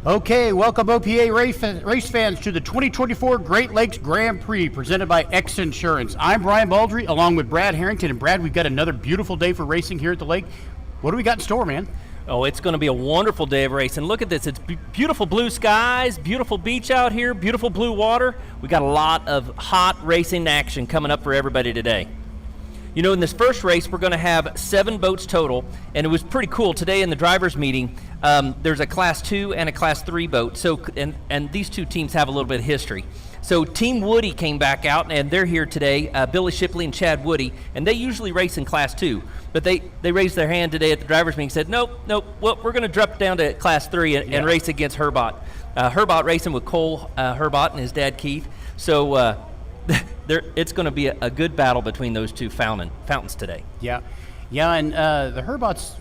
Okay, welcome OPA race fans to the 2024 Great Lakes Grand Prix presented by X Insurance. I'm Brian Baldry along with Brad Harrington. And Brad, we've got another beautiful day for racing here at the lake. What do we got in store, man? Oh, it's going to be a wonderful day of racing. Look at this. It's beautiful blue skies, beautiful beach out here, beautiful blue water. We got a lot of hot racing action coming up for everybody today. You know, in this first race, we're going to have 7 boats total, and it was pretty cool. Today in the drivers' meeting, there's a Class 2 and a Class 3 boat, so and these two teams have a little bit of history. So Team Woody came back out, and they're here today, Billy Shipley and Chad Woody, and they usually race in Class 2, but they raised their hand today at the drivers' meeting and said, nope, well, we're going to drop down to Class 3 and race against Herbot. Herbot racing with Cole Herbot and his dad Keith, so it's going to be a good battle between those two fountains today. Yeah, and the Herbots,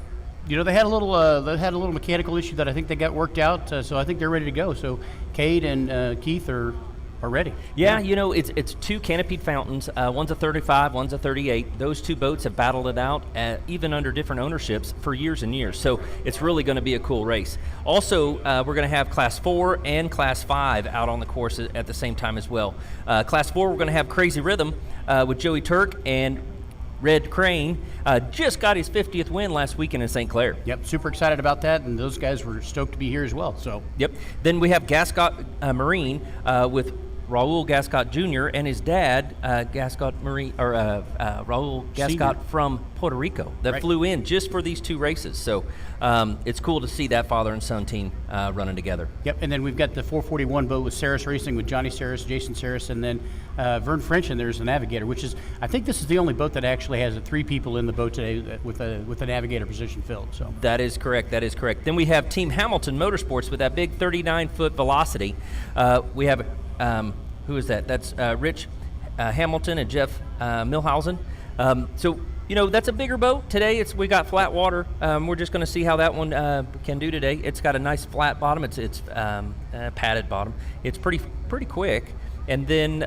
you know, they had a little mechanical issue that I think they got worked out. So I think they're ready to go. So Cade and Keith are ready. Yeah, you know, it's 2 canopied fountains. One's a 35, one's a 38. Those 2 boats have battled it out, even under different ownerships, for years and years. So it's really going to be a cool race. Also, we're going to have Class 4 and Class 5 out on the course at the same time as well. Class 4, we're going to have Crazy Rhythm with Joey Turk and Red Crane. Just got his 50th win last weekend in St. Clair. Yep, super excited about that, and those guys were stoked to be here as well. So. Yep. Then we have Gascott Marine with Raul Gascott Jr. and his dad, Gascott Marine, or Raul Gascott from Puerto Rico, that flew in just for these 2 races. So it's cool to see that father and son team running together. Yep, and then we've got the 441 boat with Saris Racing with Johnny Saris, Jason Saris, and then Vern French, and there's the Navigator, which is, I think this is the only boat that actually has 3 people in the boat today with the Navigator position filled. So that is correct. Then we have Team Hamilton Motorsports with that big 39-foot Velocity. We have who is that? That's Rich Hamilton and Jeff Milhausen. So, you know, that's a bigger boat. Today we got flat water. We're just going to see how that one can do today. It's got a nice flat bottom. It's padded bottom. It's pretty quick. And then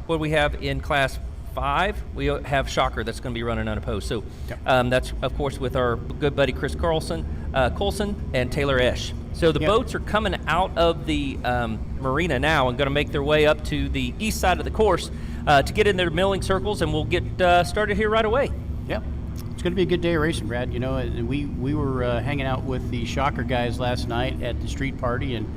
what we have in Class 5, we have Shocker that's going to be running unopposed. So that's, of course, with our good buddy Chris Coulson and Taylor Esch. So the boats are coming out of the marina now and going to make their way up to the east side of the course to get in their milling circles, and we'll get started here right away. Yep. It's going to be a good day of racing, Brad. You know, we were hanging out with the Shocker guys last night at the street party, and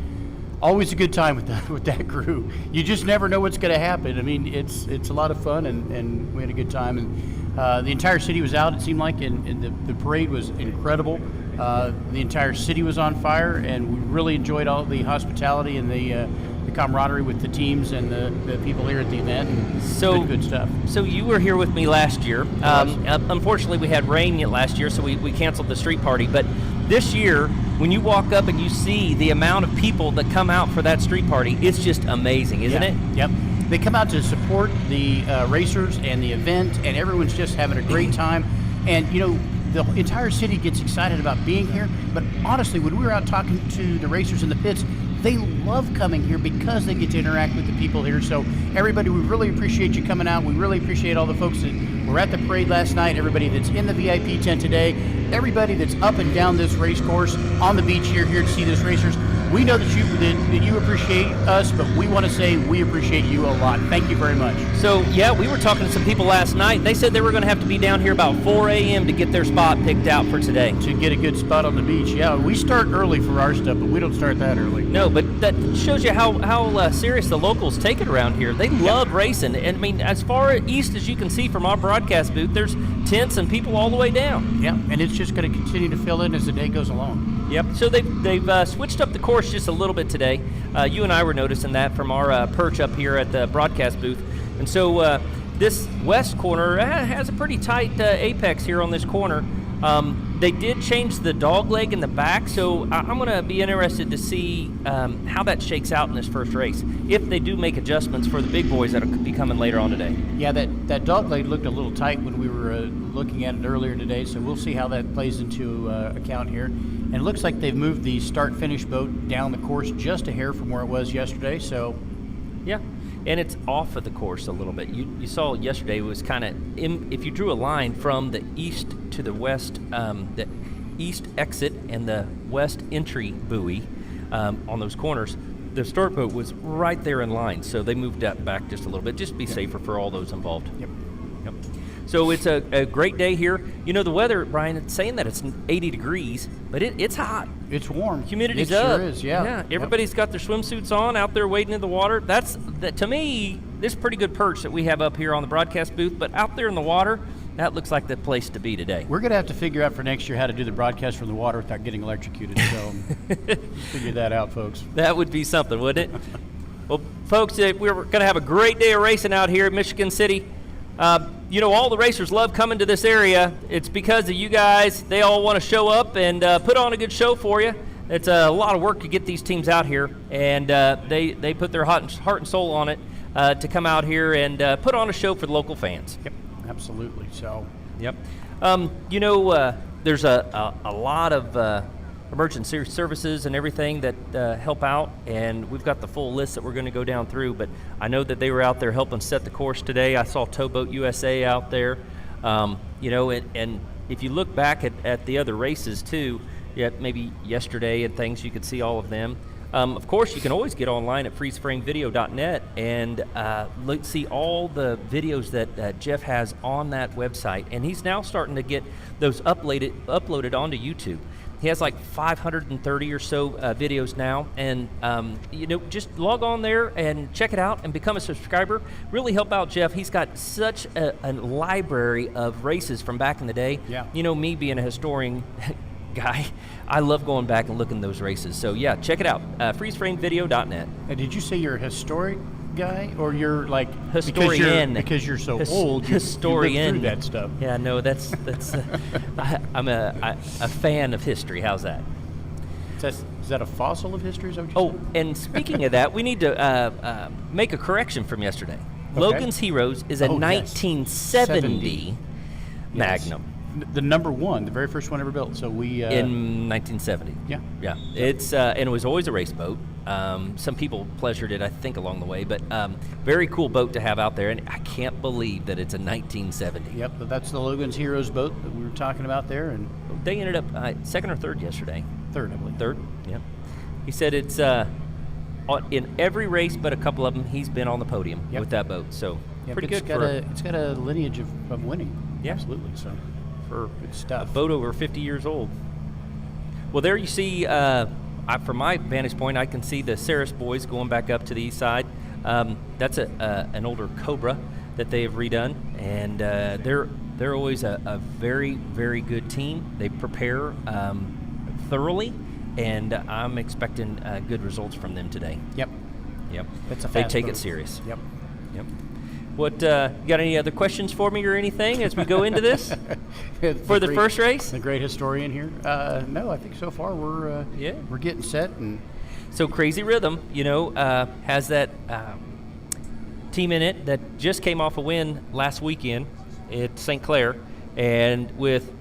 always a good time with that crew. You just never know what's going to happen. I mean, it's a lot of fun, and we had a good time. And the entire city was out, it seemed like, and the parade was incredible. The entire city was on fire, and we really enjoyed all the hospitality and the camaraderie with the teams and the people here at the event. And so good stuff. So you were here with me last year. Unfortunately, we had rain last year, so we canceled the street party. But this year, when you walk up and you see the amount of people that come out for that street party, it's just amazing, isn't it? Yep. They come out to support the racers and the event, and everyone's just having a great time. And, you know, the entire city gets excited about being here. But honestly, when we were out talking to the racers in the pits, they love coming here because they get to interact with the people here. So everybody, we really appreciate you coming out. We really appreciate all the folks that were at the parade last night, everybody that's in the VIP tent today, everybody that's up and down this race course on the beach here to see these racers. We know that you appreciate us, but we want to say we appreciate you a lot. Thank you very much. So, yeah, we were talking to some people last night. They said they were going to have to be down here about 4 a.m. to get their spot picked out for today. To get a good spot on the beach. Yeah, we start early for our stuff, but we don't start that early. No, but that shows you how serious the locals take it around here. They love racing. And, I mean, as far east as you can see from our broadcast booth, there's tents and people all the way down. Yeah, and it's just going to continue to fill in as the day goes along. Yep. So they've switched up the course just a little bit today. You and I were noticing that from our perch up here at the broadcast booth. And so this west corner has a pretty tight apex here on this corner. They did change the dog leg in the back, so I'm going to be interested to see how that shakes out in this first race, if they do make adjustments for the big boys that will be coming later on today. Yeah, that dog leg looked a little tight when we were looking at it earlier today, so we'll see how that plays into account here. And it looks like they've moved the start-finish boat down the course just a hair from where it was yesterday, so... Yeah, and it's off of the course a little bit. You saw yesterday it was kind of, if you drew a line from the east to the west, the east exit and the west entry buoy, on those corners. The start boat was right there in line, so they moved that back just a little bit, just to be safer for all those involved. Yep. So it's a great day here. You know, the weather, Brian, it's saying that it's 80 degrees, but it's hot. It's warm. Humidity's it up. Sure is, yeah. Everybody's got their swimsuits on out there wading in the water. That to me, this is pretty good perch that we have up here on the broadcast booth, but out there in the water, that looks like the place to be today. We're going to have to figure out for next year how to do the broadcast from the water without getting electrocuted. So figure that out, folks. That would be something, wouldn't it? Well, folks, we're going to have a great day of racing out here at Michigan City. You know, all the racers love coming to this area. It's because of you guys. They all want to show up and put on a good show for you. It's a lot of work to get these teams out here, and they put their heart and soul on it to come out here and put on a show for the local fans. Yep, absolutely. So. Yep. You know, there's a lot of emergency services and everything that help out, and we've got the full list that we're going to go down through, but I know that they were out there helping set the course today. I saw Towboat USA out there, you know, and if you look back at the other races too, maybe yesterday and things, you could see all of them. Of course, you can always get online at freezeframevideo.net and see all the videos that Jeff has on that website, and he's now starting to get those uploaded onto YouTube. He has like 530 or so videos now, and you know, just log on there and check it out and become a subscriber. Really help out Jeff. He's got such a library of races from back in the day. Yeah. You know, me being a historian guy, I love going back and looking at those races. So yeah, check it out, freezeframevideo.net. Did you say you're a historic guy, or you're like historian because you're so old? Historian. You lived through that stuff. Yeah, no, that's I'm a fan of history. How's that? Is that a fossil of history? Is that what you said? And speaking of that, we need to make a correction from yesterday. Okay. Logan's Heroes is a 1970 yes. Magnum. The number one, the very first one ever built. So we in 1970. Yeah. It's and it was always a race boat. Some people pleasured it, I think, along the way, but very cool boat to have out there, and I can't believe that it's a 1970. Yep, but that's the Logan's Heroes boat that we were talking about there, and they ended up second or third yesterday. Third, I believe. Third, yeah. He said it's in every race but a couple of them, he's been on the podium with that boat. So pretty good. It's got a lineage of winning. Yeah, absolutely. So for good stuff. A boat over 50 years old. Well, there you see. From my vantage point, I can see the Saris boys going back up to the east side. That's an older Cobra that they have redone, and they're always a very, very good team. They prepare thoroughly, and I'm expecting good results from them today. Yep. It's a fast they take boat. it serious. Yep. What, you got any other questions for me or anything as we go into this for the first race? The great historian here. No, I think so far we're getting set. And so Crazy Rhythm, you know, has that team in it that just came off a win last weekend at St. Clair, and with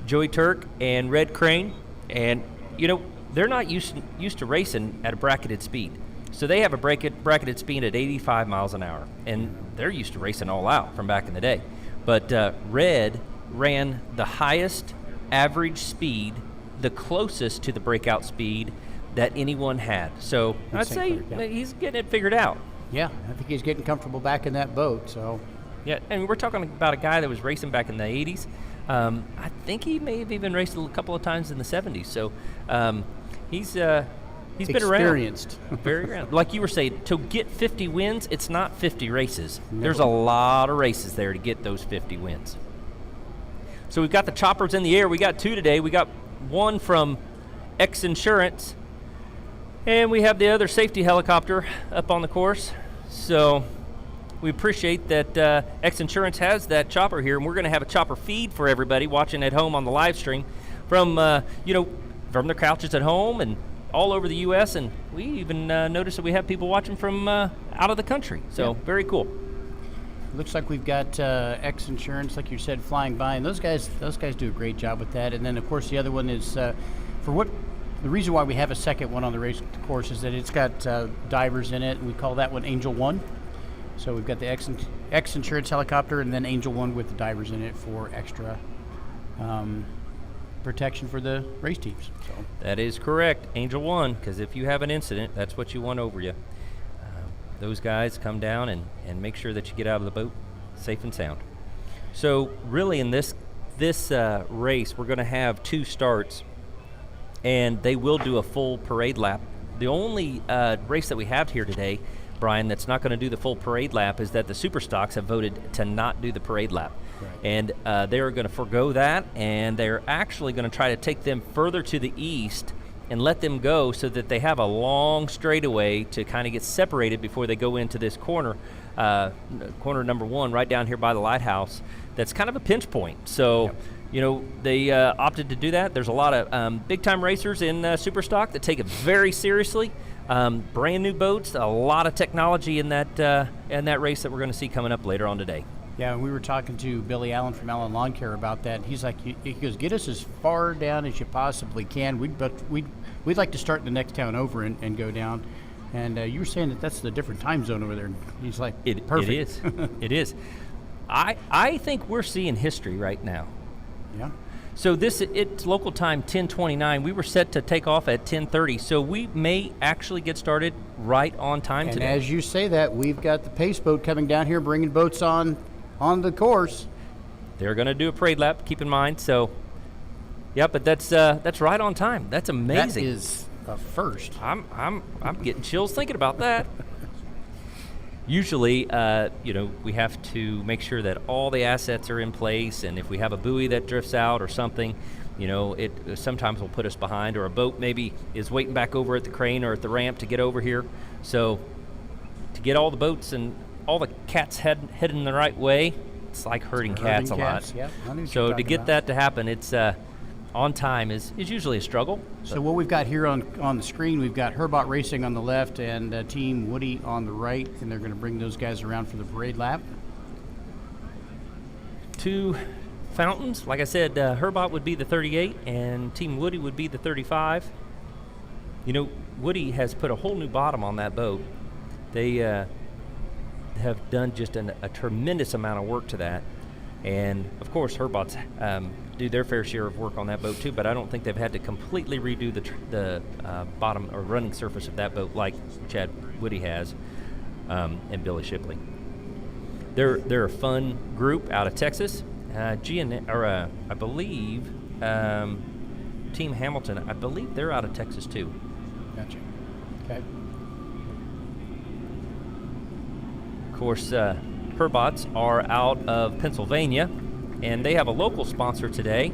Joey Turk and Red Crane, and you know, they're not used to racing at a bracketed speed. So they have a bracketed speed at 85 miles an hour, and they're used to racing all out from back in the day. But Red ran the highest average speed, the closest to the breakout speed that anyone had. So I'd say he's getting it figured out. Yeah, I think he's getting comfortable back in that boat. So yeah, and we're talking about a guy that was racing back in the 80s. I think he may have even raced a couple of times in the 70s. So he's been experienced. Very around. Like you were saying, to get 50 wins, it's not 50 races. No. There's a lot of races there to get those 50 wins. So we've got the choppers in the air. We got two today. We got one from X Insurance, and we have the other safety helicopter up on the course. So we appreciate that X Insurance has that chopper here, and we're going to have a chopper feed for everybody watching at home on the live stream from from their couches at home and all over the U.S., and we even noticed that we have people watching from out of the country. So very cool. Looks like we've got X Insurance, like you said, flying by, and those guys do a great job with that. And then of course the other one is the reason why we have a second one on the race course is that it's got divers in it, and we call that one Angel One. So we've got the X Insurance helicopter, and then Angel One with the divers in it for extra protection for the race teams. So. That is correct, Angel 1, because if you have an incident, that's what you want over you. Those guys come down and make sure that you get out of the boat safe and sound. So really in this race, we're going to have 2 starts, and they will do a full parade lap. The only race that we have here today, Brian, that's not going to do the full parade lap is that the super stocks have voted to not do the parade lap. Right. And they're going to forego that, and they're actually going to try to take them further to the east and let them go so that they have a long straightaway to kind of get separated before they go into this corner, corner number 1 right down here by the lighthouse. That's kind of a pinch point. So, yep. You know, they opted to do that. There's a lot of big-time racers in Superstock that take it very seriously. Brand new boats, a lot of technology in that race that we're going to see coming up later on today. Yeah, we were talking to Billy Allen from Allen Lawn Care about that. He's like, he goes, get us as far down as you possibly can. We'd like to start in the next town over and go down. And you were saying that that's the different time zone over there. And he's like, perfect. It is. It is. I think we're seeing history right now. Yeah. So it's local time 10:29. We were set to take off at 10:30, so we may actually get started right on time and today. And as you say that, we've got the pace boat coming down here, bringing boats on the course. They're going to do a parade lap. Keep in mind. So, yeah, but that's right on time. That's amazing. That is a first. I'm getting chills thinking about that. Usually, we have to make sure that all the assets are in place, and if we have a buoy that drifts out or something, it sometimes will put us behind, or a boat maybe is waiting back over at the crane or at the ramp to get over here. So to get all the boats and all the cats heading the right way, it's like herding cats a lot. Yeah, so to get that to happen, it's on time is usually a struggle. So what we've got here on the screen, we've got OPA Racing on the left and Team Woody on the right, and they're going to bring those guys around for the parade lap. 2 fountains. Like I said, Herbot would be the 38, and Team Woody would be the 35. Woody has put a whole new bottom on that boat. They have done just a tremendous amount of work to that. And, of course, Herbots do their fair share of work on that boat, too, but I don't think they've had to completely redo the bottom or running surface of that boat like Chad Woody has and Billy Shipley. They're a fun group out of Texas. I believe Team Hamilton, I believe they're out of Texas, too. Gotcha. Okay. Of course, Herbots are out of Pennsylvania, and they have a local sponsor today.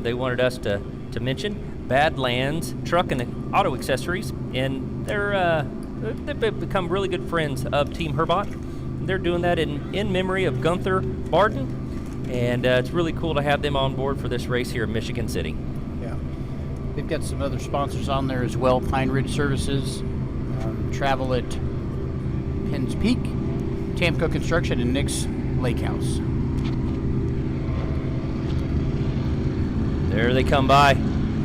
They wanted us to mention Badlands Truck and Auto Accessories, and they've become really good friends of Team Herbot. They're doing that in memory of Gunther Barden, and it's really cool to have them on board for this race here in Michigan City. Yeah. They've got some other sponsors on there as well, Pine Ridge Services, Travel at Penns Peak, Tamco Construction, and Nick's Lake House. There they come by,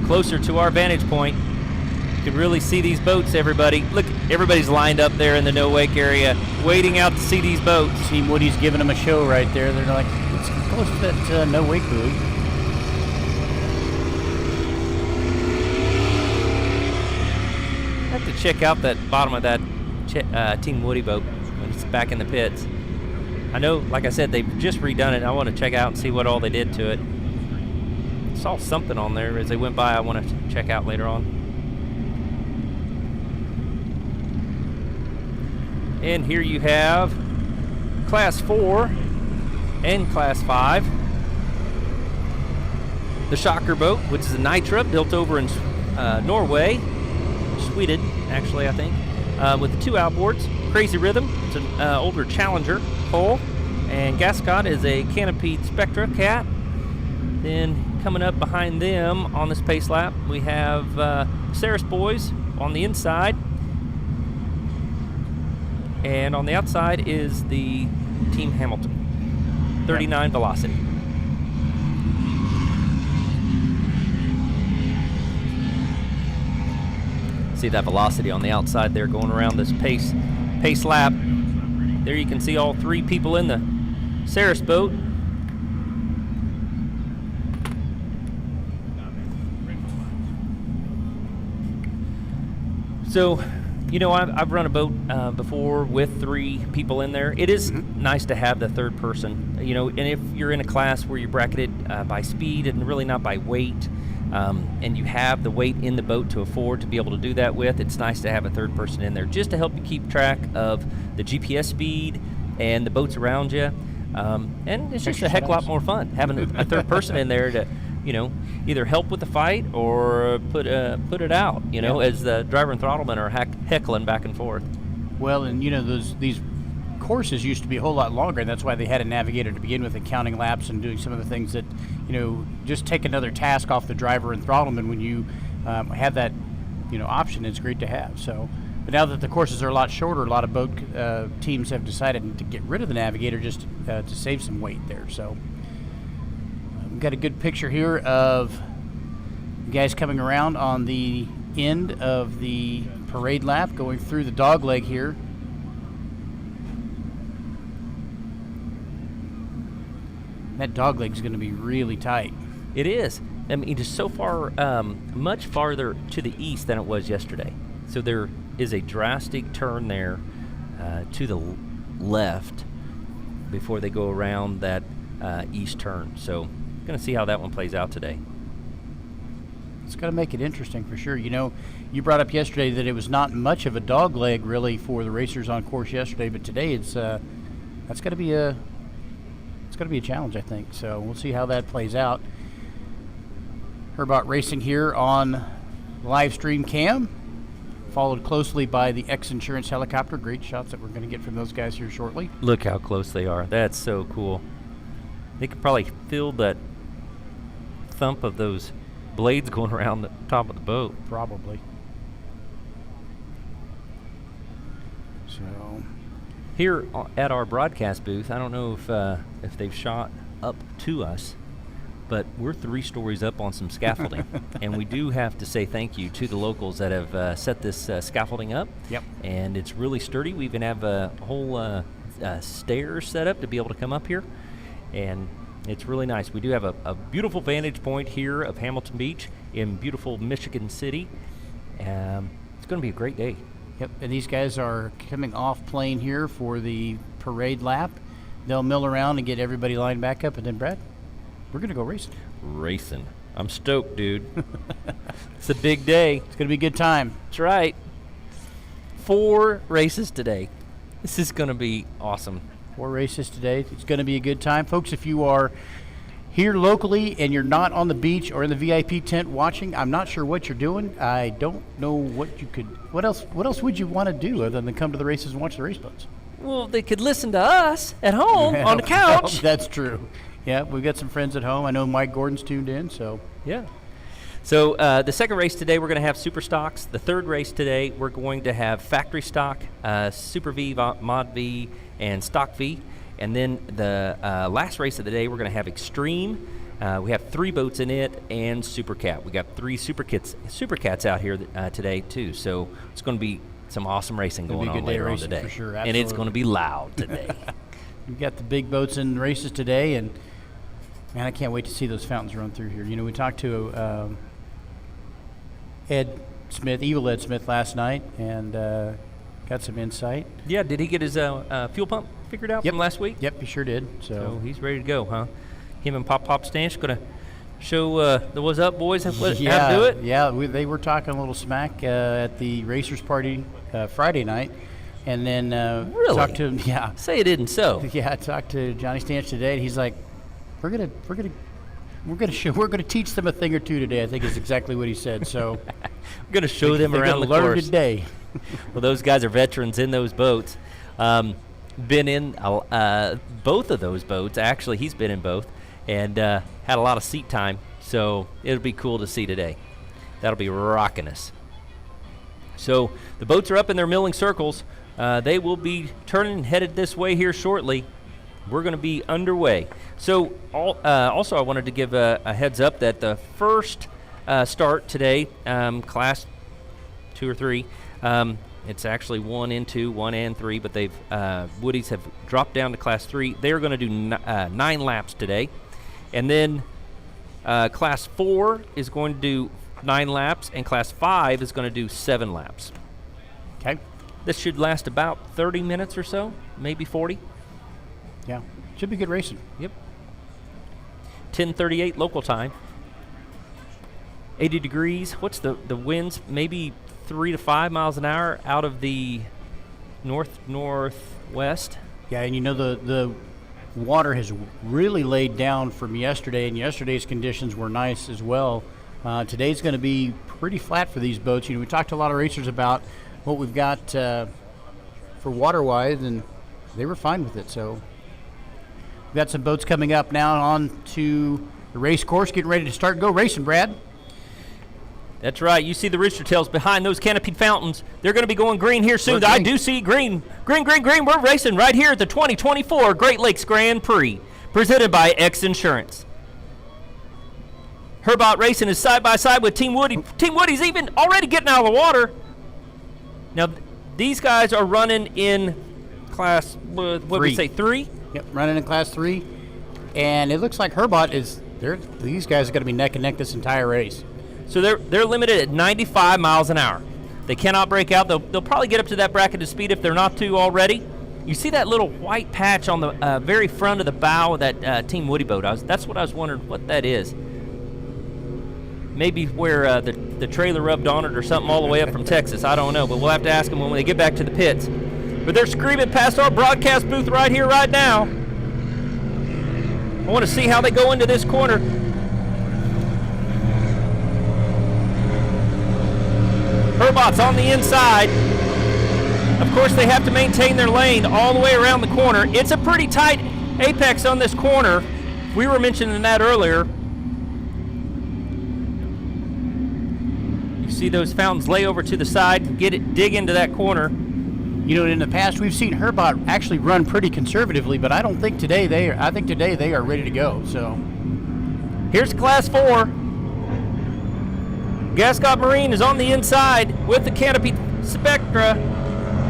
closer to our vantage point. You can really see these boats, everybody. Look, everybody's lined up there in the no-wake area, waiting out to see these boats. Team Woody's giving them a show right there. They're like, it's close to that no-wake buoy. I have to check out that bottom of that Team Woody boat when it's back in the pits. I know, like I said, they've just redone it. I want to check out and see what all they did to it. Saw something on there as they went by I want to check out later on. And here you have Class 4 and Class 5. The Shocker boat, which is a Nitra built over in Norway, Sweden, actually, I think, with the 2 outboards. Crazy Rhythm, it's an older Challenger hull, and Gascot is a canopied Spectra cat. Then coming up behind them on this pace lap, we have Saris Boys on the inside, and on the outside is the Team Hamilton 39 Velocity. See that Velocity on the outside there going around this pace lap. There you can see all 3 people in the Saris boat. So, I've run a boat before with 3 people in there. It is nice to have the third person, and if you're in a class where you're bracketed by speed and really not by weight, and you have the weight in the boat to afford to be able to do that with, it's nice to have a third person in there just to help you keep track of the GPS speed and the boats around you. And it's just a heck of a lot more fun having a third person in there to, either help with the fight or put it out, as the driver and throttleman are heckling back and forth. Well, and these courses used to be a whole lot longer, and that's why they had a navigator to begin with, and counting laps and doing some of the things that, just take another task off the driver and throttleman when you have that, option. It's great to have. So, but now that the courses are a lot shorter, a lot of boat teams have decided to get rid of the navigator just to save some weight there. So, we've got a good picture here of guys coming around on the end of the parade lap, going through the dog leg here. That dog leg is going to be really tight. It is. I mean, it is so far, much farther to the east than it was yesterday. So there is a drastic turn there to the left before they go around that east turn. So going to see how that one plays out today. It's going to make it interesting for sure. You brought up yesterday that it was not much of a dog leg really for the racers on course yesterday, but today that's going to be a challenge, I think. So we'll see how that plays out. Herbot Racing here on live stream cam, followed closely by the X Insurance helicopter. Great shots that we're going to get from those guys here shortly. Look how close they are. That's so cool. They could probably feel that thump of those blades going around the top of the boat. Probably. So here at our broadcast booth, I don't know if they've shot up to us, but we're 3 stories up on some scaffolding, and we do have to say thank you to the locals that have set this scaffolding up. Yep. And it's really sturdy. We even have a whole stairs set up to be able to come up here, and it's really nice. We do have a beautiful vantage point here of Hamilton Beach in beautiful Michigan City. It's going to be a great day. Yep, and these guys are coming off plane here for the parade lap. They'll mill around and get everybody lined back up, and then, Brad, we're going to go racing. Racing. I'm stoked, dude. It's a big day. It's going to be a good time. That's right. 4 races today. This is going to be awesome. 4 races today. It's going to be a good time. Folks, if you are here locally and you're not on the beach or in the VIP tent watching, I'm not sure what you're doing. I don't know what you could. What else would you want to do other than come to the races and watch the race boats? Well, they could listen to us at home on the couch. That's true. Yeah, we've got some friends at home. I know Mike Gordon's tuned in, so. Yeah. So the second race today, we're going to have super stocks. The third race today, we're going to have factory stock, Super V, Mod V, and Stock V. And then the last race of the day, we're going to have Extreme. We have 3 boats in it, and Super Cat. We got 3 Super Cats out here today too. So it's going to be some awesome racing going on later on today. For sure, and it's going to be loud today. We've got the big boats in races today, and man, I can't wait to see those fountains run through here. We talked to Ed Smith, Evil Ed Smith, last night, and got some insight. Yeah, did he get his fuel pump figured out from last week? Yep, he sure did. So he's ready to go, huh? Him and Pop Stanch going to show the What's Up boys how to do it? Yeah, they were talking a little smack at the Racers Party Friday night. And then really? Talked to him. Yeah. Say it isn't so. Yeah, I talked to Johnny Stanch today, and he's like, we're gonna teach them a thing or two today. I think is exactly what he said. So we're gonna show them around the course. Learn today. Well, those guys are veterans in those boats. Been in both of those boats. Actually, he's been in both and had a lot of seat time. So it'll be cool to see today. That'll be rocking us. So the boats are up in their milling circles. They will be turning and headed this way here shortly. We're going to be underway. So also I wanted to give a heads up that the first start today, class 2 or 3, it's actually 1 and 2, 1 and 3, but they've Woodies have dropped down to class 3. They're going to do 9 laps today. And then class 4 is going to do 9 laps, and class 5 is going to do 7 laps. Okay. This should last about 30 minutes or so, maybe 40. Yeah. Should be good racing. Yep. 10:38 local time. 80 degrees. What's the winds? Maybe 3 to 5 miles an hour out of the northwest. Yeah, and the water has really laid down from yesterday, and yesterday's conditions were nice as well. Today's going to be pretty flat for these boats. We talked to a lot of racers about what we've got for water-wise, and they were fine with it. So we've got some boats coming up now on to the race course, getting ready to start. Go racing, Brad. That's right. You see the rooster tails behind those canopied fountains. They're going to be going green here soon. I do see green. Green. We're racing right here at the 2024 Great Lakes Grand Prix, presented by X Insurance. Herbot Racing is side by side with Team Woody. Team Woody's even already getting out of the water. Now, these guys are running in class, what did we say, 3? Yep, running in class 3. And it looks like Herbot these guys are going to be neck and neck this entire race. So they're limited at 95 miles an hour. They cannot break out. They'll probably get up to that bracketed speed if they're not to already. You see that little white patch on the very front of the bow of that Team Woody boat. That's what I was wondering what that is. Maybe where the trailer rubbed on it or something all the way up from Texas. I don't know, but we'll have to ask them when they get back to the pits. But they're screaming past our broadcast booth right here, right now. I want to see how they go into this corner. Herbot's on the inside. Of course, they have to maintain their lane all the way around the corner. It's a pretty tight apex on this corner. We were mentioning that earlier. You see those fountains lay over to the side and dig into that corner. In the past we've seen Herbot actually run pretty conservatively, but I think today they are ready to go. So here's class 4. Gascot Marine is on the inside with the canopy Spectra.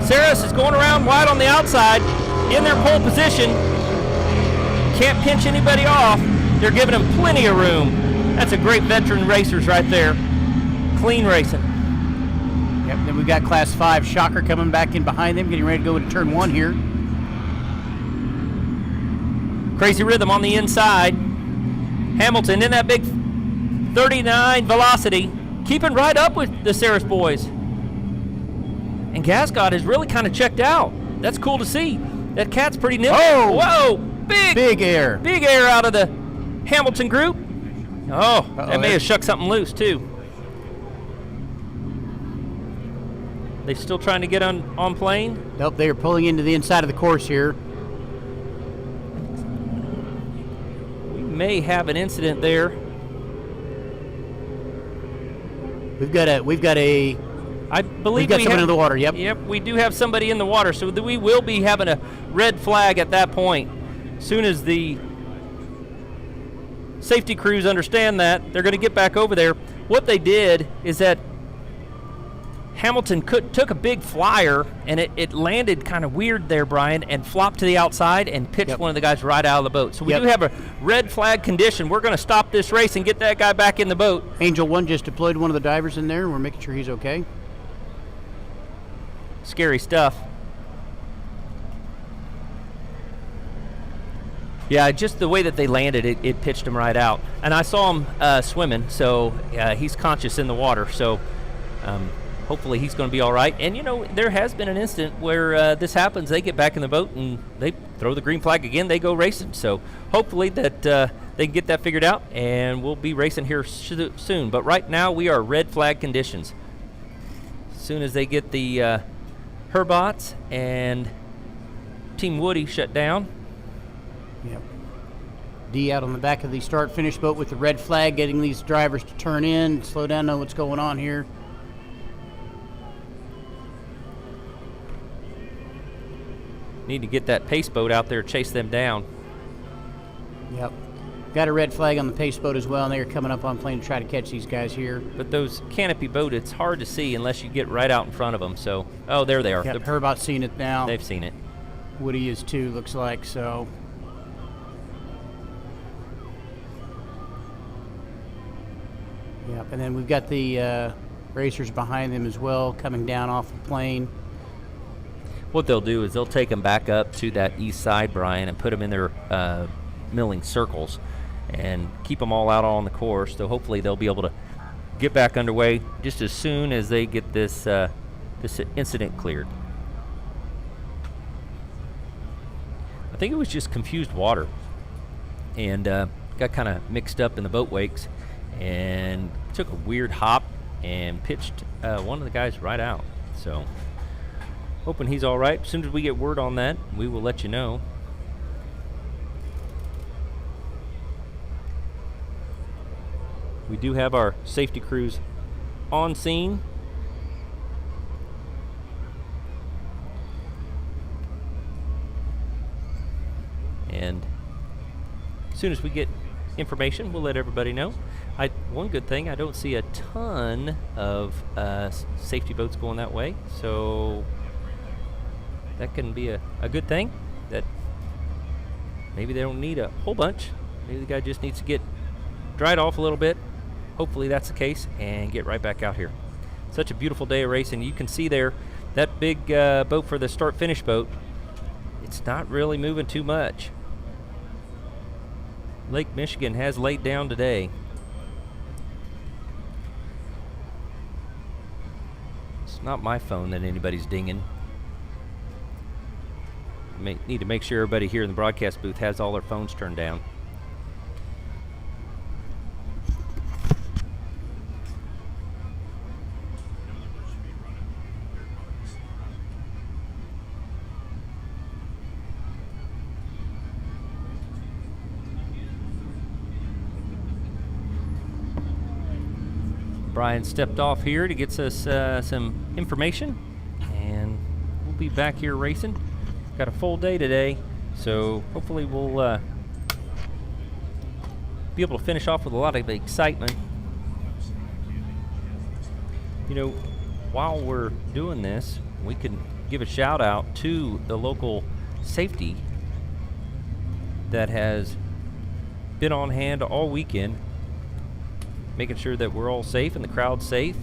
Saris is going around wide on the outside in their pole position. Can't pinch anybody off. They're giving them plenty of room. That's a great veteran racers right there. Clean racing. Yep, then we've got class 5 Shocker coming back in behind them, getting ready to go into turn 1 here. Crazy Rhythm on the inside. Hamilton in that big 39 velocity, keeping right up with the Saris boys. And Gascot is really kind of checked out. That's cool to see. That cat's pretty nimble. Oh! Whoa! Big air. Big air out of the Hamilton group. Oh, that may have shucked something loose too. They still trying to get on plane? Nope, they are pulling into the inside of the course here. We may have an incident there. We've got a I believe we've got someone in the water. Yep, we do have somebody in the water, so we will be having a red flag at that point. As soon as the safety crews understand that, they're going to get back over there. What they did is that Hamilton took a big flyer, and it landed kind of weird there, Brian, and flopped to the outside and pitched one of the guys right out of the boat. So we do have a red flag condition. We're going to stop this race and get that guy back in the boat. Angel 1 just deployed one of the divers in there, and we're making sure he's okay. Scary stuff. Yeah, just the way that they landed, it pitched him right out. And I saw him swimming, so he's conscious in the water. So hopefully he's going to be all right. And, there has been an incident where this happens. They get back in the boat, and they throw the green flag again. They go racing. So hopefully that they can get that figured out, and we'll be racing here soon. But right now we are red flag conditions. As soon as they get the Herbots and Team Woody shut down. Yep. D out on the back of the start-finish boat with the red flag, getting these drivers to turn in, slow down, know what's going on here. Need to get that pace boat out there, chase them down. Yep. Got a red flag on the pace boat as well, and they're coming up on plane to try to catch these guys here. But those canopy boat, it's hard to see unless you get right out in front of them. So, oh, there they are. Yep, Herbot's seen it now. They've seen it. Woody is too, looks like, so. Yep, and then we've got the racers behind them as well, coming down off the plane. What they'll do is they'll take them back up to that east side, Brian, and put them in their milling circles and keep them all out on the course. So hopefully they'll be able to get back underway just as soon as they get this this incident cleared. I think it was just confused water, and got kind of mixed up in the boat wakes and took a weird hop and pitched one of the guys right out. So hoping he's all right. As soon as we get word on that, we will let you know. We do have our safety crews on scene. And as soon as we get information, we'll let everybody know. One good thing, I don't see a ton of safety boats going that way, so that can be a good thing. That maybe they don't need a whole bunch. Maybe the guy just needs to get dried off a little bit. Hopefully that's the case, and get right back out here. Such a beautiful day of racing. You can see there that big boat for the start-finish boat. It's not really moving too much. Lake Michigan has laid down today. It's not my phone that anybody's dinging. Need to make sure everybody here in the broadcast booth has all their phones turned down. Brian stepped off here to get us some information, and we'll be back here racing. Got a full day today, so hopefully we'll be able to finish off with a lot of excitement. You know, while we're doing this, we can give a shout out to the local safety that has been on hand all weekend, making sure that we're all safe and the crowd's safe.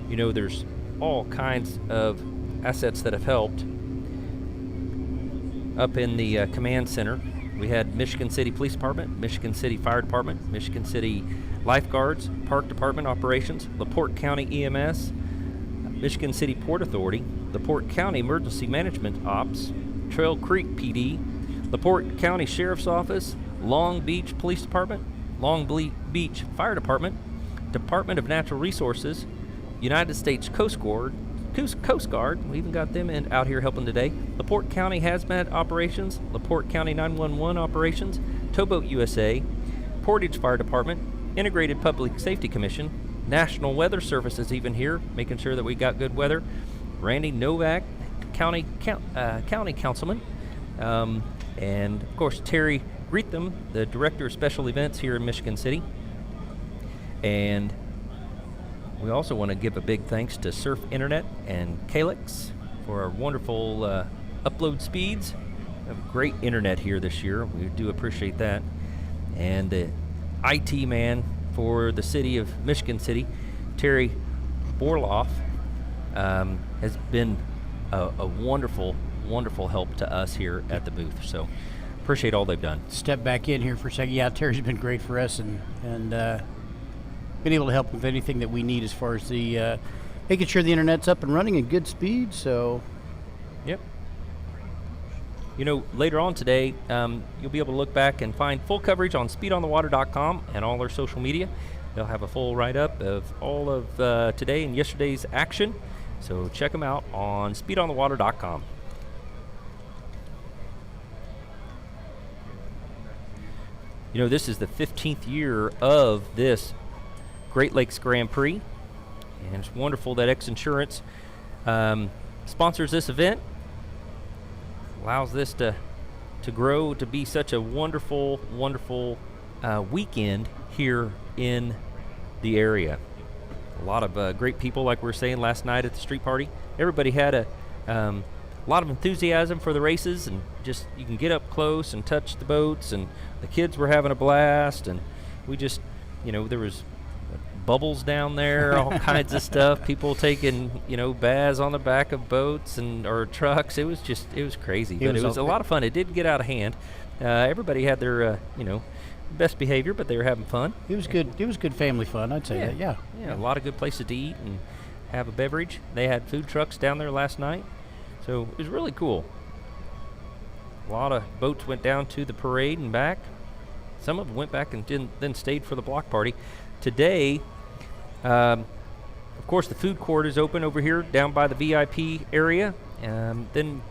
You know, there's all kinds of assets that have helped. Up in the command center, we had Michigan City Police Department, Michigan City Fire Department, Michigan City Lifeguards, Park Department Operations, LaPorte County EMS, Michigan City Port Authority, LaPorte County Emergency Management Ops, Trail Creek PD, LaPorte County Sheriff's Office, Long Beach Police Department, Long Beach Fire Department, Department of Natural Resources, United States Coast Guard, we even got them out here helping today, LaPorte County Hazmat Operations, LaPorte County 911 Operations, Towboat USA, Portage Fire Department, Integrated Public Safety Commission, National Weather Service is even here, making sure that we got good weather, Randy Novak, County Councilman, and of course Terry Greetham, the Director of Special Events here in Michigan City. And we also want to give a big thanks to Surf Internet and Calyx for our wonderful upload speeds. We have great internet here this year. We do appreciate that. And the IT man for the city of Michigan City, Terry Borloff, has been a wonderful, wonderful help to us here at the booth. So appreciate all they've done. Step back in here for a second. Yeah, Terry's been great for us, and been able to help with anything that we need as far as the making sure the internet's up and running at good speed. So, yep. You know, later on today, you'll be able to look back and find full coverage on speedonthewater.com and all our social media. They'll have a full write-up of all of today and yesterday's action. So check them out on speedonthewater.com. You know, this is the 15th year of this Great Lakes Grand Prix, and it's wonderful that X Insurance sponsors this event, allows this to grow to be such a wonderful, wonderful weekend here in the area. A lot of great people, like we were saying last night at the street party. Everybody had a lot of enthusiasm for the races, and just you can get up close and touch the boats, and the kids were having a blast, and we just, you know, there was bubbles down there, all kinds of stuff. People taking, baths on the back of boats or trucks. It was crazy, but it was a lot of fun. It did get out of hand. Everybody had their, best behavior, but they were having fun. It was good. It was good family fun. I'd say that. Yeah. A lot of good places to eat and have a beverage. They had food trucks down there last night, so it was really cool. A lot of boats went down to the parade and back. Some of them went back and then stayed for the block party. Today, of course, the food court is open over here down by the VIP area. Then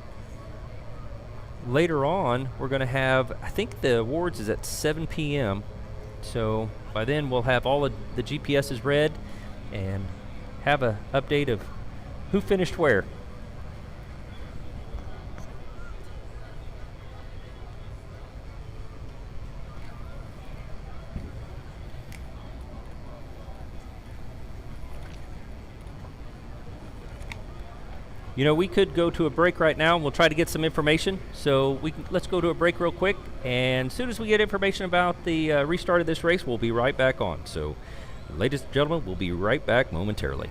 later on, we're going to have, I think the awards is at 7 p.m. So by then, we'll have all of the GPSs read and have an update of who finished where. We could go to a break right now, and we'll try to get some information. So let's go to a break real quick, and as soon as we get information about the restart of this race, we'll be right back on. So, ladies and gentlemen, we'll be right back momentarily.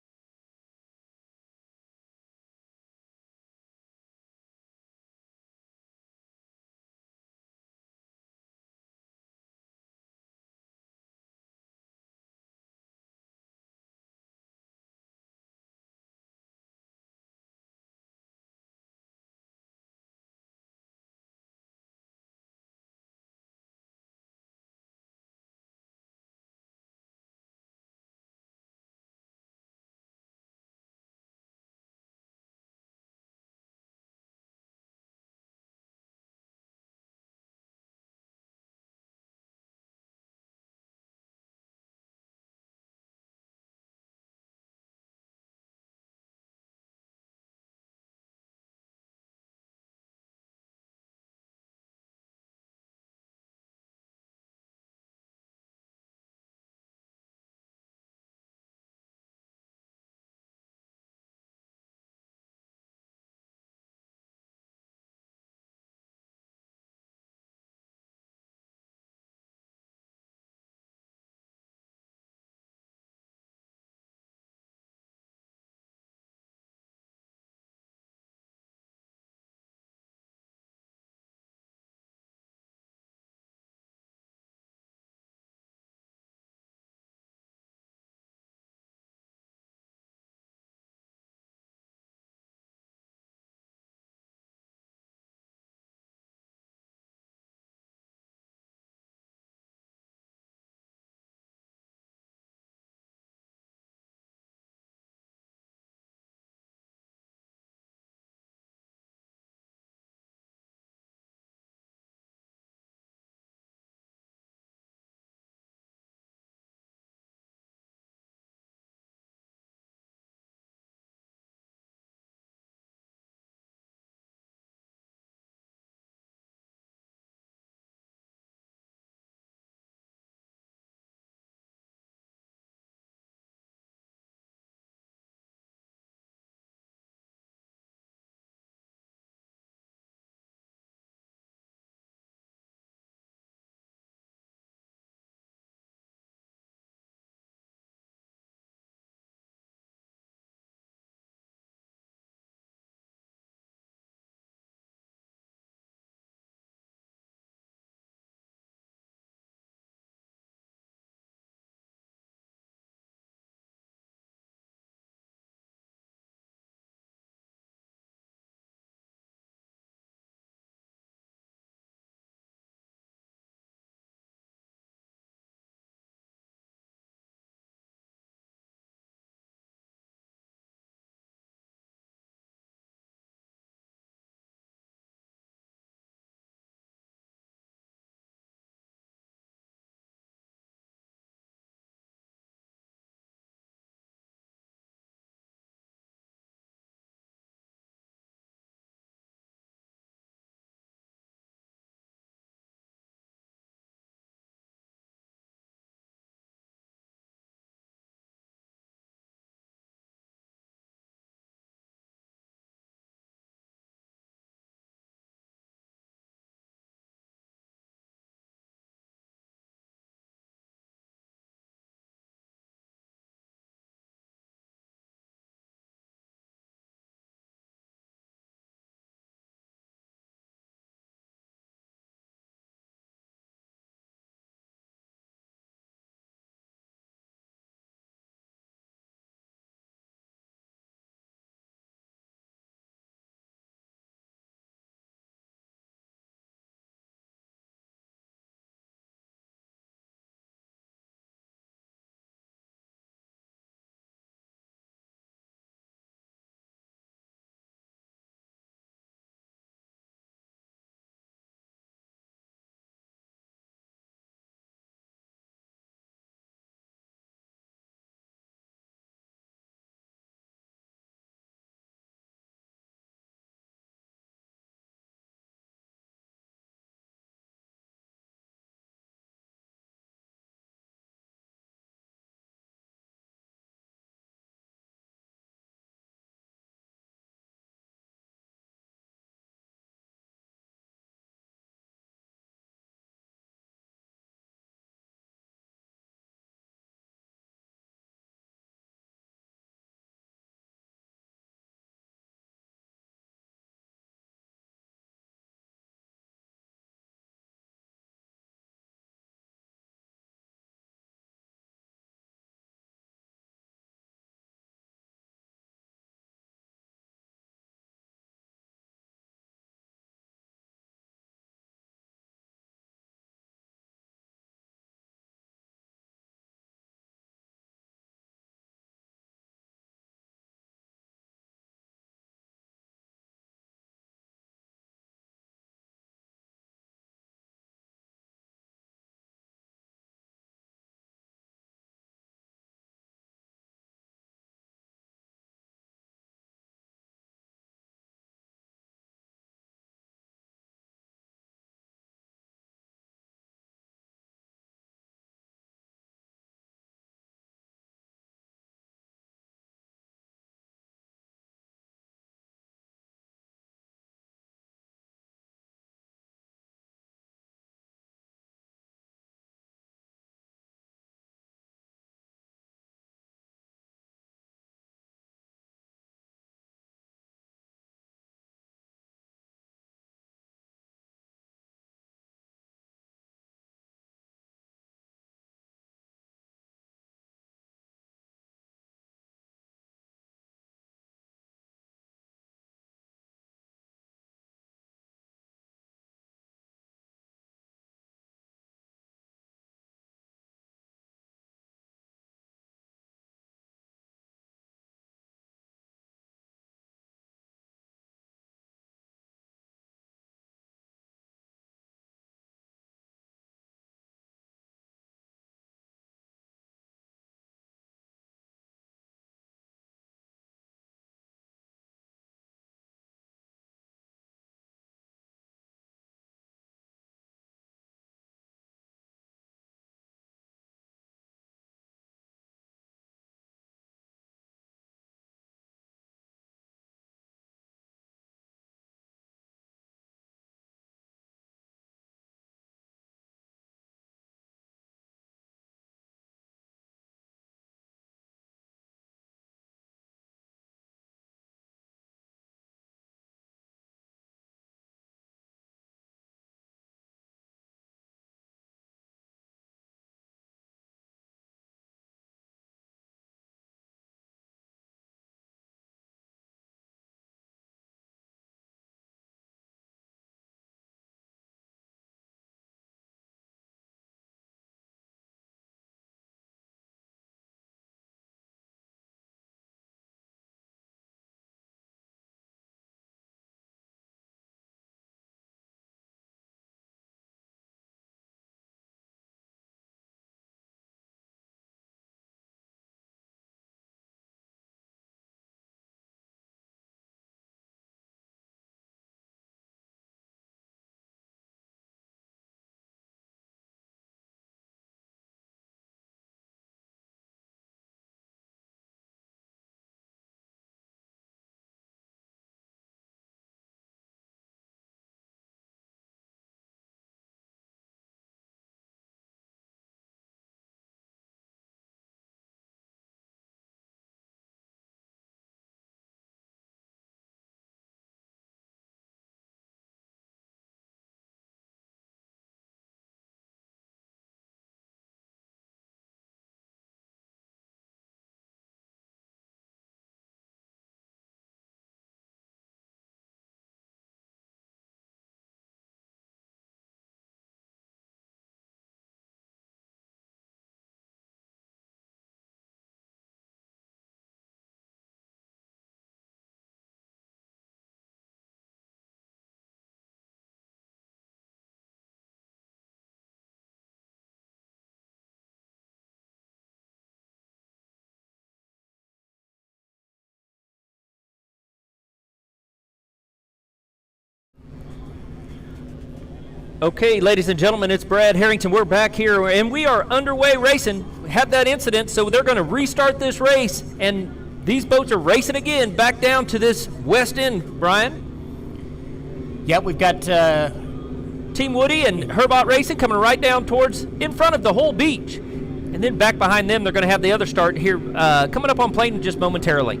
Okay, ladies and gentlemen, it's Brad Harrington. We're back here, and we are underway racing. We had that incident, so they're going to restart this race, and these boats are racing again back down to this west end, Brian. Yep, we've got Team Woody and Herbot Racing coming right down towards in front of the whole beach. And then back behind them, they're going to have the other start here coming up on plane just momentarily.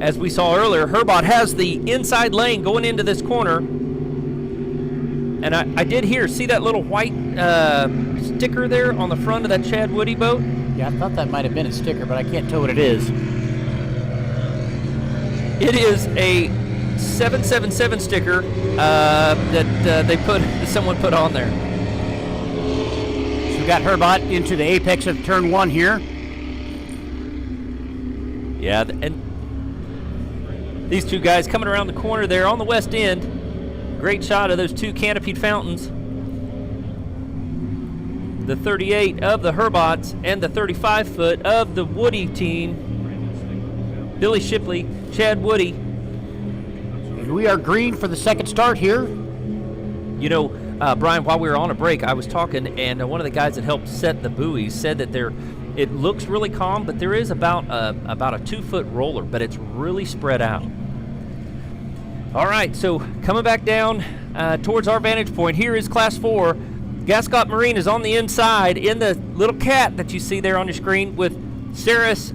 As we saw earlier, Herbot has the inside lane going into this corner. And I did see that little white sticker there on the front of that Chad Woody boat? Yeah, I thought that might have been a sticker, but I can't tell what it is. It is a 777 sticker that someone put on there. So we got Herbot into the apex of turn 1 here. Yeah, and these two guys coming around the corner there on the west end. Great shot of those two canopied fountains. The 38 of the Herbots and the 35-foot of the Woody team. Billy Shipley, Chad Woody. And we are green for the second start here. You know, Brian, while we were on a break, I was talking, and one of the guys that helped set the buoys said that it looks really calm, but there is about a 2-foot roller, but it's really spread out. All right, so coming back down towards our vantage point, here is Class 4. Gascot Marine is on the inside in the little cat that you see there on your screen with Ceres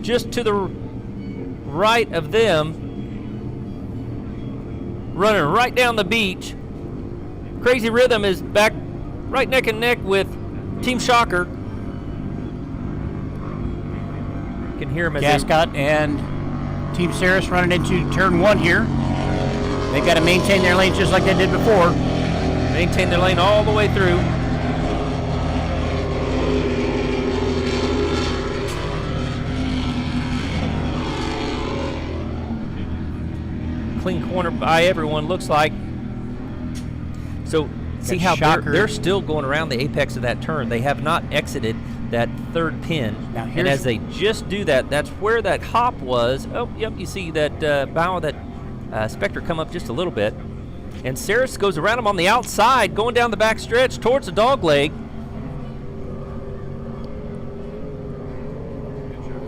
just to the right of them, running right down the beach. Crazy Rhythm is back right neck and neck with Team Shocker. You can hear him as Gascot and Team Ceres running into turn 1 here. They've got to maintain their lanes just like they did before. Maintain their lane all the way through. Clean corner by everyone, looks like. So see how they're still going around the apex of that turn. They have not exited that third pin. And as they just do that, that's where that hop was. Oh, yep, you see that bow of that Spectre come up just a little bit. And Ceres goes around him on the outside, going down the back stretch towards the dog leg.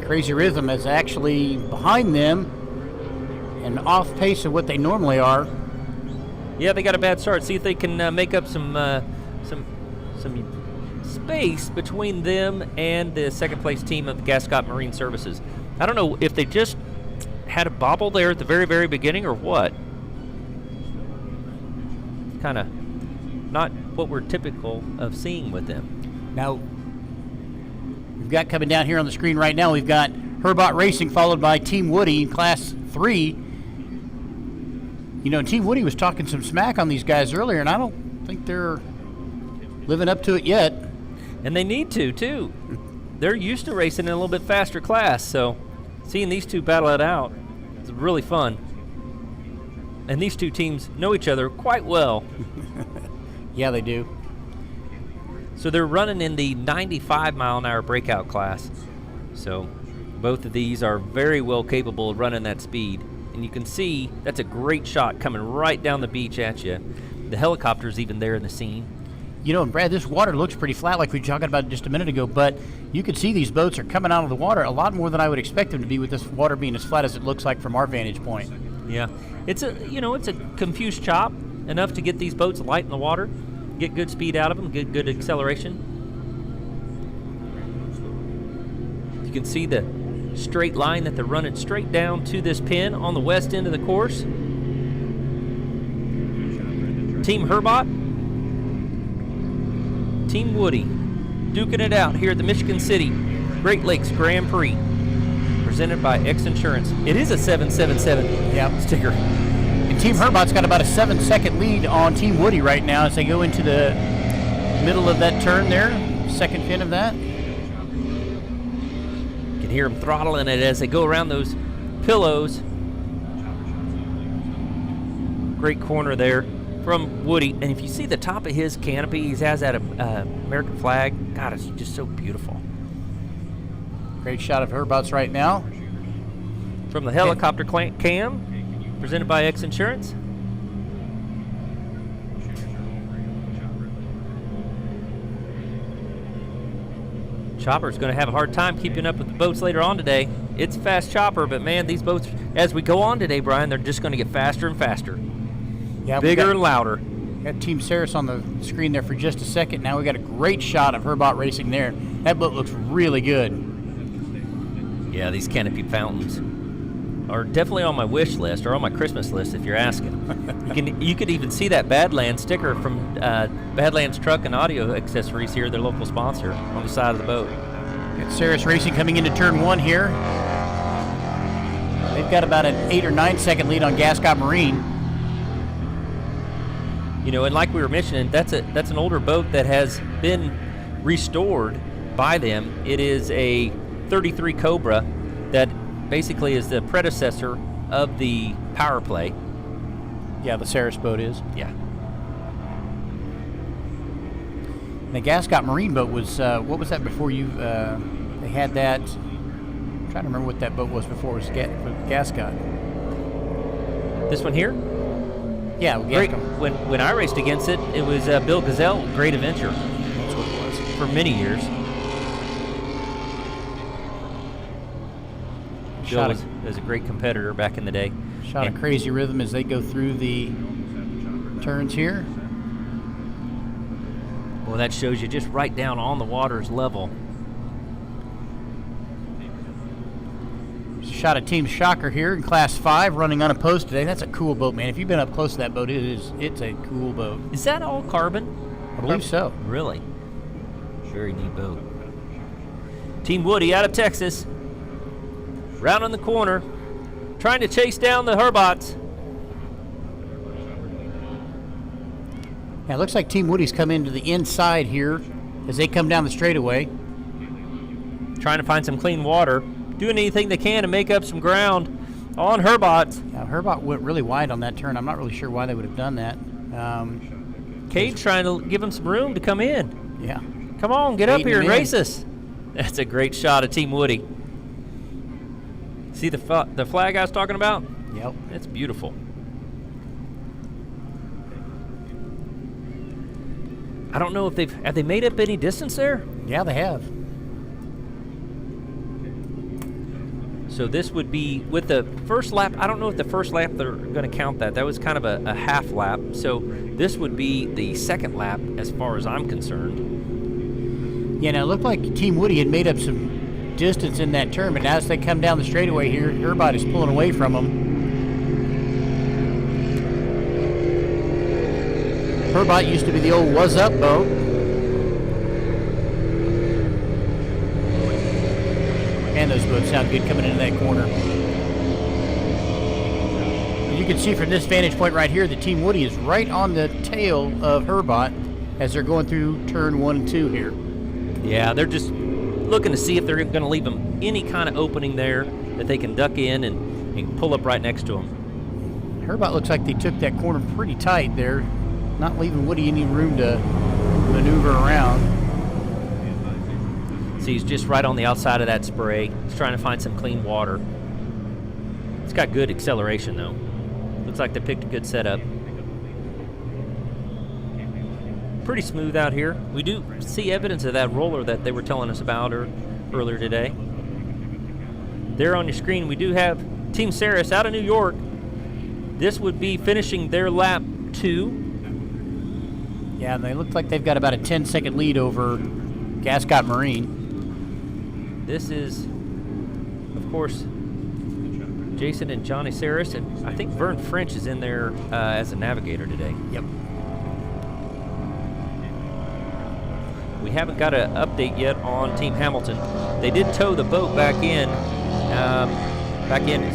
Crazy Rhythm is actually behind them and off pace of what they normally are. Yeah, they got a bad start. See if they can make up some space between them and the second place team of the Gascot Marine Services. I don't know if they just had a bobble there at the very, very beginning or what. Kind of not what we're typical of seeing with them. Now, we've got coming down here on the screen right now, we've got Herbot Racing followed by Team Woody in Class 3. You know, Team Woody was talking some smack on these guys earlier, and I don't think they're living up to it yet. And they need to, too. They're used to racing in a little bit faster class, so seeing these two battle it out is really fun. And these two teams know each other quite well. Yeah, they do. So they're running in the 95-mile-an-hour breakout class. So both of these are very well capable of running that speed. And you can see that's a great shot coming right down the beach at you. The helicopter's even there in the scene. You know, and Brad, this water looks pretty flat like we were talking about just a minute ago, but you can see these boats are coming out of the water a lot more than I would expect them to be with this water being as flat as it looks like from our vantage point. Yeah. It's a confused chop, enough to get these boats light in the water, get good speed out of them, get good acceleration. You can see the straight line that they're running straight down to this pin on the west end of the course. Team Herbot, Team Woody, duking it out here at the Michigan City Great Lakes Grand Prix, presented by X Insurance. It is a 777 sticker. And Team Herbot's got about a 7-second lead on Team Woody right now as they go into the middle of that turn there, second pin of that. You can hear them throttling it as they go around those pillows. Great corner there from Woody. And if you see the top of his canopy, he has that American flag. God, it's just so beautiful. Great shot of Herbot's right now. From the helicopter cam, presented by X Insurance. Chopper's going to have a hard time keeping up with the boats later on today. It's fast Chopper, but man, these boats, as we go on today, Brian, they're just going to get faster and faster. Yeah, bigger and louder. Got Team Saris on the screen there for just a second. Now we got a great shot of Herbot Racing there. That boat looks really good. Yeah, these canopy fountains are definitely on my wish list or on my Christmas list if you're asking. You could even see that Badlands sticker from Badlands Truck and Audio Accessories here, their local sponsor, on the side of the boat. Got Saris Racing coming into turn 1 here. They've got about an 8 or 9 second lead on Gascot Marine. You know, and like we were mentioning, that's an older boat that has been restored by them. It is a 33 Cobra that basically is the predecessor of the Power Play. Yeah, the Saris boat is. Yeah. And the Gascot Marine boat was, what was that before you, they had that, I'm trying to remember what that boat was before it was Gascot. This one here? Yeah, when I raced against it, it was Bill Gazelle, Great Adventure. That's what it was. For many years. Bill was a great competitor back in the day. Shot a crazy rhythm as they go through the turns here. Well, that shows you just right down on the water's level. Shot a Team Shocker here in Class 5, running unopposed today. That's a cool boat, man. If you've been up close to that boat, it's a cool boat. Is that all carbon? I believe so. Really? Very neat boat. Team Woody out of Texas. Round on the corner, trying to chase down the Herbots. Yeah, it looks like Team Woody's come into the inside here as they come down the straightaway. Trying to find some clean water. Doing anything they can to make up some ground on Herbots. Yeah, Herbot went really wide on that turn. I'm not really sure why they would have done that. Cade's trying to give him some room to come in. Yeah. Come on, get up here and race us. That's a great shot of Team Woody. See the flag I was talking about? Yep. It's beautiful. I don't know if have they made up any distance there? Yeah, they have. So this would be with the first lap. I don't know if the first lap they're going to count that. That was kind of a half lap. So this would be the second lap as far as I'm concerned. Yeah, now it looked like Team Woody had made up some distance in that turn, but now as they come down the straightaway here, Herbot is pulling away from them. Herbot used to be the old Was Up boat. And those boats sound good coming into that corner. You can see from this vantage point right here that Team Woody is right on the tail of Herbot as they're going through turn 1 and 2 here. Yeah, they're just looking to see if they're going to leave them any kind of opening there that they can duck in and pull up right next to them. Herbot looks like they took that corner pretty tight there, not leaving Woody any room to maneuver around. See, he's just right on the outside of that spray. He's trying to find some clean water. It's got good acceleration, though. Looks like they picked a good setup. Pretty smooth out here. We do see evidence of that roller that they were telling us about earlier today. There on your screen, we do have Team Saris out of New York. This would be finishing their lap 2. Yeah, they look like they've got about a 10-second lead over Gascot Marine. This is, of course, Jason and Johnny Saris, and I think Vern French is in there as a navigator today. Yep. We haven't got an update yet on Team Hamilton. They did tow the boat back in,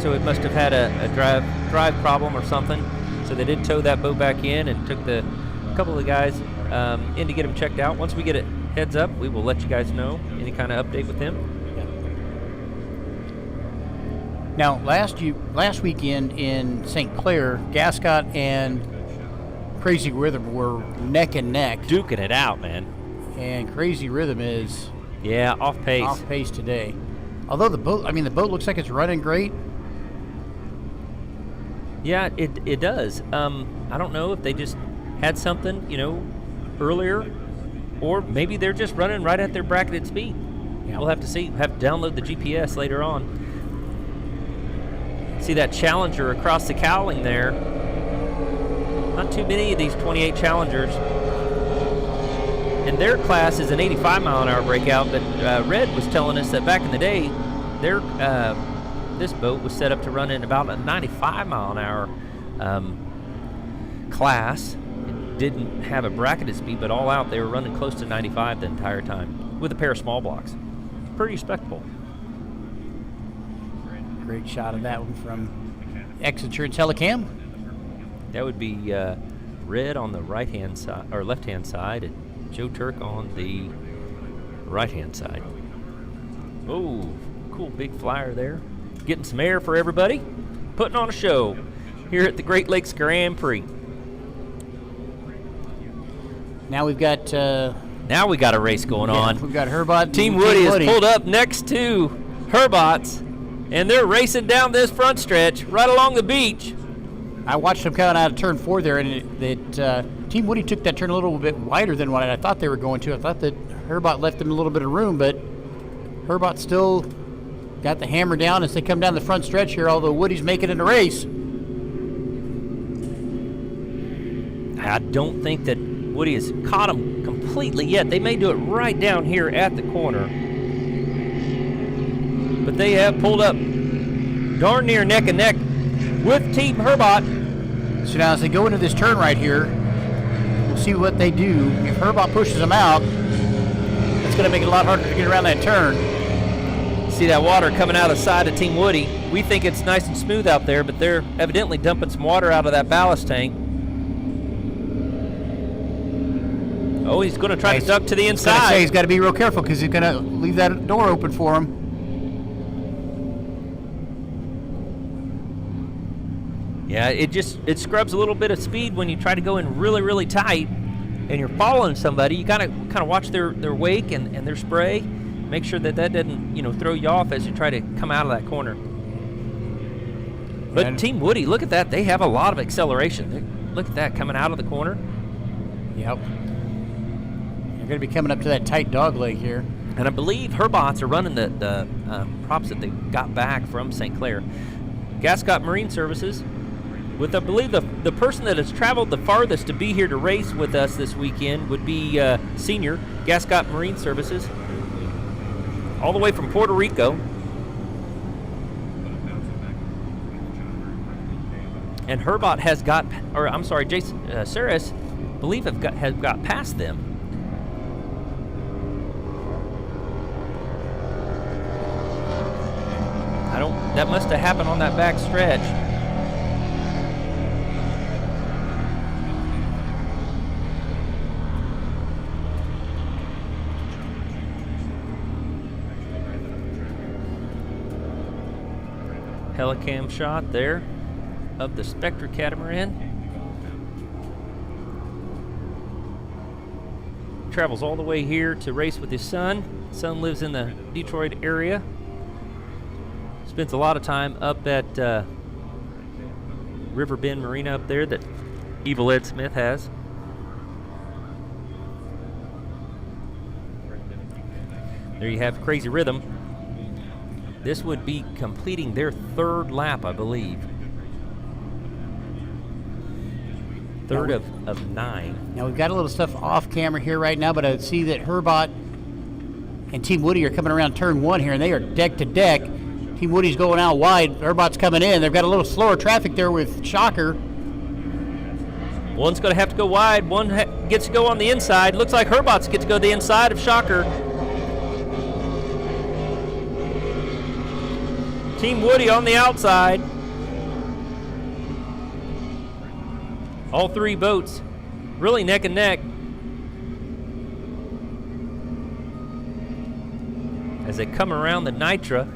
so it must have had a drive problem or something. So they did tow that boat back in and took a couple of the guys in to get them checked out. Once we get a heads up, we will let you guys know any kind of update with them. Now, last weekend in St. Clair, Gascot and Crazy Rhythm were neck and neck. Duking it out, man. And Crazy Rhythm is off pace. Off pace today. Although the boat looks like it's running great. Yeah, it does. I don't know if they just had something, earlier, or maybe they're just running right at their bracketed speed. Yeah. We'll have to see. We'll have to download the GPS later on. See that Challenger across the cowling there. Not too many of these 28 Challengers. And their class is an 85 mile an hour breakout, but Red was telling us that back in the day, their this boat was set up to run in about a 95 mile an hour class. It didn't have a bracketed speed, but all out they were running close to 95 the entire time with a pair of small blocks. Pretty respectable. Great shot of that one from Exeter and Telecam. That would be Red on the right-hand side or left-hand side, and Joe Turk on the right-hand side. Oh, cool big flyer there. Getting some air for everybody. Putting on a show here at the Great Lakes Grand Prix. Now we've got Now we got a race going on. We've got Herbot. Team Woody has pulled up next to Herbot's, and they're racing down this front stretch right along the beach. I watched them coming out of turn 4 there, and Team Woody took that turn a little bit wider than what I thought they were going to. I thought that Herbot left them a little bit of room, but Herbot still got the hammer down as they come down the front stretch here, although Woody's making it a race. I don't think that Woody has caught them completely yet. They may do it right down here at the corner. But they have pulled up darn near neck and neck with Team Herbot. So now as they go into this turn right here, we'll see what they do. If Herbot pushes them out, that's going to make it a lot harder to get around that turn. See that water coming out of the side of Team Woody. We think it's nice and smooth out there, but they're evidently dumping some water out of that ballast tank. Oh, he's going to try to duck to the inside. I was gonna say, he's got to be real careful because he's going to leave that door open for him. Yeah, it scrubs a little bit of speed when you try to go in really, really tight and you're following somebody. You gotta kind of watch their wake and their spray. Make sure that doesn't, throw you off as you try to come out of that corner. But Team Woody, look at that. They have a lot of acceleration. Look at that coming out of the corner. Yep. They're going to be coming up to that tight dog leg here. And I believe Herbots are running the props that they got back from St. Clair. Gascott Marine Services, with I believe the person that has traveled the farthest to be here to race with us this weekend would be Senior, Gascott Marine Services, all the way from Puerto Rico. And Herbot has Jason Saris, I believe has got past them. That must have happened on that back stretch. Helicam shot there of the Spectre catamaran. Travels all the way here to race with his son. Son lives in the Detroit area. Spends a lot of time up at River Bend Marina up there that Evil Ed Smith has. There you have Crazy Rhythm. This would be completing their third lap, I believe. Third of 9. Now we've got a little stuff off camera here right now, but I see that Herbot and Team Woody are coming around turn 1 here, and they are deck to deck. Team Woody's going out wide. Herbot's coming in. They've got a little slower traffic there with Shocker. One's going to have to go wide. One gets to go on the inside. Looks like Herbot's get to go the inside of Shocker. Team Woody on the outside. All three boats really neck and neck. As they come around the Nitra.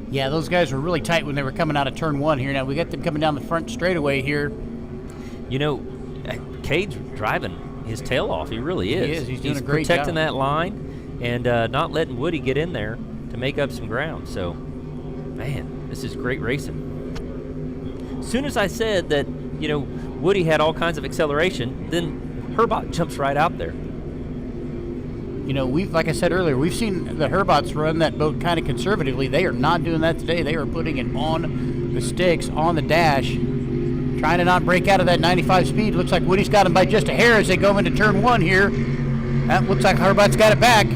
Yeah, those guys were really tight when they were coming out of turn 1 here. Now we got them coming down the front straightaway here. Cade's driving his tail off. He really is. He is. He's doing a great protecting job. that line and not letting Woody get in there to make up some ground. So, man, this is great racing. As soon as I said that, Woody had all kinds of acceleration, then Herbot jumps right out there. You know, like I said earlier, we've seen the Herbots run that boat kind of conservatively. They are not doing that today. They are putting it on the sticks, on the dash, trying to not break out of that 95 speed. Looks like Woody's got him by just a hair as they go into turn 1 here. That looks like Herbot's got it back.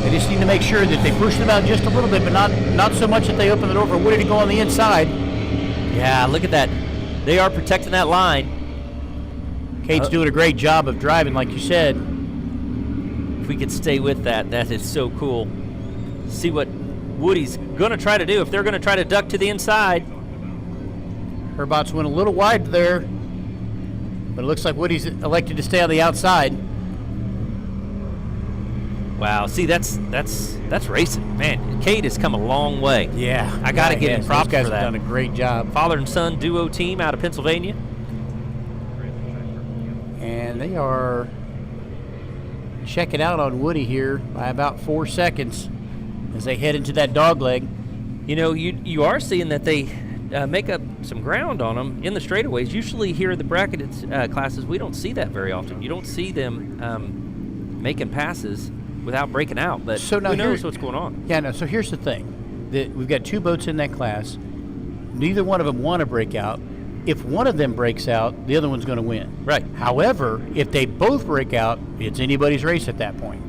They just need to make sure that they push them out just a little bit, but not so much that they open the door for Woody to go on the inside. Yeah, look at that. They are protecting that line. Kate's doing a great job of driving, like you said. If we could stay with that, that is so cool. See what Woody's going to try to do. If they're going to try to duck to the inside. Herbot's went a little wide there, but it looks like Woody's elected to stay on the outside. Wow, see, that's racing. Man, Kate has come a long way. Yeah. I got to give him props Those guys for that. have done a great job. Father and son duo team out of Pennsylvania. And they are checking out on Woody here by about 4 seconds as they head into that dog leg. You know, you are seeing that they make up some ground on them in the straightaways. Usually here in the bracketed classes, we don't see that very often. You don't see them making passes without breaking out, but so now who knows what's going on? Yeah, no, so here's the thing. We've got 2 boats in that class. Neither one of them want to break out. If one of them breaks out, the other one's going to win. Right. However, if they both break out, it's anybody's race at that point.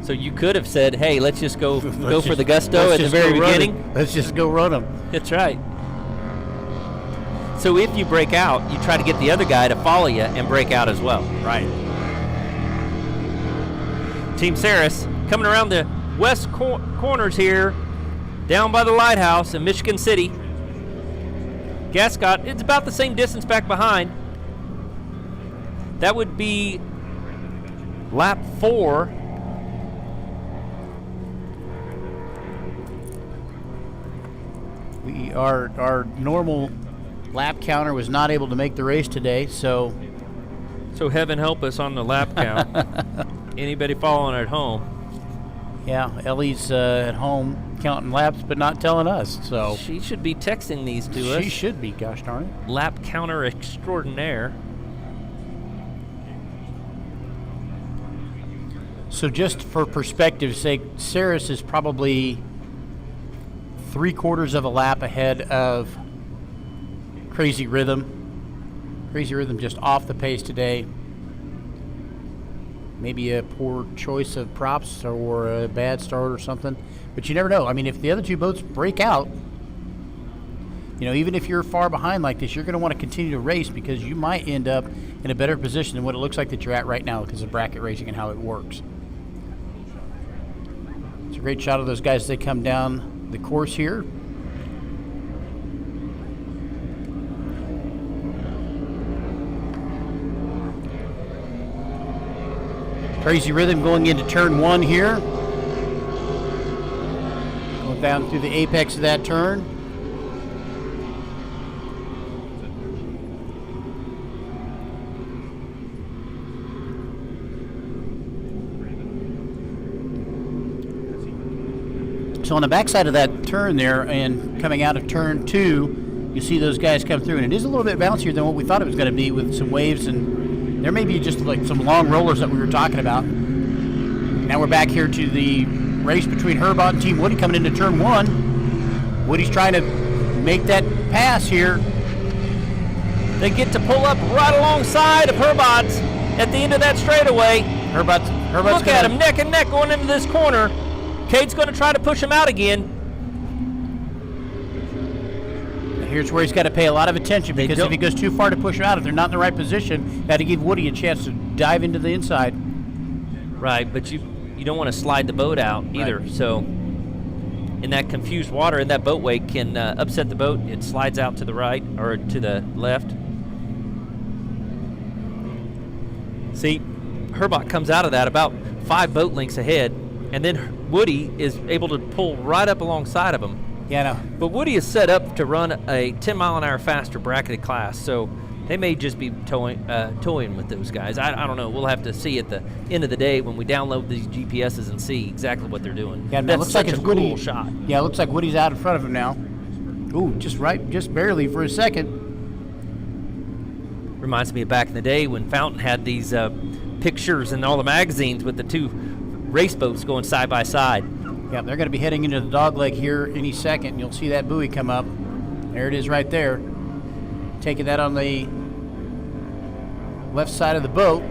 So you could have said, hey, let's just go for the gusto at the very beginning. Let's just go run them. That's right. So if you break out, you try to get the other guy to follow you and break out as well. Right. Team Saris coming around the west corners here, down by the lighthouse in Michigan City. Gascott, it's about the same distance back behind. That would be lap 4. Our normal lap counter was not able to make the race today, so heaven help us on the lap count. Anybody following at home? yeah, Ellie's at home counting laps but not telling us, so She should be texting these to us. she should be, gosh darn it. Lap counter extraordinaire. So just for perspective's sake, Saris is probably 3/4 of a lap ahead of Crazy Rhythm. Crazy Rhythm just off the pace today. Maybe a poor choice of props or a bad start or something. But you never know. I mean, if the other 2 boats break out, you know, even if you're far behind like this, you're going to want to continue to race because you might end up in a better position than what it looks like that you're at right now because of bracket racing and how it works. It's a great shot of those guys as they come down the course here. Crazy Rhythm going into turn 1 here. Going down through the apex of that turn. So on the backside of that turn there and coming out of turn 2, you see those guys come through. And it is a little bit bouncier than what we thought it was going to be with some waves, and there may be just like some long rollers that we were talking about. Now we're back here to the race between Herbot and Team Woody coming into turn 1. Woody's trying to make that pass here. They get to pull up right alongside of Herbot's at the end of that straightaway. Herbert's Look at him, neck and neck going into this corner. Cade's going to try to push him out again. Here's where he's got to pay a lot of attention because if he goes too far to push him out, if they're not in the right position, got to give Woody a chance to dive into the inside. Right, but you don't want to slide the boat out either. Right. So in that confused water, and that boatway can upset the boat. It slides out to the right or to the left. See, Herbot comes out of that about 5 boat lengths ahead, and then Woody is able to pull right up alongside of him. Yeah, I know. But Woody is set up to run a 10-mile-an-hour faster bracketed class, so they may just be toying with those guys. I don't know. We'll have to see at the end of the day when we download these GPSs and see exactly what they're doing. Yeah, that's looks such like it's a cool Woody. shot. Yeah, it looks like Woody's out in front of him now. Ooh, just barely for a second. Reminds me of back in the day when Fountain had these pictures in all the magazines with the two race boats going side by side. Yeah, they're going to be heading into the dogleg here any second. You'll see that buoy come up. There it is right there. Taking that on the left side of the boat.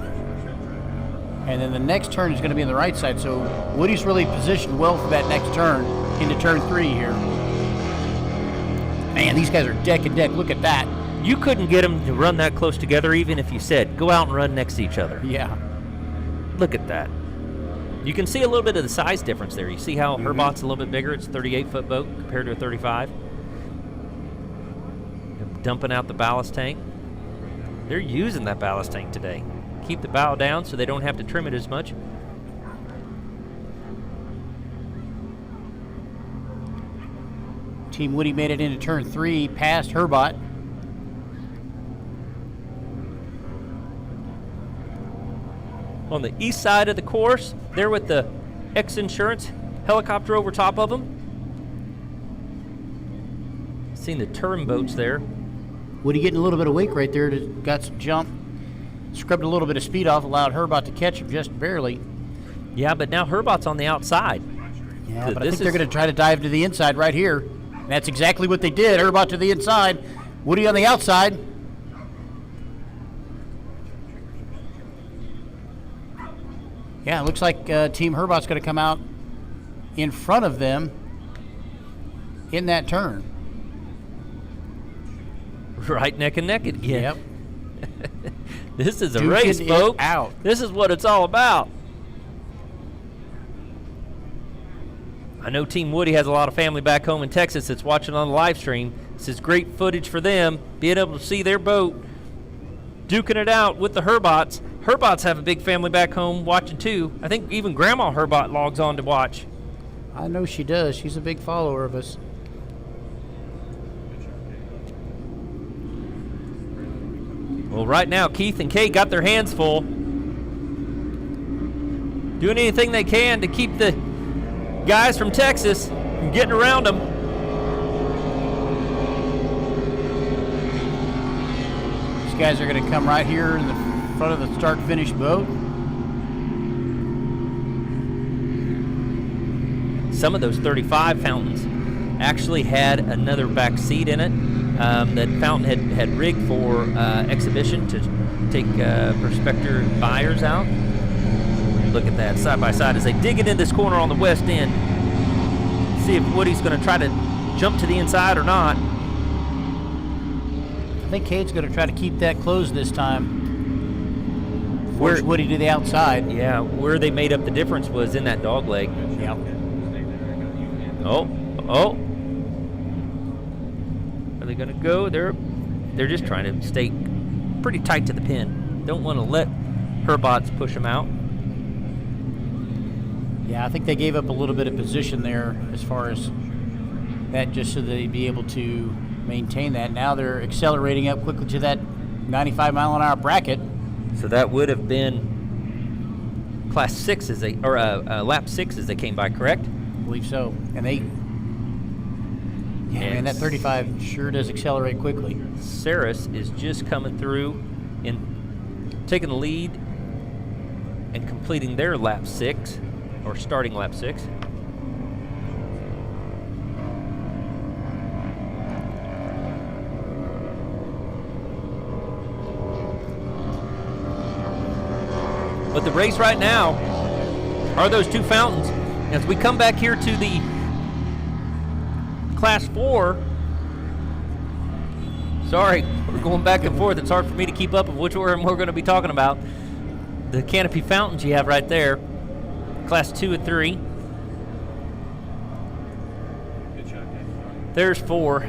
And then the next turn is going to be on the right side. So Woody's really positioned well for that next turn into turn 3 here. Man, these guys are deck and deck. Look at that. You couldn't get them to run that close together even if you said, go out and run next to each other. Yeah. Look at that. You can see a little bit of the size difference there. You see how her bot's a little bit bigger? It's a 38-foot boat compared to a 35. They're dumping out the ballast tank. They're using that ballast tank today. Keep the bow down so they don't have to trim it as much. Team Woody made it into turn 3 past Herbot. On the east side of the course, there with the X Insurance helicopter over top of them. Seen the turn boats there. Woody getting a little bit of wake right there. Got some jump. Scrubbed a little bit of speed off, allowed Herbot to catch him just barely. Yeah, but now Herbot's on the outside. Yeah, but I think they're going to try to dive to the inside right here. And that's exactly what they did. Herbot to the inside. Woody on the outside. Yeah, it looks like Team Herbot's going to come out in front of them in that turn. Right neck and neck again. Yep. This is a Duking race, it folks. out. This is what it's all about. I know Team Woody has a lot of family back home in Texas that's watching on the live stream. This is great footage for them, being able to see their boat duking it out with the Herbots. Herbots have a big family back home watching too. I think even Grandma Herbot logs on to watch. I know she does. She's a big follower of us. Well, right now, Keith and Kay got their hands full. Doing anything they can to keep the guys from Texas from getting around them. These guys are going to come right here in the front of the start-finish boat. Some of those 35 Fountains actually had another back seat in it that Fountain had rigged for exhibition to take prospector buyers out. Look at that, side by side, as they dig it in this corner on the west end. See if Woody's going to try to jump to the inside or not. I think Cade's going to try to keep that closed this time. Force Woody to the outside. Yeah, where they made up the difference was in that dog leg. Yeah. Oh. Are they going to go? They're just trying to stay pretty tight to the pin. Don't want to let Herbots push them out. Yeah, I think they gave up a little bit of position there as far as that, just so they'd be able to maintain that. Now they're accelerating up quickly to that 95-mile-an-hour bracket. So that would have been lap 6 as they came by, correct? I believe so. And they, man, that 35 sure does accelerate quickly. Saris is just coming through and taking the lead and completing their lap 6, or starting lap 6. But the race right now are those two Fountains. As we come back here to the Class 4, sorry, we're going back and forth. It's hard for me to keep up of which one we're going to be talking about. The canopy fountains you have right there, Class 2 and 3. There's 4.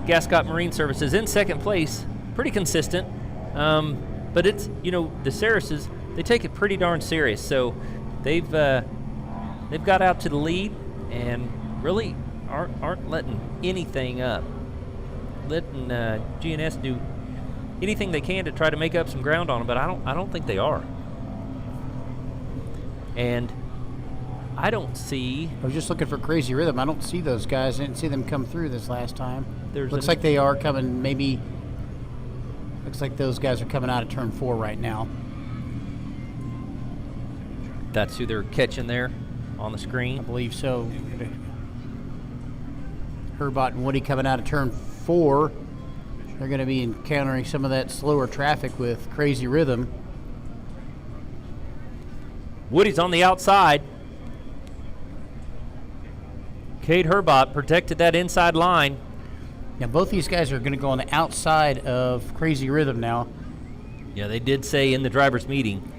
Gascott Marine Services in second place, pretty consistent. But it's, the Sarises, they take it pretty darn serious. So they've got out to the lead and really aren't letting anything up. Letting GNS do anything they can to try to make up some ground on them, but I don't think they are. And I don't see. I was just looking for Crazy Rhythm. I don't see those guys. I didn't see them come through this last time. Looks like they are coming maybe Looks like those guys are coming out of turn 4 right now. That's who they're catching there on the I screen. believe so. Herbot and Woody coming out of turn 4. They're going to be encountering some of that slower traffic with Crazy Rhythm. Woody's on the outside. Cade Herbot protected that inside line. Now both these guys are going to go on the outside of Crazy Rhythm now. Yeah, they did say in the drivers' meeting,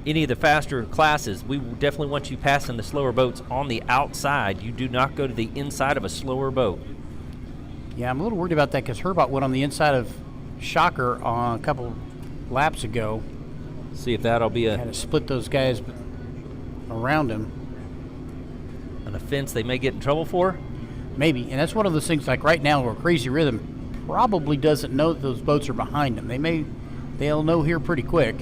any of the faster classes, we definitely want you passing the slower boats on the outside. You do not go to the inside of a slower boat. Yeah, I'm a little worried about that because Herbot went on the inside of Shocker a couple laps ago. See if that'll be Had to split those guys around him. an offense they may get in trouble for. Maybe, and that's one of those things like right now where Crazy Rhythm probably doesn't know that those boats are behind them. They'll know here pretty quick.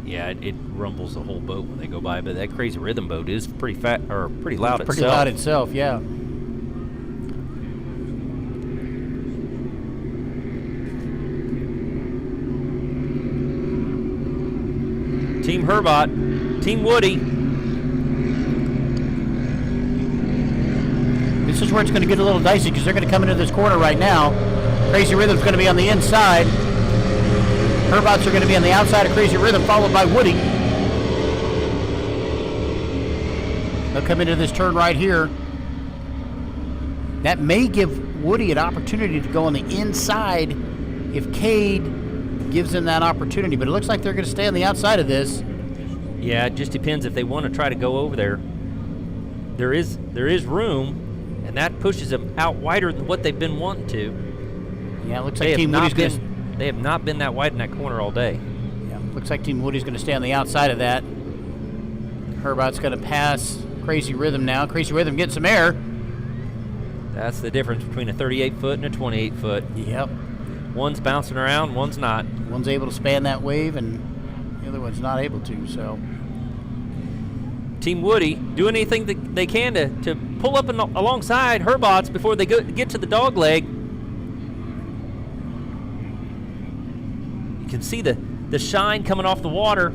Yeah, it rumbles the whole boat when they go by, but that Crazy Rhythm boat is pretty fat or pretty loud Pretty itself. loud itself, yeah. Team Herbot, Team Woody. This is where it's going to get a little dicey because they're going to come into this corner right now. Crazy Rhythm's going to be on the inside. Herbots are going to be on the outside of Crazy Rhythm, followed by Woody. They'll come into this turn right here. That may give Woody an opportunity to go on the inside if Cade gives them that opportunity, but it looks like they're going to stay on the outside of this. Yeah, it just depends if they want to try to go over there. There is room, and that pushes them out wider than what they've been wanting to. Yeah, it looks like Team Woody's going to... They have not been that wide in that corner all day. Yeah, looks like Team Woody's going to stay on the outside of that. Herbot's going to pass Crazy Rhythm now. Crazy Rhythm gets some air. That's the difference between a 38-foot and a 28-foot. Yep. One's bouncing around, one's not. One's able to span that wave, and the other one's not able to, so... Team Woody doing anything that they can to pull up alongside Herbots before they get to the dog leg. You can see the shine coming off the water.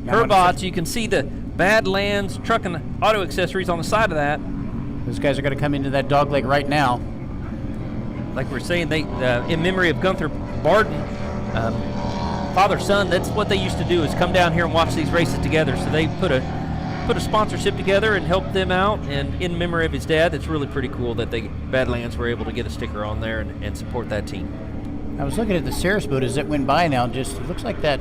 Herbots, you can see the Badlands Truck and Auto Accessories on the side of that. Those guys are going to come into that dog leg right now. Like we're saying, they in memory of Gunther Barden, father-son, that's what they used to do, is come down here and watch these races together. So they put a sponsorship together and helped them out, and in memory of his dad, it's really pretty cool that Badlands were able to get a sticker on there and support that team. I was looking at the Ceres boat as it went by now, just it looks like that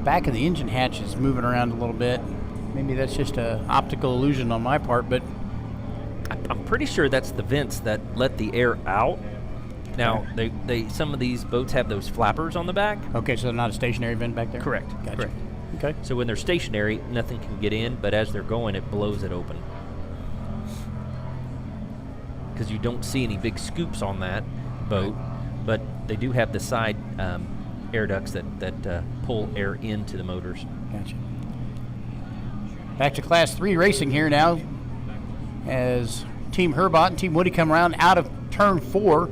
back of the engine hatch is moving around a little bit. Maybe that's just an optical illusion on my part, but I'm pretty sure that's the vents that let the air out. Now, they some of these boats have those flappers on the back. okay, so they're not a stationary vent back there? Correct. Gotcha. Correct. Okay. So when they're stationary, nothing can get in, but as they're going, it blows it open. Because you don't see any big scoops on that boat, but they do have the side air ducts that pull air into the motors. Gotcha. Back to Class 3 racing here now as Team Herbot and Team Woody come around out of turn 4.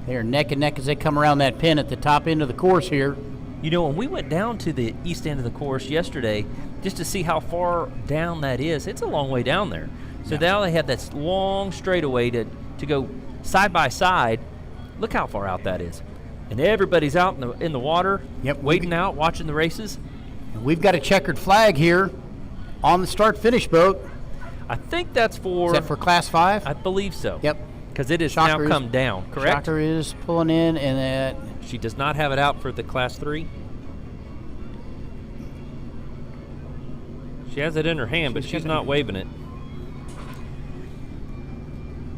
They are neck and neck as they come around that pin at the top end of the course here. You know, when we went down to the east end of the course yesterday, just to see how far down that is, it's a long way down there. So now they have this long straightaway to go side by side. Look how far out that is. And everybody's out in the water, waiting out, watching the races. And we've got a checkered flag here on the start-finish boat. I think that's for... Is that for Class 5? I believe so. Yep. Because it has Shocker now come down, correct? Shocker is pulling in, and that... She does not have it out for the Class 3. She has it in her hand, but she's not waving it.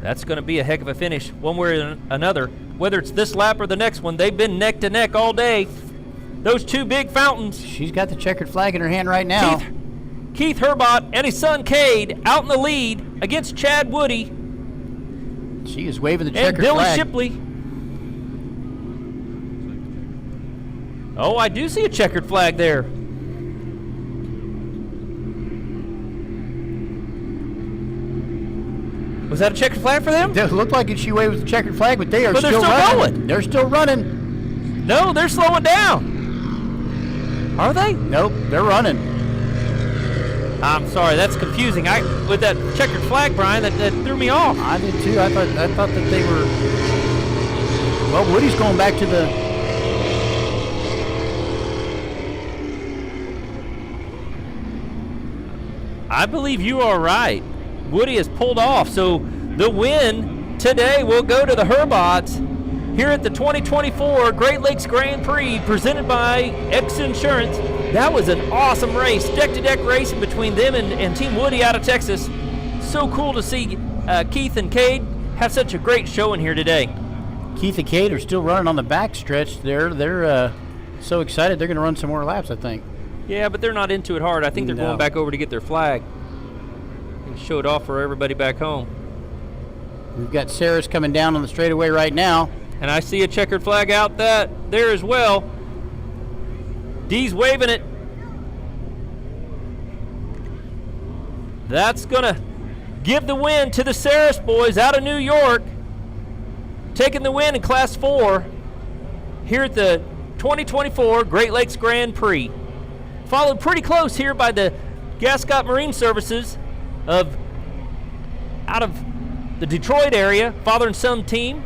That's going to be a heck of a finish, one way or another. Whether it's this lap or the next one, they've been neck to neck all day. Those two big fountains. She's got the checkered flag in her hand right now. Keith Herbot and his son Cade out in the lead against Chad Woody. She is waving the checkered and Billy flag. Shipley. Oh, I do see a checkered flag there. Was that a checkered flag for them? It looked like she waved with the checkered flag, but they are But they're still still running. going. They're still running. No, they're slowing down. Are they? Nope, they're running. I'm sorry, that's confusing. With that checkered flag, Brian, that threw me off. I did too. I thought that they were. Well, Woody's going back to the. I believe you are right. Woody has pulled off, so the win today will go to the Herbots here at the 2024 Great Lakes Grand Prix presented by X Insurance. That was an awesome race, deck-to-deck racing between them and Team Woody out of Texas. So cool to see Keith and Cade have such a great showing here today. Keith and Cade are still running on the back stretch. They're so excited they're going to run some more laps, I think. Yeah, but they're not into it hard. I think they're going back over to get their flag and show it off for everybody back home. We've got Sarah's coming down on the straightaway right now. And I see a checkered flag out there as well. Dee's waving it. That's going to give the win to the Saris boys out of New York. Taking the win in Class 4 here at the 2024 Great Lakes Grand Prix. Followed pretty close here by the Gascott Marine Services out of the Detroit area, father and son team.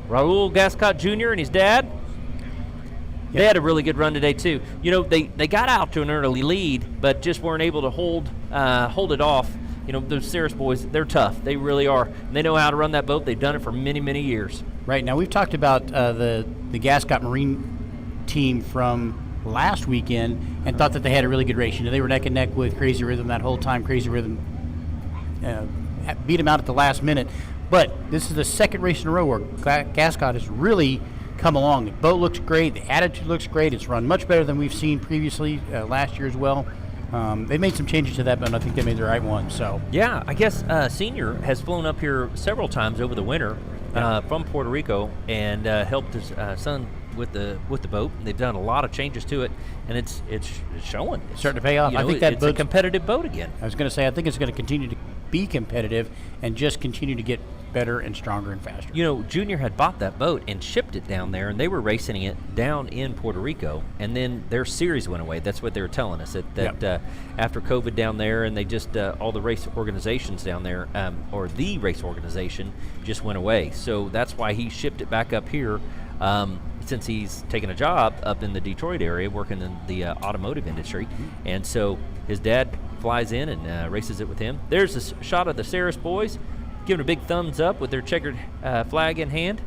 Raul Gascott Jr. and his dad. Yep. They had a really good run today too. You know, they got out to an early lead, but just weren't able to hold it off. You know, those Saris boys, they're tough. They really are. And they know how to run that boat. They've done it for many, many years. Right. Now, we've talked about the Gascott Marine team from last weekend and thought that they had a really good race. You know, they were neck and neck with Crazy Rhythm that whole time. Crazy Rhythm beat them out at the last minute. But this is the second race in a row where Gascott has really come along. The boat looks great. The attitude looks great. It's run much better than we've seen previously last year as well. They made some changes to that, but I think they made the right one. So yeah, I guess Senior has flown up here several times over the winter from Puerto Rico and helped his son with the boat. They've done a lot of changes to it, and it's showing. It's starting to pay off. I think it's a competitive boat again. I was going to say, I think it's going to continue to be competitive and just continue to get better and stronger and faster. You know, Junior had bought that boat and shipped it down there, and they were racing it down in Puerto Rico, and then their series went away. That's what they were telling us, that after COVID down there, and they just, all the race organizations down there, or the race organization just went away. So that's why he shipped it back up here, since he's taken a job up in the Detroit area working in the automotive industry. And so his dad flies in and races it with him. There's a shot of the Saris boys giving a big thumbs up with their checkered flag in hand.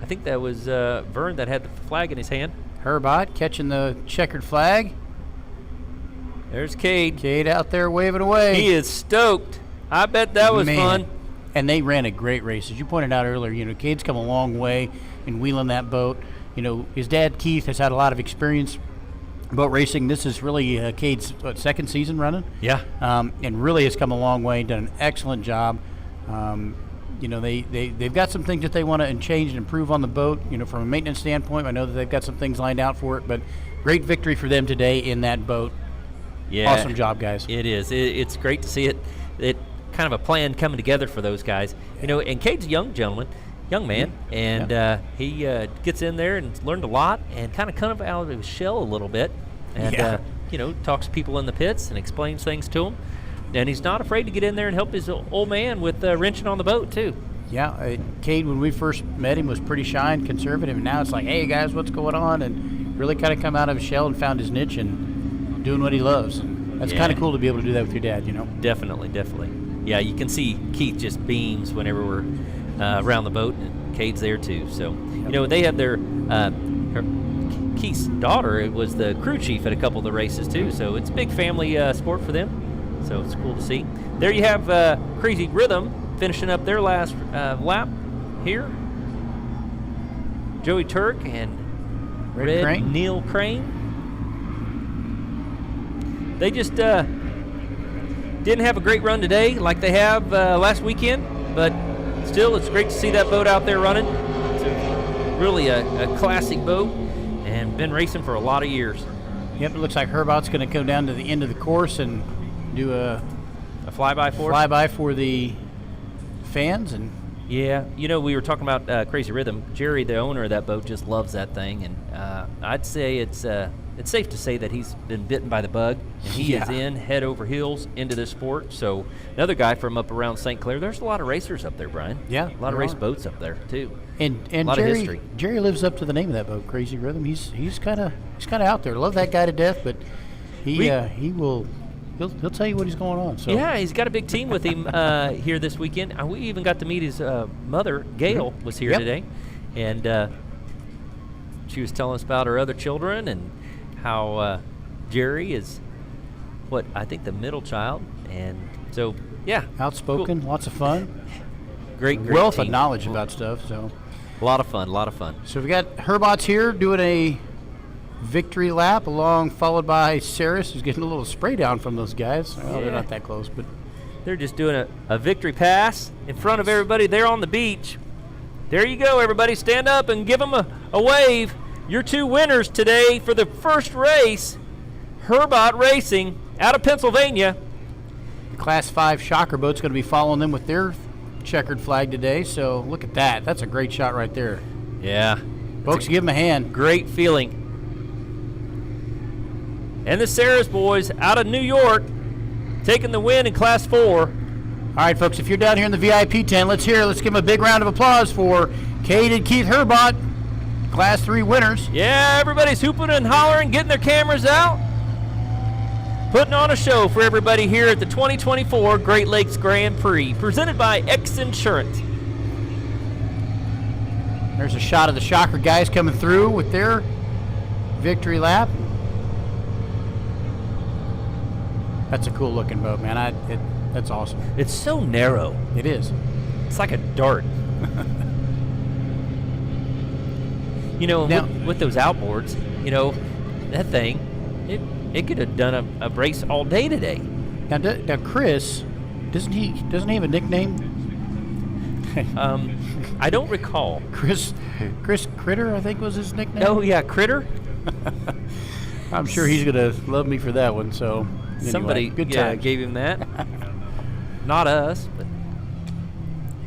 I think that was Vern that had the flag in his hand. Herbot catching the checkered flag. There's Cade. Cade out there waving away. He is stoked. I bet that was fun. And they ran a great race. As you pointed out earlier, you know, Cade's come a long way in wheeling that boat. You know, his dad, Keith, has had a lot of experience boat racing. This is really Cade's second season running. Yeah. And really has come a long way, done an excellent job. You know, they've got some things that they want to change and improve on the boat, you know, from a maintenance standpoint. I know that they've got some things lined out for it, but great victory for them today in that boat. Yeah. Awesome job, guys. It is. It's great to see it kind of a plan coming together for those guys. You know, and Cade's a young man, and he gets in there and learned a lot and kind of out of his shell a little bit, and you know, talks to people in the pits and explains things to them, and he's not afraid to get in there and help his old man with wrenching on the boat too. Yeah, Cade, when we first met him, was pretty shy and conservative, and now it's like, hey guys, what's going on? And really kind of come out of his shell and found his niche and doing what he loves. That's kind of cool to be able to do that with your dad, you know. Definitely. Yeah, you can see Keith just beams whenever we're around the boat, and Cade's there too. So, you know, they have their Keith's daughter was the crew chief at a couple of the races too. So it's a big family sport for them. So it's cool to see. There you have Crazy Rhythm finishing up their last lap here. Joey Turk and Red Neil Crane. They just didn't have a great run today like they have last weekend, but still, it's great to see that boat out there running. It's really a classic boat and been racing for a lot of years. Yep, it looks like Herbot's going to go down to the end of the course and do a flyby for the fans. And Yeah, we were talking about Crazy Rhythm. Jerry, the owner of that boat, just loves that thing, and I'd say it's safe to say that he's been bitten by the bug, and he is in head over heels into this sport. So another guy from up around St. Clair. There's a lot of racers up there, Brian. Yeah, a lot of race boats up there too. And a lot Jerry, of history. Jerry lives up to the name of that boat, Crazy Rhythm. He's kind of out there. Love that guy to death, but he'll tell you what he's going on. So yeah, he's got a big team with him here this weekend. We even got to meet his mother. Gail was here today, and she was telling us about her other children and how Jerry is I think the middle child, and so outspoken, cool. Lots of fun, great wealth team. of knowledge about stuff. So a lot of fun. So we got Herbots here doing a victory lap, followed by Saris, who's getting a little spray down from those guys. Well, they're not that close, but they're just doing a victory pass in front of everybody there on the beach. There you go, everybody. Stand up and give them a wave. Your two winners today for the first race, Herbot Racing out of Pennsylvania. the Class 5 Shocker boat's going to be following them with their checkered flag today. So look at that. That's a great shot right there. Yeah. Folks, give them a hand. Great feeling. And the Saris boys out of New York taking the win in Class 4. All right, folks, if you're down here in the VIP tent, let's give them a big round of applause for Kate and Keith Herbot, Class 3 winners. Yeah, everybody's hooping and hollering, getting their cameras out, putting on a show for everybody here at the 2024 Great Lakes Grand Prix, presented by X Insurance. There's a shot of the Shocker guys coming through with their victory lap. That's a cool looking boat, man. That's awesome. It's so narrow. It is. It's like a dart. Now, with those outboards, that thing, it could have done a race all day today. Now Chris, doesn't he have a nickname? I don't recall. Chris Critter, I think was his nickname. Oh yeah, Critter. I'm sure he's gonna love me for that one. So anyway, somebody good times. gave him that. Not us, but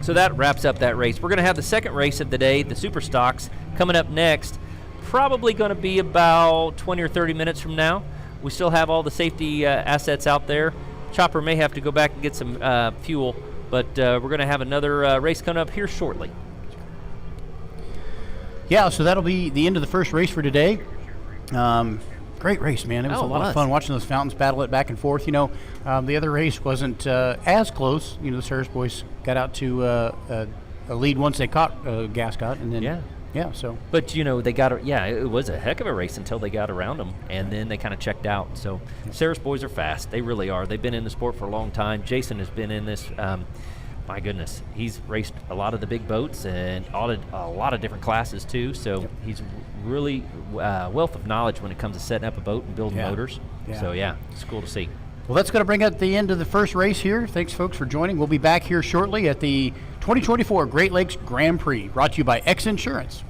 so that wraps up that race. We're going to have the second race of the day, the Super Stocks, coming up next. Probably going to be about 20 or 30 minutes from now. We still have all the safety assets out there. Chopper may have to go back and get some fuel, but we're going to have another race coming up here shortly. Yeah, so that'll be the end of the first race for today. Great race, man. It was a lot of fun watching those fountains battle it back and forth. The other race wasn't as close. The Saris boys got out to a lead once they caught Gascott, and then so. But they got it was a heck of a race until they got around them, and then they kind of checked out. So Saris boys are fast. They really are. They've been in the sport for a long time. Jason has been in this. My goodness, he's raced a lot of the big boats and a lot of different classes too. So he's really wealth of knowledge when it comes to setting up a boat and building motors. Yeah. So it's cool to see. Well, that's going to bring up the end of the first race here. Thanks, folks, for joining. We'll be back here shortly at the 2024 Great Lakes Grand Prix, brought to you by X Insurance.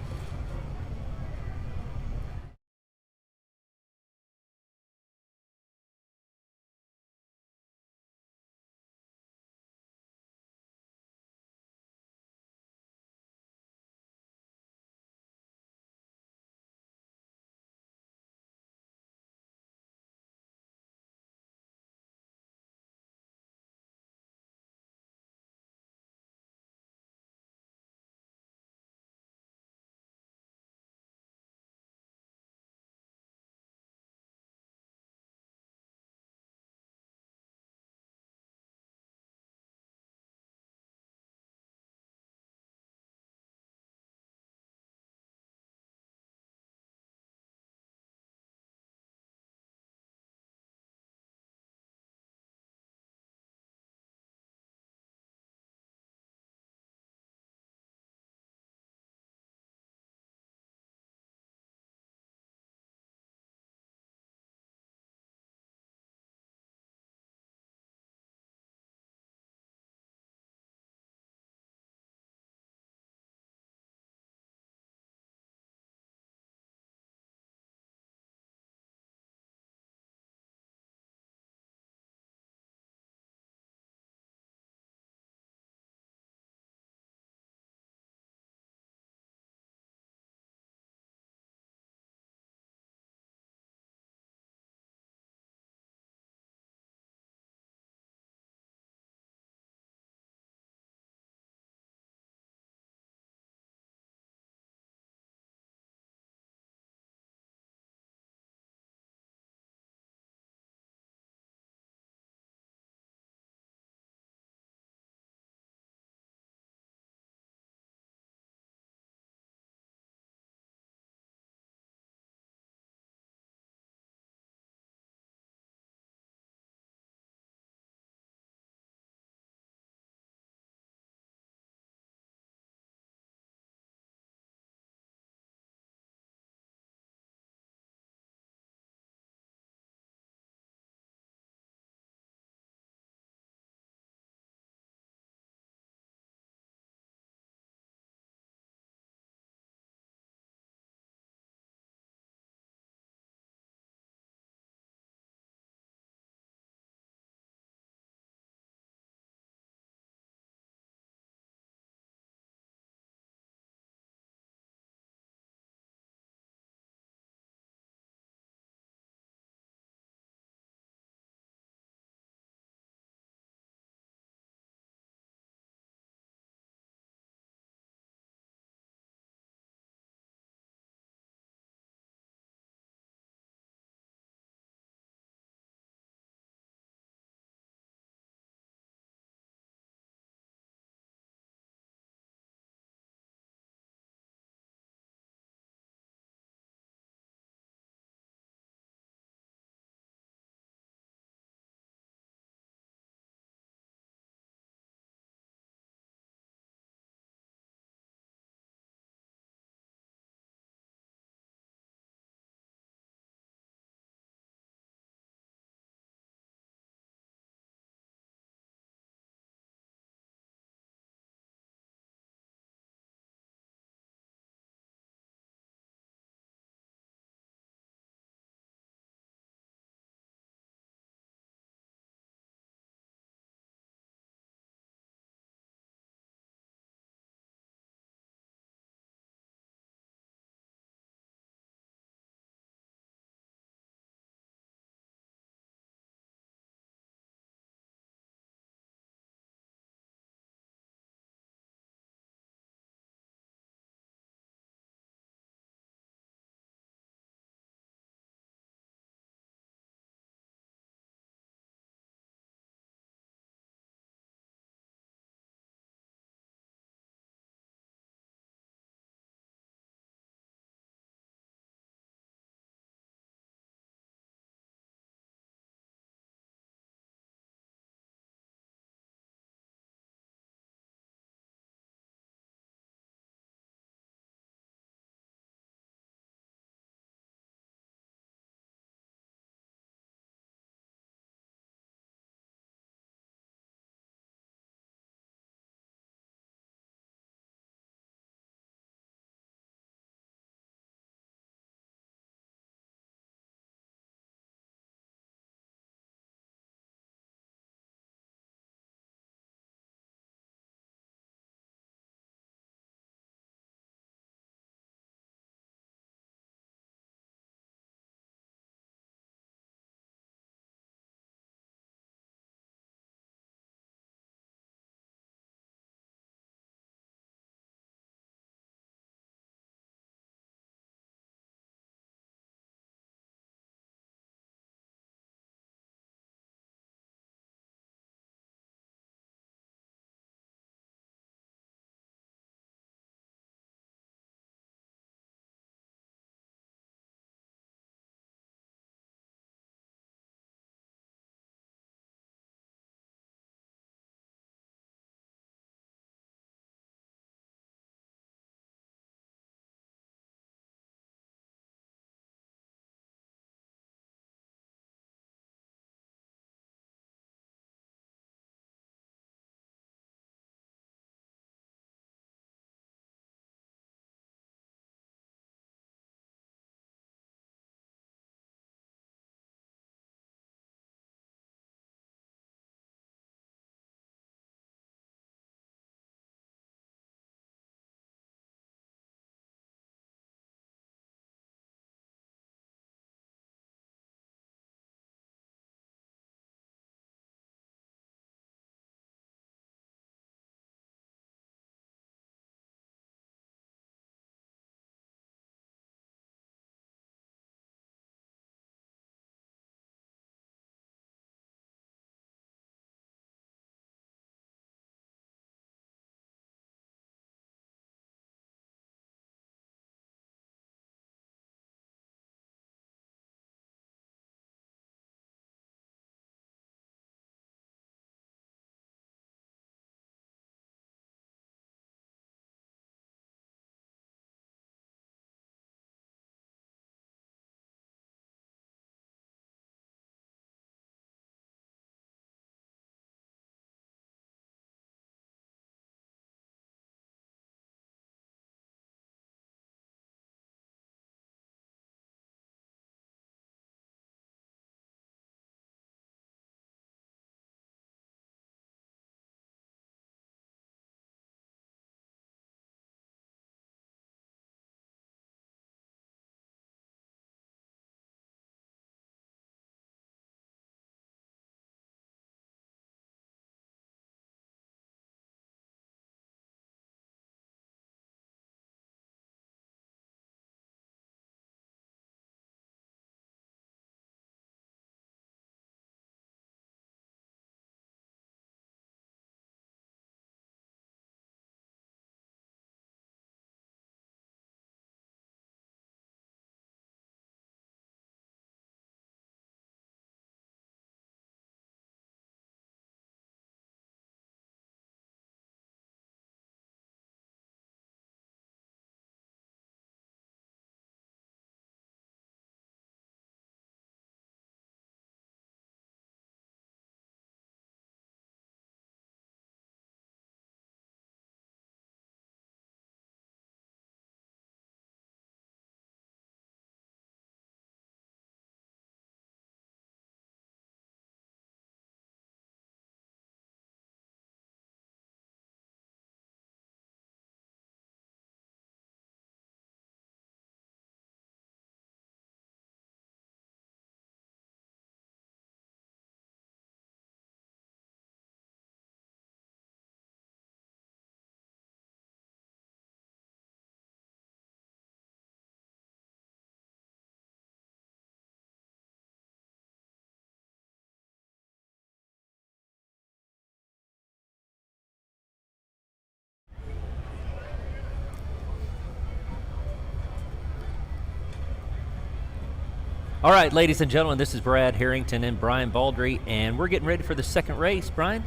All right, ladies and gentlemen, this is Brad Harrington and Brian Baldry, and we're getting ready for the second race. Brian,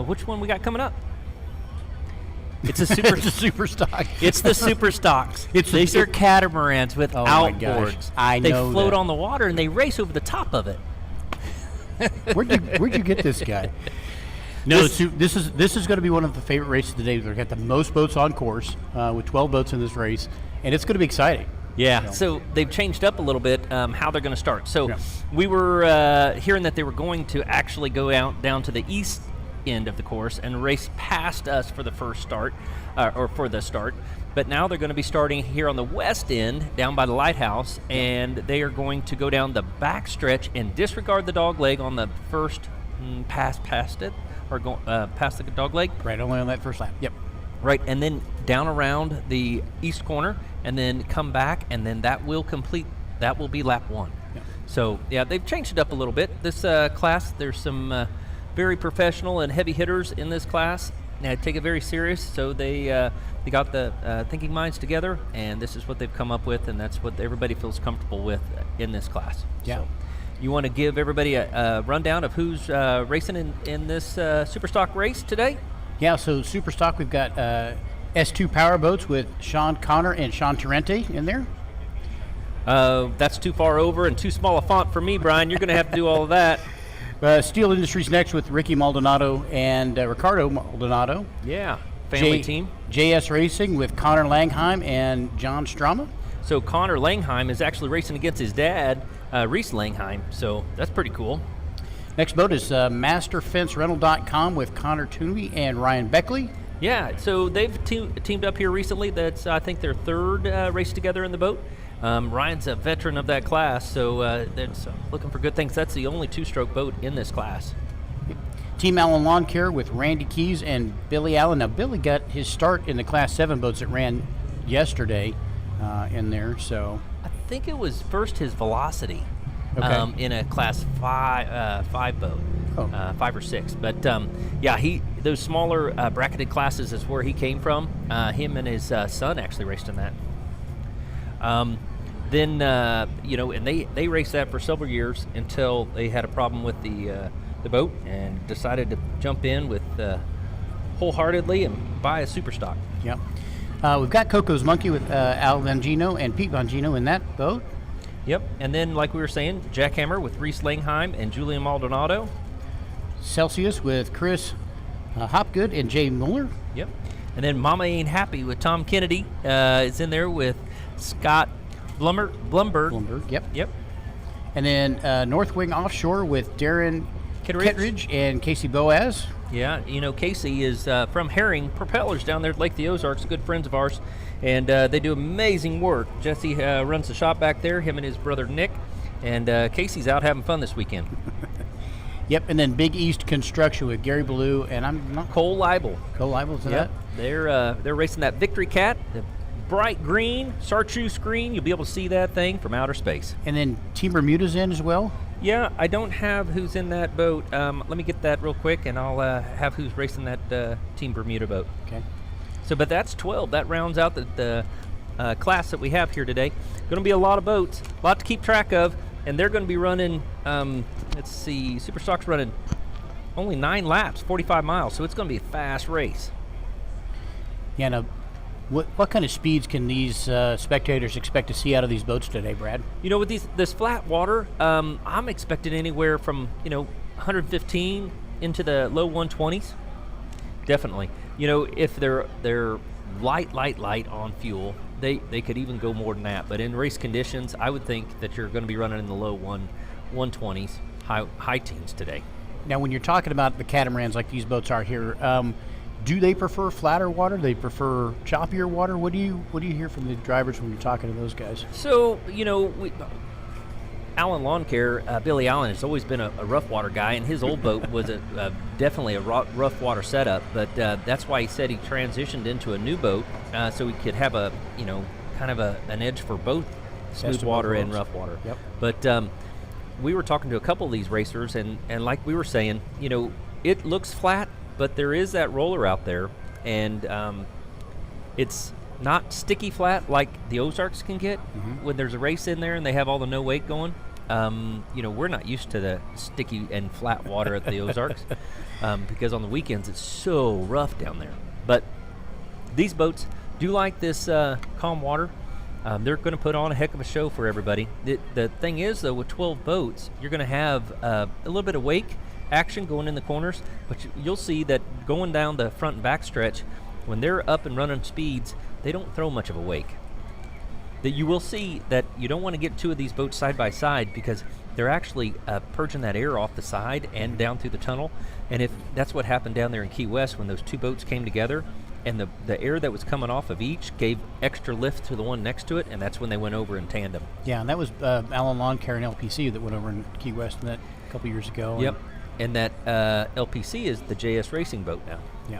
which one we got coming up? It's a super. It's a super stock. It's the super stocks. These are catamarans with outboards. They float on the water and they race over the top of it. Where'd you get this guy? No, this is going to be one of the favorite races today. We've got the most boats on course with 12 boats in this race, and it's going to be exciting. Yeah, so they've changed up a little bit how they're going to start. So we were hearing that they were going to actually go out down to the east end of the course and race past us for the first start, or for the start. But now they're going to be starting here on the west end, down by the lighthouse, and they are going to go down the back stretch and disregard the dog leg on the first past it, or go past the dog leg. Right, only on that first lap. Yep. Right, and then down around the east corner, and then come back, and then that will be lap 1. Yeah. So, yeah, they've changed it up a little bit. This class, there's some very professional and heavy hitters in this class. Now, take it very serious, so they got the thinking minds together, and this is what they've come up with, and that's what everybody feels comfortable with in this class. Yeah. So, you want to give everybody a rundown of who's racing in this super stock race today? Yeah, so super stock, we've got S2 power boats with Sean Connor and Sean Torrente in there. That's too far over and too small a font for me, Brian. You're going to have to do all of that. Steel Industries next with Ricky Maldonado and Ricardo Maldonado. Yeah, family team. JS Racing with Connor Langheim and John Strama. So Connor Langheim is actually racing against his dad, Reese Langheim. So that's pretty cool. Next boat is MasterFenceRental.com with Connor Tooney and Ryan Beckley. Yeah, so they've teamed up here recently. That's, I think, their third race together in the boat. Ryan's a veteran of that class, so that's looking for good things. That's the only two-stroke boat in this class. Team Allen Lawn Care with Randy Keys and Billy Allen. Now, Billy got his start in the Class 7 boats that ran yesterday in there, so. I think it was first his Velocity. Okay. In a Class 5 boat, 5 or 6. But yeah, those smaller bracketed classes is where he came from. Him and his son actually raced in that. Then and they raced that for several years until they had a problem with the boat and decided to jump in with wholeheartedly and buy a super stock. Yep. We've got Coco's Monkey with Al Bongino and Pete Bongino in that boat. Yep, and then like we were saying, Jackhammer with Reese Langheim and Julian Maldonado. Celsius with Chris Hopgood and Jay Mueller. Yep, and then Mama Ain't Happy with Tom Kennedy is in there with Scott Blumberg. Yep. And then North Wing Offshore with Darren Kittredge and Casey Boaz. Yeah, Casey is from Herring Propellers down there at Lake the Ozarks, good friends of ours, and they do amazing work. Jesse runs the shop back there, him and his brother Nick, and Casey's out having fun this weekend. Yep, and then Big East Construction with Gary Ballou and I'm not Cole Leibel. Cole Leibel's in Yep, that. they're racing that Victory Cat, the bright green chartreuse green. You'll be able to see that thing from outer space. And then Team Bermuda's in as well. Yeah, I don't have who's in that boat. Let me get that real quick, and I'll have who's racing that Team Bermuda boat. Okay. So, but that's 12. That rounds out the class that we have here today. Going to be a lot of boats, a lot to keep track of, and they're going to be running, let's see, Super Stock's running only 9 laps, 45 miles, so it's going to be a fast race. Yeah, now, what kind of speeds can these spectators expect to see out of these boats today, Brad? With this flat water, I'm expecting anywhere from 115 into the low 120s. Definitely. If they're light on fuel, they could even go more than that. But in race conditions, I would think that you're going to be running in the low 120s, high teens today. Now, when you're talking about the catamarans like these boats are here, do they prefer flatter water? Do they prefer choppier water? What do you hear from the drivers when you're talking to those guys? So, Allen Lawn Care, Billy Allen has always been a rough water guy, and his old boat was definitely a rough water setup. But that's why he said he transitioned into a new boat so he could have a kind of an edge for both smooth water and rough water. Yep. But we were talking to a couple of these racers, and like we were saying, it looks flat, but there is that roller out there, and it's not sticky flat like the Ozarks can get when there's a race in there and they have all the no wake going. We're not used to the sticky and flat water at the Ozarks because on the weekends it's so rough down there. But these boats do like this calm water. They're going to put on a heck of a show for everybody. The thing is, though, with 12 boats, you're going to have a little bit of wake action going in the corners, but you'll see that going down the front and back stretch, when they're up and running speeds, they don't throw much of a wake. That you will see that you don't want to get two of these boats side by side because they're actually purging that air off the side and down through the tunnel. And if that's what happened down there in Key West when those two boats came together, and the air that was coming off of each gave extra lift to the one next to it, and that's when they went over in tandem. Yeah, and that was Alan Lawn Care and LPC that went over in Key West a couple years ago. Yep, and that LPC is the JS Racing boat now. Yeah.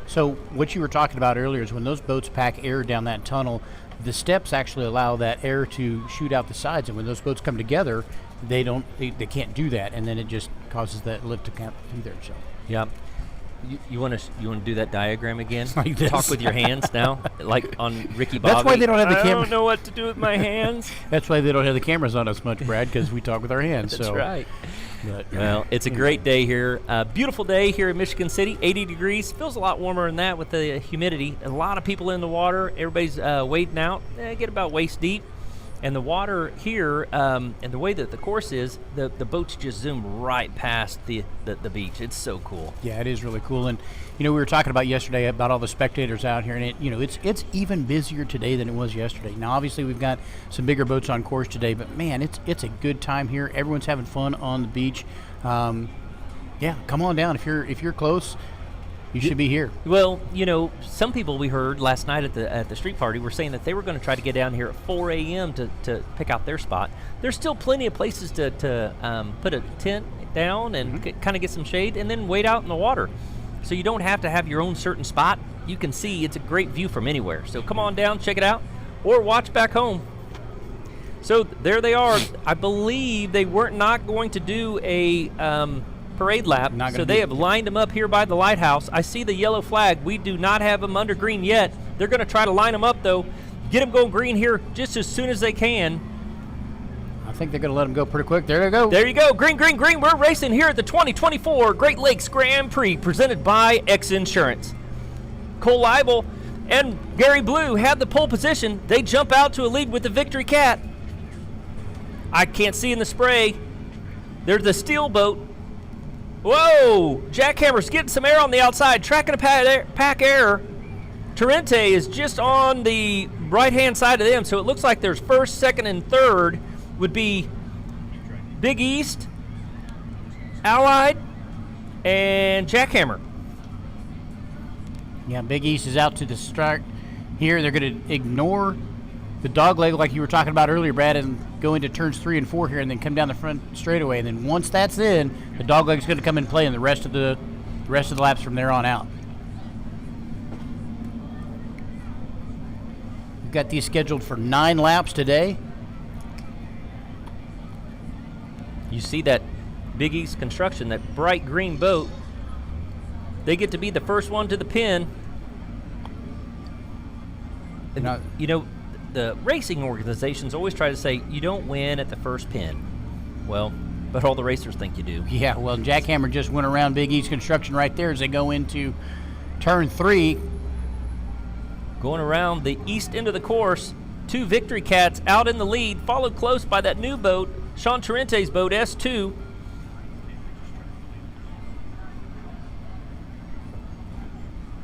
So what you were talking about earlier is when those boats pack air down that tunnel, the steps actually allow that air to shoot out the sides, and when those boats come together, they can't do that, and then it just causes that lift to come through there. So. Yeah. You want to do that diagram again? Like this. Talk with your hands now, like on Ricky Bobby. That's why they don't have the camera. I don't know what to do with my hands. That's why they don't have the cameras on us much, Brad, because we talk with our hands. That's right. But, well, it's a great day here. Beautiful day here in Michigan City. 80 degrees. Feels a lot warmer than that with the humidity. A lot of people in the water. Everybody's wading out. Get about waist deep. And the water here, and the way that the course is, the boats just zoom right past the beach. It's so cool. Yeah, it is really cool. And, we were talking about yesterday about all the spectators out here, and it's even busier today than it was yesterday. Now, obviously, we've got some bigger boats on course today, but, man, it's a good time here. Everyone's having fun on the beach. Yeah, come on down. If you're close, you should be here. Well, some people we heard last night at the street party were saying that they were going to try to get down here at 4 a.m. to pick out their spot. There's still plenty of places to put a tent down and kind of get some shade and then wait out in the water. So you don't have to have your own certain spot. You can see it's a great view from anywhere. So come on down, check it out, or watch back home. So there they are. I believe they weren't not going to do a parade lap, so they have lined them up here by the lighthouse. I see the yellow flag. We do not have them under green yet. They're going to try to line them up, though. Get them going green here just as soon as they can. I think they're going to let them go pretty quick. There they go. There you go. Green, green, green. We're racing here at the 2024 Great Lakes Grand Prix presented by X Insurance. Cole Leibel and Gary Blue have the pole position. They jump out to a lead with the Victory Cat. I can't see in the spray. There's the steel boat. Whoa! Jackhammer's getting some air on the outside, tracking a pack air. Torrente is just on the right-hand side of them, so it looks like there's first, second, and third would be Big East, Allied, and Jackhammer. Yeah, Big East is out to the start here. They're going to ignore the dog leg like you were talking about earlier, Brad, and go into turns 3 and 4 here and then come down the front straightaway. And then once that's in, the dog leg's going to come and play in the rest of the laps from there on out. We've got these scheduled for 9 laps today. You see that Big East Construction, that bright green boat. They get to be the first one to the pin. And, the racing organizations always try to say you don't win at the first pin. Well, but all the racers think you do. Yeah, well, Jackhammer just went around Big East Construction right there as they go into turn 3. Going around the east end of the course, 2 Victory Cats out in the lead, followed close by that new boat, Sean Torrente's boat, S2.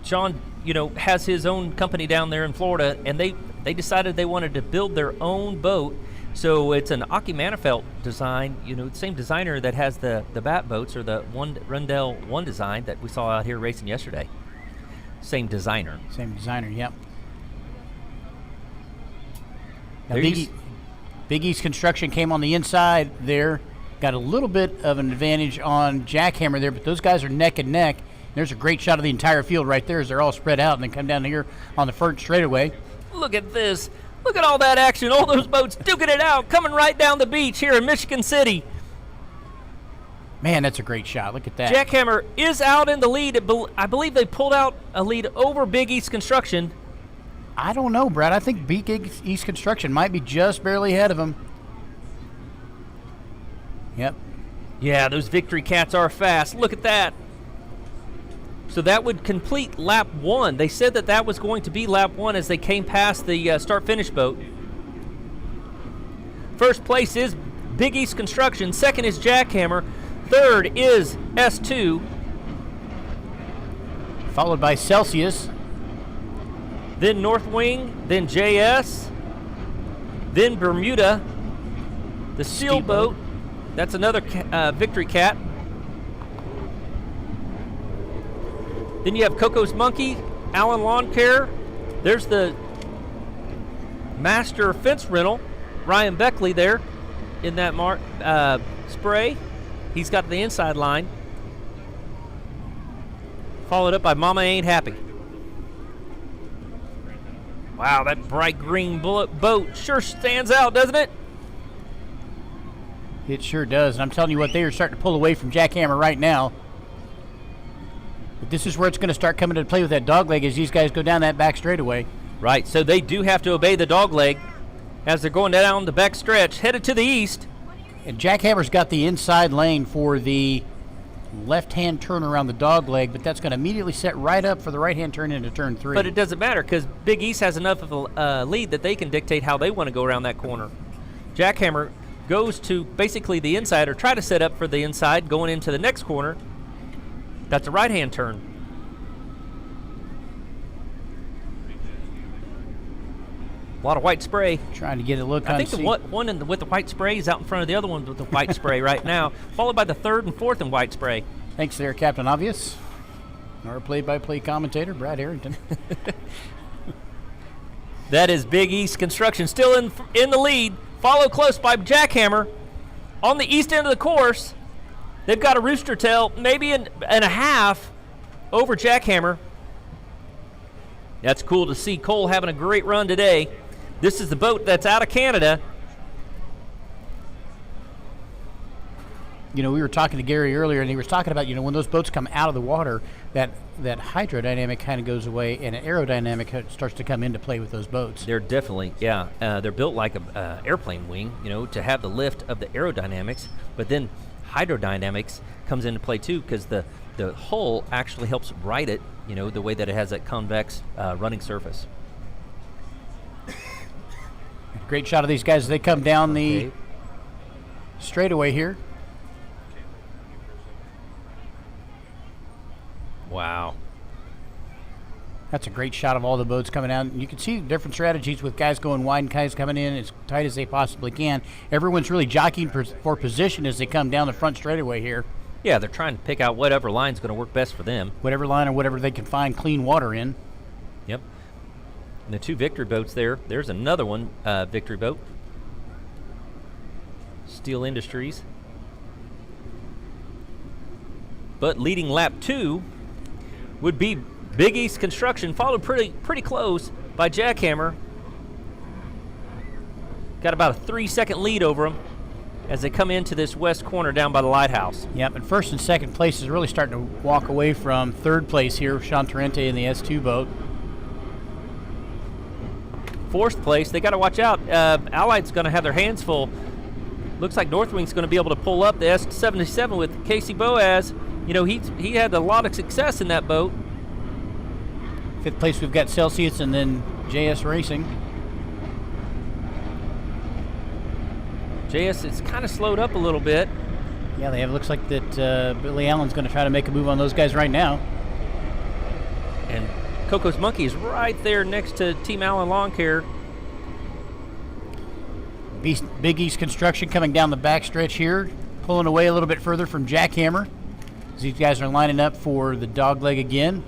Sean, has his own company down there in Florida, and they decided they wanted to build their own boat. So it's an Aki Manifelt design, the same designer that has the Bat boats or the Rundell 1 design that we saw out here racing yesterday. Same designer. Yep. Now Big East Construction came on the inside there, got a little bit of an advantage on Jackhammer there, but those guys are neck and neck. There's a great shot of the entire field right there as they're all spread out and then come down here on the front straightaway. Look at this. Look at all that action. All those boats duking it out, coming right down the beach here in Michigan City. Man, that's a great shot. Look at that. Jackhammer is out in the lead. I believe they pulled out a lead over Big East Construction. I don't know, Brad. I think Big East Construction might be just barely ahead of them. Yep. Yeah, those Victory Cats are fast. Look at that. So that would complete lap 1. They said that was going to be lap 1 as they came past the start-finish boat. First place is Big East Construction. Second is Jackhammer. Third is S2. Followed by Celsius. Then North Wing. Then JS. Then Bermuda. The Steel Boat. That's another Victory Cat. Then you have Coco's Monkey, Allen Lawn Care. There's the Master Fence Rental, Ryan Beckley there in that spray. He's got the inside line. Followed up by Mama Ain't Happy. Wow, that bright green boat sure stands out, doesn't it? It sure does. And I'm telling you what, they are starting to pull away from Jackhammer right now. But this is where it's going to start coming into play with that dog leg as these guys go down that back straightaway. Right, so they do have to obey the dog leg as they're going down the back stretch, headed to the east. And Jackhammer's got the inside lane for the left-hand turn around the dog leg, but that's going to immediately set right up for the right-hand turn into turn 3. But it doesn't matter because Big East has enough of a lead that they can dictate how they want to go around that corner. Jackhammer goes to basically the inside or try to set up for the inside going into the next corner. That's a right-hand turn. A lot of white spray. Trying to get a look on. I think the one with the white spray is out in front of the other one with the white spray right now, followed by the third and fourth in white spray. Thanks there, Captain Obvious. Our play-by-play commentator, Brad Harrington. That is Big East Construction still in the lead, followed close by Jackhammer. On the east end of the course, they've got a rooster tail, maybe and a half over Jackhammer. That's cool to see Cole having a great run today. This is the boat that's out of Canada. You know, we were talking to Gary earlier, and he was talking about, when those boats come out of the water, that hydrodynamic kind of goes away, and an aerodynamic starts to come into play with those boats. They're definitely, they're built like an airplane wing, to have the lift of the aerodynamics, but then hydrodynamics comes into play too because the hull actually helps right it, the way that it has that convex running surface. Great shot of these guys as they come down the straightaway here. Wow. That's a great shot of all the boats coming out. You can see different strategies with guys going wide and guys coming in as tight as they possibly can. Everyone's really jockeying for position as they come down the front straightaway here. Yeah, they're trying to pick out whatever line's going to work best for them. Whatever line or whatever they can find clean water in. Yep. And the two Victory boats there's another one, Victory boat. Steel Industries. But leading lap 2 would be Big East Construction, followed pretty close by Jackhammer. Got about a 3-second lead over them as they come into this west corner down by the lighthouse. Yep, and first and second place is really starting to walk away from third place here, Sean Torrente in the S2 boat. Fourth place, they got to watch out. Allied's going to have their hands full. Looks like Northwing's going to be able to pull up the S77 with Casey Boaz. He had a lot of success in that boat. Fifth place, we've got Celsius and then JS Racing. JS is kind of slowed up a little bit. Yeah, they have. It looks like that Billy Allen's going to try to make a move on those guys right now. And Coco's Monkey is right there next to Team Allen Lawn Care. Big East Construction coming down the backstretch here, pulling away a little bit further from Jackhammer. These guys are lining up for the dog leg again.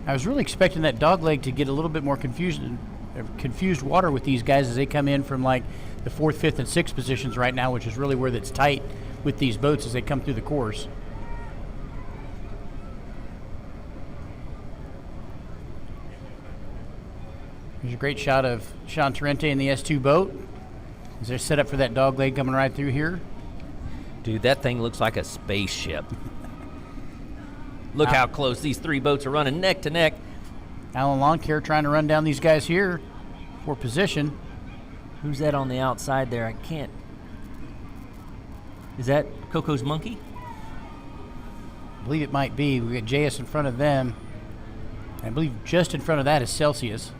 I was really expecting that dog leg to get a little bit more confused water with these guys as they come in from like the 4th, 5th, and 6th positions right now, which is really where it's tight with these boats as they come through the course. Here's a great shot of Sean Torrente in the S2 boat as they're set up for that dog leg coming right through here. Dude, that thing looks like a spaceship. Look how close these three boats are running neck to neck. Alan Lawn Care trying to run down these guys here for position. Who's that on the outside there? I can't. Is that Coco's Monkey? I believe it might be. We got JS in front of them. I believe just in front of that is Celsius.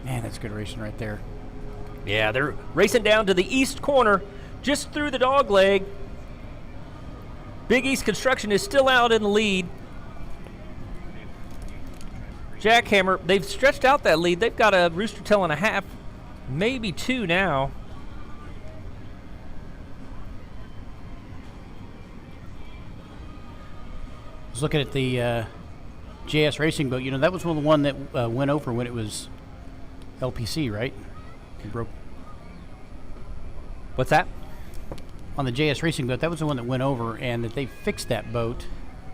Man, that's good racing right there. Yeah, they're racing down to the east corner, just through the dog leg. Big East Construction is still out in the lead. Jackhammer, they've stretched out that lead. They've got a rooster tail and a half, maybe 2 now. I was looking at the JS Racing boat. You know, that was the one that went over when it was LPC, right? It broke. What's that? On the JS Racing boat, that was the one that went over, and that they fixed that boat.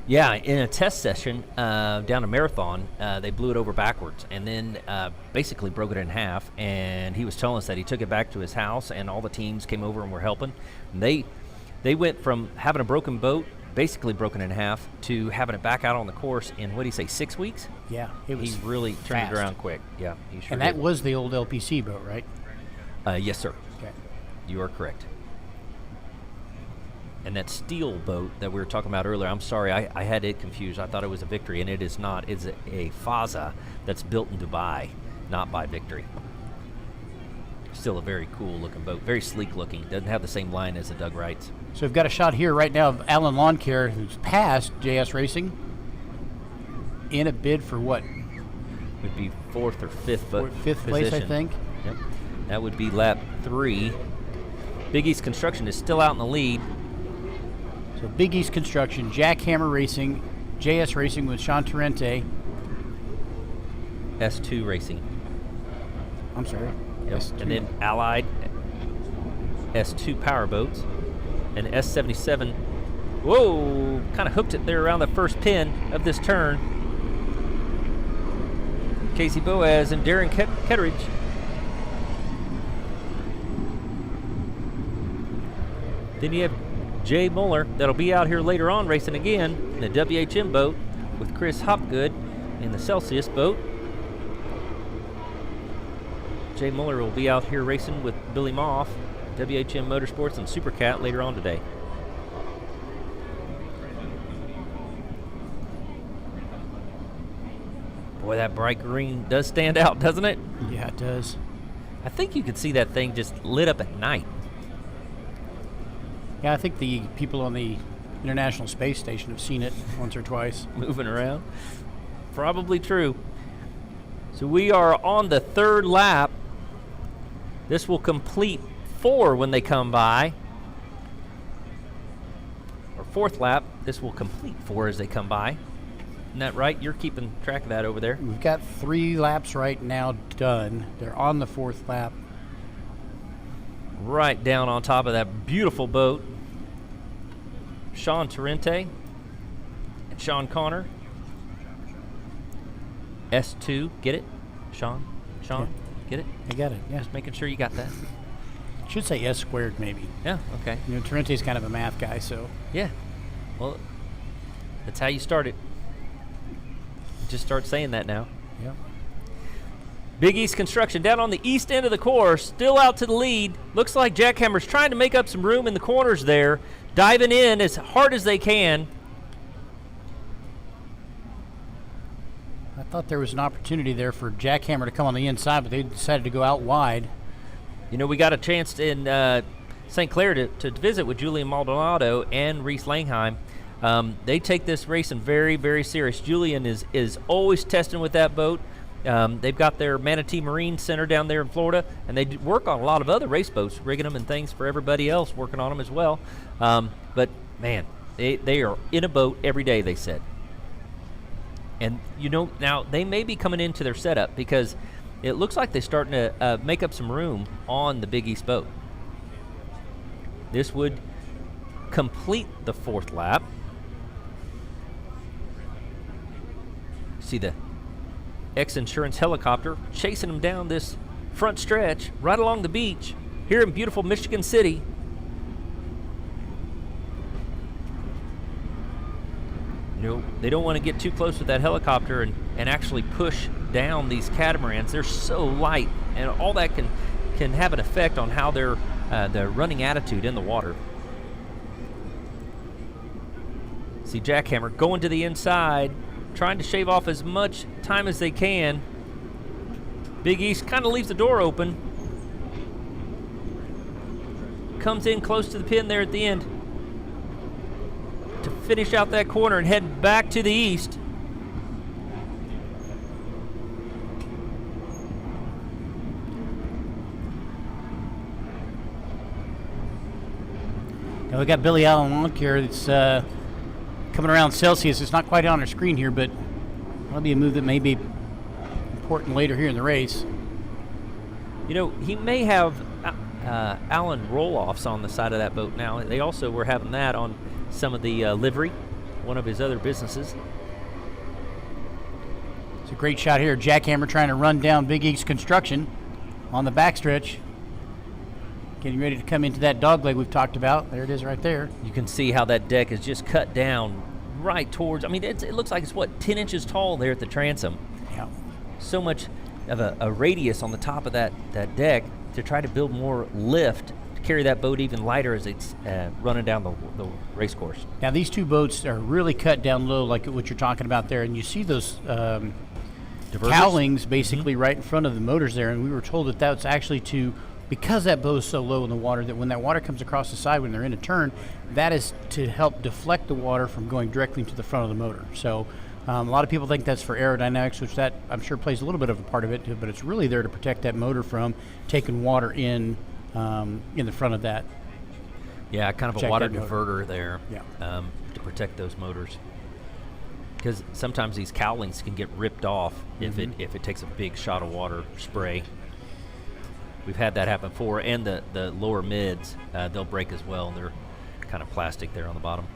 Yeah, in a test session down a marathon, they blew it over backwards and then basically broke it in half. And he was telling us that he took it back to his house, and all the teams came over and were helping. And they went from having a broken boat, basically broken in half, to having it back out on the course in, what did he say, 6 weeks? Yeah, it was. He really turned fast. it around quick. Yeah, he sure And that did. was the old LPC boat, right? Yes, sir. Okay. You are correct. And that steel boat that we were talking about earlier, I'm sorry, I had it confused. I thought it was a Victory, and it is not. It's a Faza that's built in Dubai, not by Victory. Still a very cool looking boat, very sleek looking. Doesn't have the same line as the Doug Wrights. So we've got a shot here right now of Alan Lawn Care, who's passed JS Racing in a bid for what? Would be 4th or 5th, but Fifth place, I think. Yep. That would be lap 3. Big East Construction is still out in the lead. So Big East Construction, Jackhammer Racing, JS Racing with Sean Torrente. S2 Racing. I'm sorry. Yep. S2. And then Allied S2 Powerboats. And S77. Whoa! Kind of hooked it there around the first pin of this turn. Casey Boaz and Darren Ketteridge. Then you have Jay Muller that'll be out here later on racing again in the WHM boat with Chris Hopgood in the Celsius boat. Jay Muller will be out here racing with Billy Moff, WHM Motorsports and Supercat later on today. Boy, that bright green does stand out, doesn't it? Yeah, it does. I think you could see that thing just lit up at night. Yeah, I think the people on the International Space Station have seen it once or twice. Moving around. Probably true. So we are on the 3rd lap. This will complete 4 when they come by. Or 4th lap. This will complete 4 as they come by. Isn't that right? You're keeping track of that over there. We've got 3 laps right now done. They're on the 4th lap. Right down on top of that beautiful boat. Sean Torrente and Sean Connor. S2, get it? Sean, get it? I got it, yeah. Just making sure you got that. Should say S squared maybe. Yeah, okay. You know, Torrente's kind of a math guy, so. Yeah. Well, that's how you start it. Just start saying that now. Yeah. Big East Construction down on the east end of the course, still out to the lead. Looks like Jackhammer's trying to make up some room in the corners there, diving in as hard as they can. I thought there was an opportunity there for Jackhammer to come on the inside, but they decided to go out wide. You know, we got a chance in St. Clair to visit with Julian Maldonado and Reese Langheim. They take this racing very, very serious. Julian is always testing with that boat. They've got their Manatee Marine Center down there in Florida, and they work on a lot of other race boats, rigging them and things for everybody else working on them as well. But, man, they are in a boat every day, they said. And, you know, now they may be coming into their setup because it looks like they're starting to make up some room on the Big East boat. This would complete the 4th lap. See the X-Insurance helicopter chasing them down this front stretch right along the beach here in beautiful Michigan City. You know, they don't want to get too close with that helicopter and actually push down these catamarans. They're so light, and all that can have an effect on how their running attitude in the water. See Jackhammer going to the inside, trying to shave off as much time as they can. Big East kind of leaves the door open. Comes in close to the pin there at the end to finish out that corner and head back to the east. Now we got Billy Allen Lawn Care that's coming around Celsius. It's not quite on our screen here, but that'll be a move that may be important later here in the race. You know, he may have Allen roll-offs on the side of that boat now. They also were having that on some of the livery, one of his other businesses. It's a great shot here. Jackhammer trying to run down Big East Construction on the backstretch. Getting ready to come into that dogleg we've talked about. There it is right there. You can see how that deck is just cut down right towards, I mean, it looks like it's, what, 10 inches tall there at the transom. Yeah. So much of a radius on the top of that deck to try to build more lift to carry that boat even lighter as it's running down the race course. Now these two boats are really cut down low like what you're talking about there, and you see those cowlings basically right in front of the motors there, and we were told that that's actually because that boat is so low in the water, that when that water comes across the side when they're in a turn, that is to help deflect the water from going directly to the front of the motor. So a lot of people think that's for aerodynamics, which that I'm sure plays a little bit of a part of it, but it's really there to protect that motor from taking water in the front of that. Yeah, kind of a water diverter there. Yeah. To protect those motors. Because sometimes these cowlings can get ripped off if it takes a big shot of water spray. We've had that happen before, and the lower mids, they'll break as well. They're kind of plastic there on the bottom.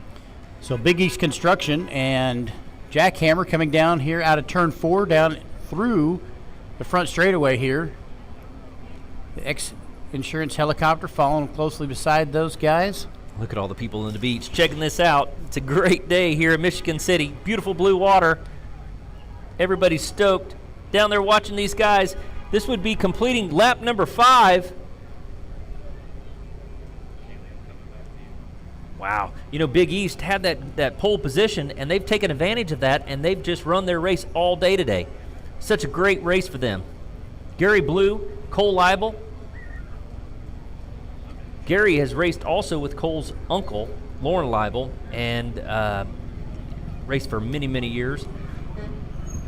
So Big East Construction and Jackhammer coming down here out of turn 4, down through the front straightaway here. The X-Insurance helicopter following closely beside those guys. Look at all the people on the beach checking this out. It's a great day here in Michigan City. Beautiful blue water. Everybody's stoked down there watching these guys. This would be completing lap number 5. Wow. You know, Big East had that pole position, and they've taken advantage of that, and they've just run their race all day today. Such a great race for them. Gary Blue, Cole Leibel. Gary has raced also with Cole's uncle, Lauren Leibel, and raced for many, many years.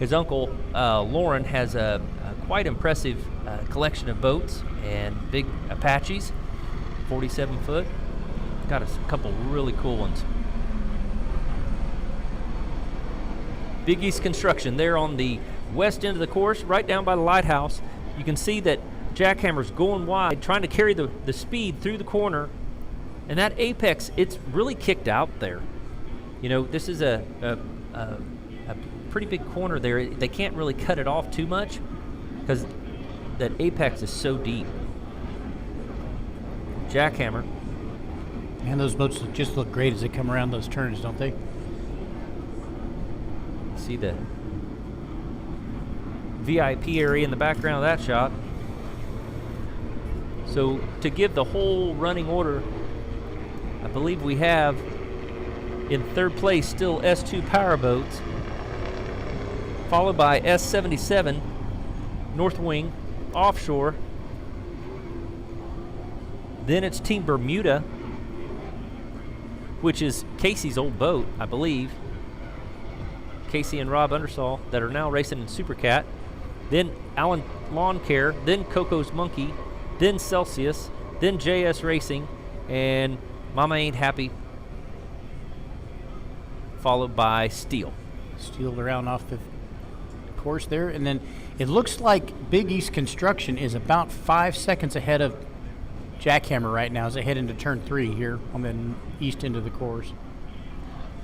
His uncle, Lauren, has a quite impressive collection of boats and big Apaches, 47 foot. Got a couple really cool ones. Big East Construction there on the west end of the course, right down by the lighthouse. You can see that Jackhammer's going wide, trying to carry the speed through the corner. And that apex, it's really kicked out there. You know, this is a pretty big corner there. They can't really cut it off too much because that apex is so deep. Jackhammer. Man, those boats just look great as they come around those turns, don't they? See the VIP area in the background of that shot. So to give the whole running order, I believe we have in third place still S2 Powerboats, followed by S77 North Wing Offshore. Then it's Team Bermuda, which is Casey's old boat, I believe. Casey and Rob Undersall that are now racing in Supercat. Then Allen Lawn Care, then Coco's Monkey, then Celsius, then JS Racing, and Mama Ain't Happy, followed by Steel. Steel around off the course there. And then it looks like Big East Construction is about 5 seconds ahead of Jackhammer right now as they head into turn 3 here on the east end of the course.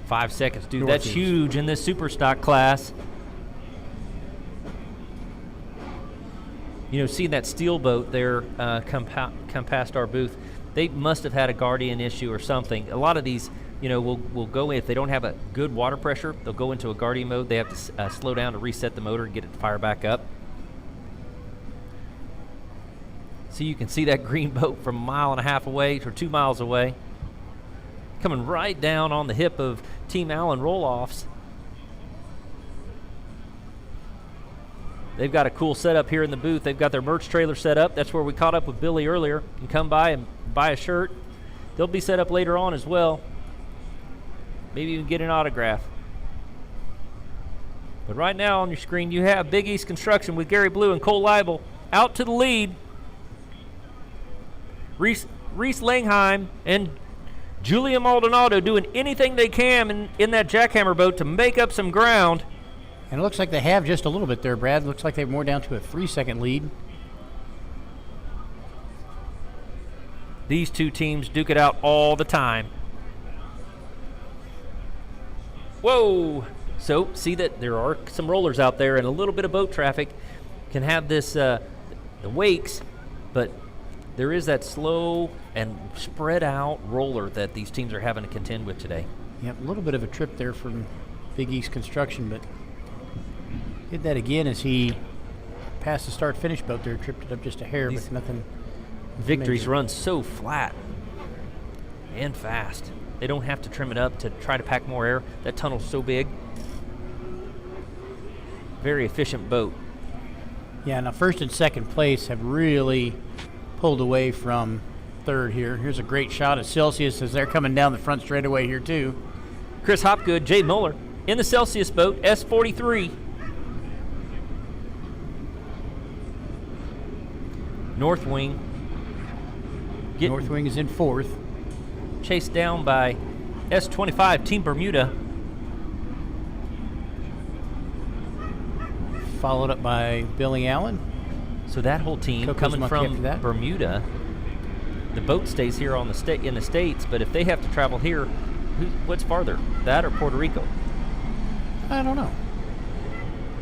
5 seconds, dude. Northeast. That's huge in this super stock class. You know, seeing that Steel boat there come past our booth, they must have had a Guardian issue or something. A lot of these will go in. If they don't have a good water pressure, they'll go into a guardian mode. They have to slow down to reset the motor and get it to fire back up. So you can see that green boat from 1.5 miles away or 2 miles away, coming right down on the hip of Team Allen roll-offs. They've got a cool setup here in the booth. They've got their merch trailer set up. That's where we caught up with Billy earlier. You can come by and buy a shirt. They'll be set up later on as well. Maybe even get an autograph. But right now on your screen, you have Big East Construction with Gary Blue and Cole Leibel out to the lead. Reese Langheim and Julia Maldonado doing anything they can in that jackhammer boat to make up some ground. And it looks like they have just a little bit there, Brad. Looks like they're more down to a 3-second lead. These two teams duke it out all the time. Whoa! So, see that there are some rollers out there, and a little bit of boat traffic can have this, the wakes, but there is that slow and spread out roller that these teams are having to contend with today. Yep, a little bit of a trip there from Big East Construction, but did that again as he passed the start-finish boat there, tripped it up just a hair, but nothing. Victories run so flat and fast. They don't have to trim it up to try to pack more air. That tunnel's so big. Very efficient boat. Yeah, now first and second place have really pulled away from third here. Here's a great shot at Celsius as they're coming down the front straightaway here too. Chris Hopgood, Jay Muller in the Celsius boat, S43. North Wing. North Wing is in fourth. Chased down by S25, Team Bermuda. Followed up by Billy Allen. So that whole team Coco's coming Monkey from after that. Bermuda. The boat stays here in the States, but if they have to travel here, what's farther, that or Puerto Rico? I don't know.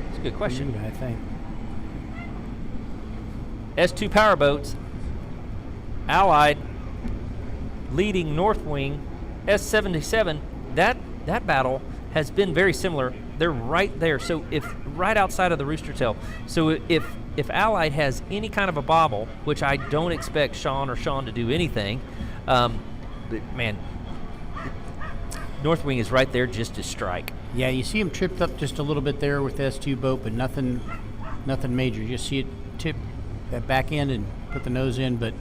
It's a good question. Bermuda, I think. S2 powerboats, Allied leading North Wing, S77. That battle has been very similar. They're right there. So if right outside of the rooster tail. So if Allied has any kind of a bobble, which I don't expect Sean to do anything, but man, North Wing is right there just to strike. Yeah, you see him tripped up just a little bit there with the S2 boat, but nothing major. You just see it tip that back end and put the nose in, but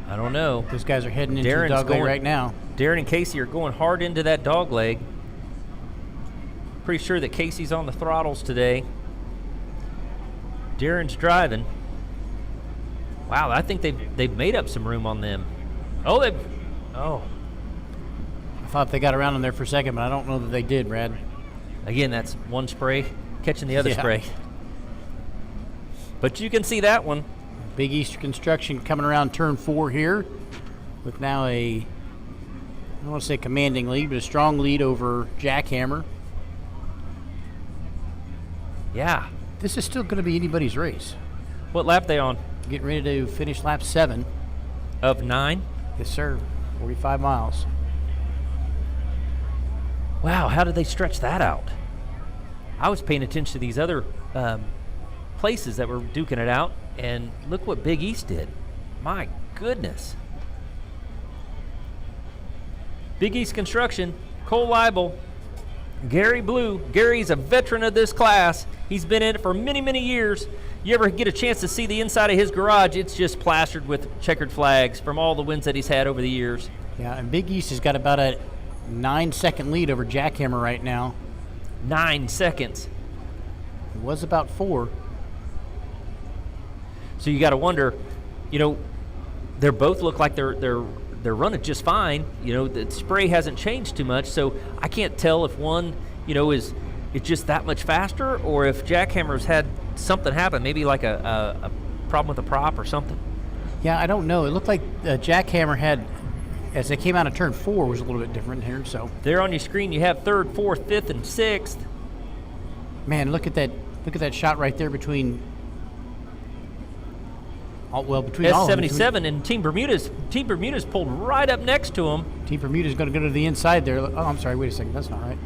I don't know. Those guys are heading into Darren's the dog leg right now. Darren and Casey are going hard into that dog leg. Pretty sure that Casey's on the throttles today. Darren's driving. Wow, I think they've made up some room on them. Oh. I thought they got around in there for a second, but I don't know that they did, Brad. Again, that's one spray catching the other spray. But you can see that one. Big East Construction coming around turn 4 here with now I don't want to say commanding lead, but a strong lead over Jackhammer. Yeah. This is still going to be anybody's race. What lap they on? Getting ready to finish lap 7. Of 9? Yes, sir. 45 miles. Wow, how did they stretch that out? I was paying attention to these other places that were duking it out, and look what Big East did. My goodness. Big East Construction, Cole Leibel, Gary Blue. Gary's a veteran of this class. He's been in it for many, many years. You ever get a chance to see the inside of his garage, it's just plastered with checkered flags from all the wins that he's had over the years. Yeah, and Big East has got about a 9-second lead over Jackhammer right now. 9 seconds. It was about 4. So you got to wonder, they both look like they're running just fine. The spray hasn't changed too much, so I can't tell if one, is just that much faster, or if Jackhammer's had something happen, maybe like a problem with a prop or something. Yeah, I don't know. It looked like Jackhammer had, as they came out of turn 4, was a little bit different here. So there on your screen, you have 3rd, 4th, 5th, and 6th. Man, look at that shot right there between Well, between all of them. S77 and Team Bermuda's pulled right up next to him. Team Bermuda's going to go to the inside there. Oh, I'm sorry. Wait a second. That's not right.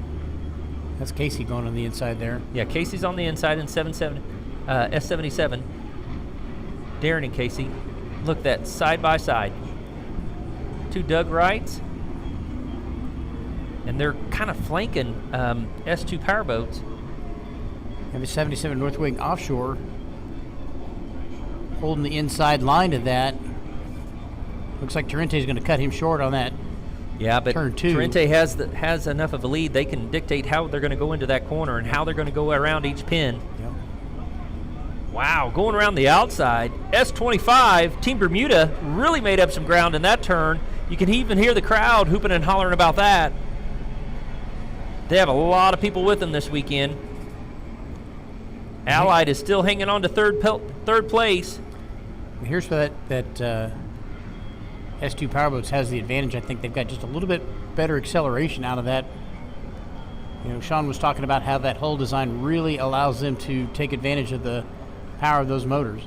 That's Casey going on the inside there. Yeah, Casey's on the inside in S77. Darren and Casey. Look, that side by side. Two Doug Wrights. And they're kind of flanking S2 powerboats. And the 77 North Wing offshore holding the inside line to that. Looks like Torrente's going to cut him short on that. Yeah, but turn 2. Torrente has enough of a lead. They can dictate how they're going to go into that corner and how they're going to go around each pin. Yep. Wow, going around the outside. S25, Team Bermuda really made up some ground in that turn. You can even hear the crowd hooping and hollering about that. They have a lot of people with them this weekend. Allied is still hanging on to third place. Here's where that S2 powerboats has the advantage. I think they've got just a little bit better acceleration out of that. You know, Sean was talking about how that hull design really allows them to take advantage of the power of those motors.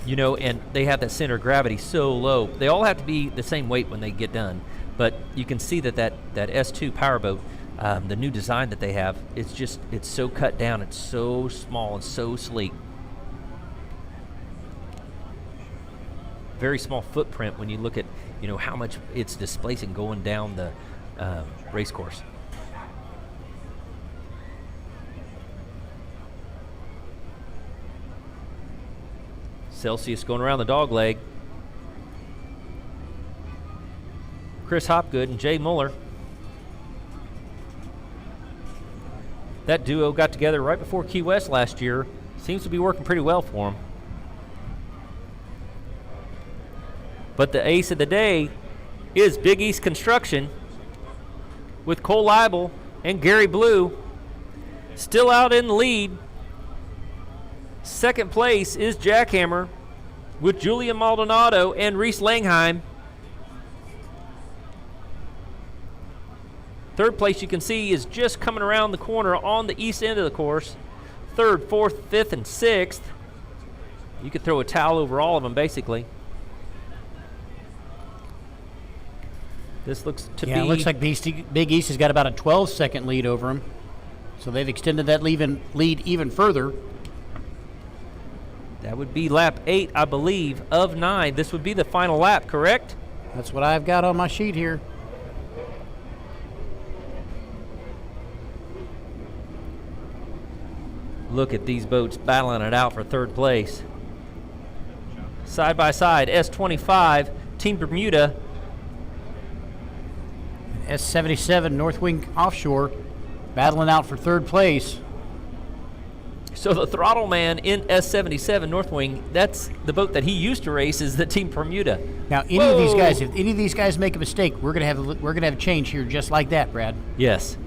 You know, and they have that center of gravity so low. They all have to be the same weight when they get done. But you can see that S2 powerboat, the new design that they have, it's so cut down. It's so small and so sleek. Very small footprint when you look at, you know, how much it's displacing going down the race course. Celsius going around the dog leg. Chris Hopgood and Jay Muller. That duo got together right before Key West last year. Seems to be working pretty well for them. But the ace of the day is Big East Construction with Cole Leibel and Gary Blue still out in the lead. Second place is Jackhammer with Julian Maldonado and Reese Langheim. Third place, you can see, is just coming around the corner on the east end of the course. Third, fourth, fifth, and sixth. You could throw a towel over all of them, basically. This looks to be... Yeah, it looks like Big East has got about a 12-second lead over them. So they've extended that lead even further. That would be lap 8, I believe, of 9. This would be the final lap, correct? That's what I've got on my sheet here. Look at these boats battling it out for third place. Side by side, S25, Team Bermuda. S77 North Wing offshore battling out for third place. So the throttle man in S77 North Wing, that's the boat that he used to race, is the Team Bermuda. Now, any of these guys, if any of these guys make a mistake, we're gonna have a change here just like that, Brad. Yes.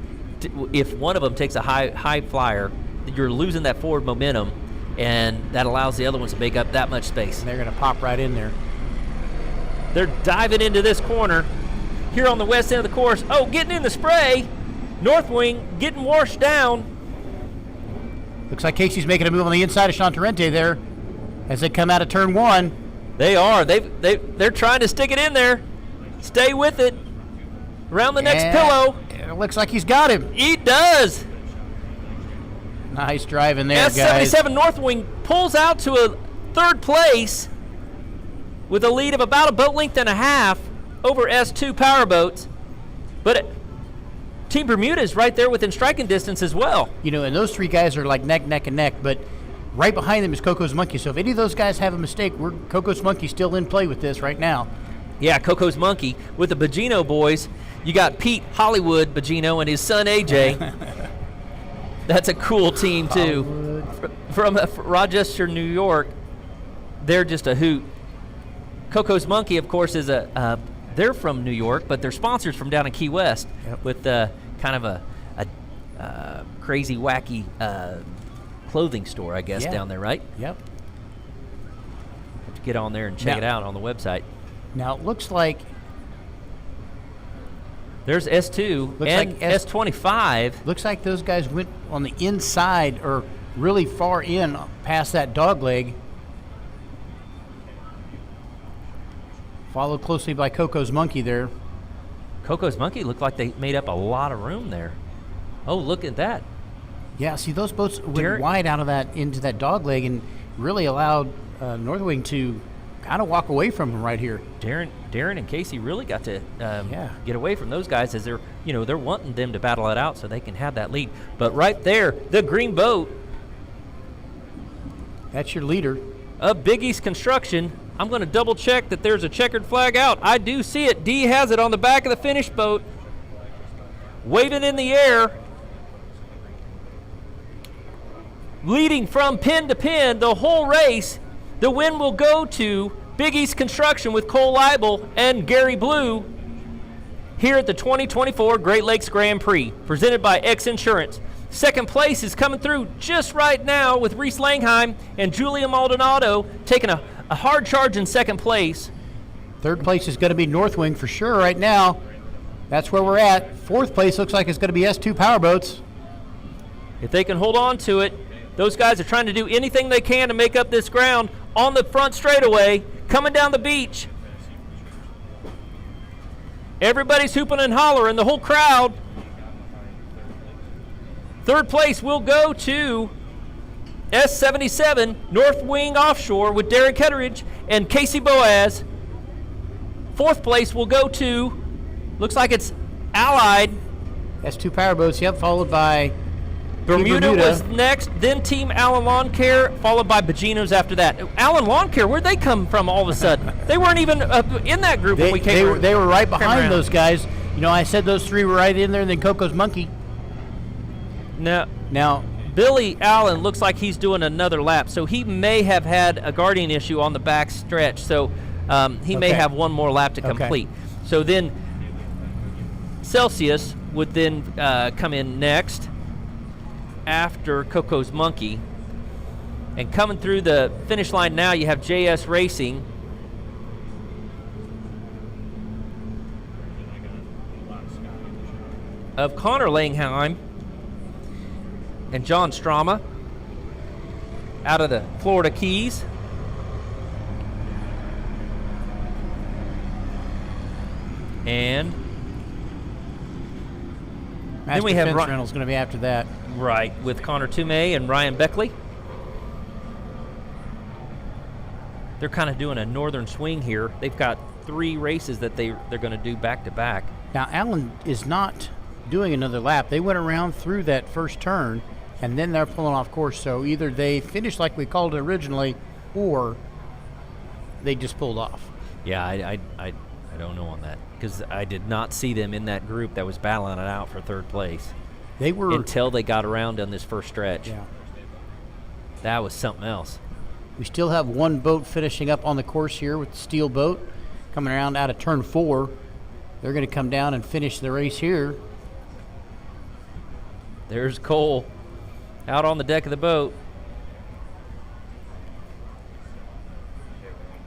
If one of them takes a high flyer, you're losing that forward momentum, and that allows the other ones to make up that much space. And they're gonna pop right in there. They're diving into this corner here on the west end of the course. Oh, getting in the spray. North Wing getting washed down. Looks like Casey's making a move on the inside of Sean Torrente there as they come out of turn 1. They are. They're trying to stick it in there. Stay with it. Around the next pillow. It looks like he's got him. He does. Nice driving there, S77 guys. North Wing pulls out to a third place with a lead of about a boat length and a half over S2 powerboats. But Team Bermuda is right there within striking distance as well. You know, and those three guys are like neck and neck, but right behind them is Coco's Monkey. So if any of those guys have a mistake, Coco's Monkey still in play with this right now. Yeah, Coco's Monkey with the Bogino boys. You got Pete Hollywood Bogino and his son AJ. That's a cool team too. From Rochester, New York. They're just a hoot. Coco's Monkey, of course, is they're from New York, but they're sponsors from down in Key West. Yep. With kind of a crazy, wacky clothing store, I guess, down there, right? Yep. Have to get on there and check it out on the website. Now, it looks like there's S2 and like S25. Looks like those guys went on the inside or really far in past that dog leg. Followed closely by Coco's Monkey there. Coco's Monkey looked like they made up a lot of room there. Oh, look at that. Yeah, see, those boats went wide out of that into that dog leg and really allowed Northwing to kind of walk away from him right here. Darren and Casey really got to get away from those guys as they're wanting them to battle it out so they can have that lead. But right there, the green boat. That's your leader. Of Big East Construction. I'm going to double check that there's a checkered flag out. I do see it. D has it on the back of the finish boat. Waving in the air. Leading from pin to pin the whole race. The win will go to Big East Construction with Cole Leibel and Gary Blue here at the 2024 Great Lakes Grand Prix, presented by X Insurance. Second place is coming through just right now with Reese Langheim and Julia Maldonado taking a hard charge in second place. Third place is going to be Northwing for sure right now. That's where we're at. Fourth place looks like it's going to be S2 Powerboats. If they can hold on to it, those guys are trying to do anything they can to make up this ground on the front straightaway, coming down the beach. Everybody's hooping and hollering, the whole crowd. Third place will go to S77 North Wing Offshore with Darren Ketteridge and Casey Boaz. Fourth place will go to, looks like it's Allied. S2 Powerboats, yep, followed by Bermuda was next, then Team Allen Lawn Care, followed by Bogino's after that. Allen Lawn Care, where'd they come from all of a sudden? They weren't even in that group when we came. They were right behind those guys. You know, I said those three were right in there, and then Coco's Monkey. Now, Billy Allen looks like he's doing another lap, so he may have had a guardian issue on the back stretch, so he may have one more lap to complete. So then Celsius would then come in next after Coco's Monkey. And coming through the finish line now, you have JS Racing. Of Connor Langheim and John Strama out of the Florida Keys. And then we have Reynolds going to be after that. Right, with Connor Toomey and Ryan Beckley. They're kind of doing a northern swing here. They've got 3 races that they're going to do back to back. Now, Allen is not doing another lap. They went around through that first turn, and then they're pulling off course. So either they finished like we called it originally, or they just pulled off. Yeah, I don't know on that, because I did not see them in that group that was battling it out for third place. They were until they got around on this first stretch. Yeah, that was something else. We still have one boat finishing up on the course here with the steel boat coming around out of turn 4. They're going to come down and finish the race here. There's Cole out on the deck of the boat.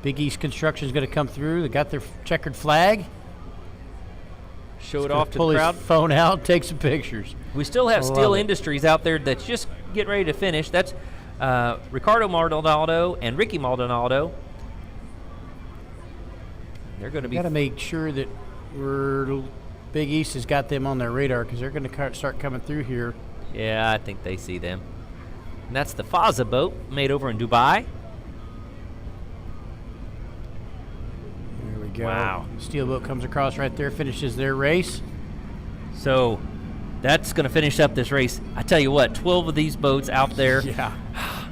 Big East Construction is going to come through. They got their checkered flag. Show it off to the crowd. Pull his phone out, take some pictures. We still have Steel Industries out there that's just getting ready to finish. That's Ricardo Maldonado and Ricky Maldonado. They're going to be. Got to make sure that Big East has got them on their radar, because they're going to start coming through here. Yeah, I think they see them. And that's the Faza boat made over in Dubai. There we go. Wow. Steel boat comes across right there, finishes their race. So that's going to finish up this race. I tell you what, 12 of these boats out there. Yeah.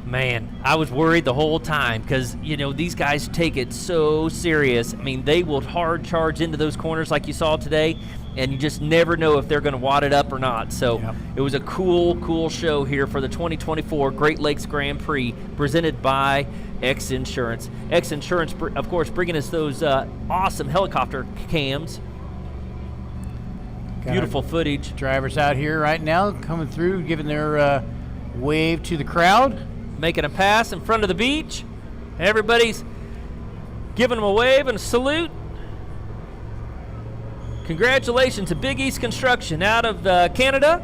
Man, I was worried the whole time because, these guys take it so serious. I mean, they will hard charge into those corners like you saw today, and you just never know if they're going to wad it up or not. So It was a cool show here for the 2024 Great Lakes Grand Prix presented by X Insurance. X Insurance, of course, bringing us those awesome helicopter cams. Beautiful footage. Drivers out here right now coming through, giving their wave to the crowd. Making a pass in front of the beach. Everybody's giving them a wave and a salute. Congratulations to Big East Construction out of Canada.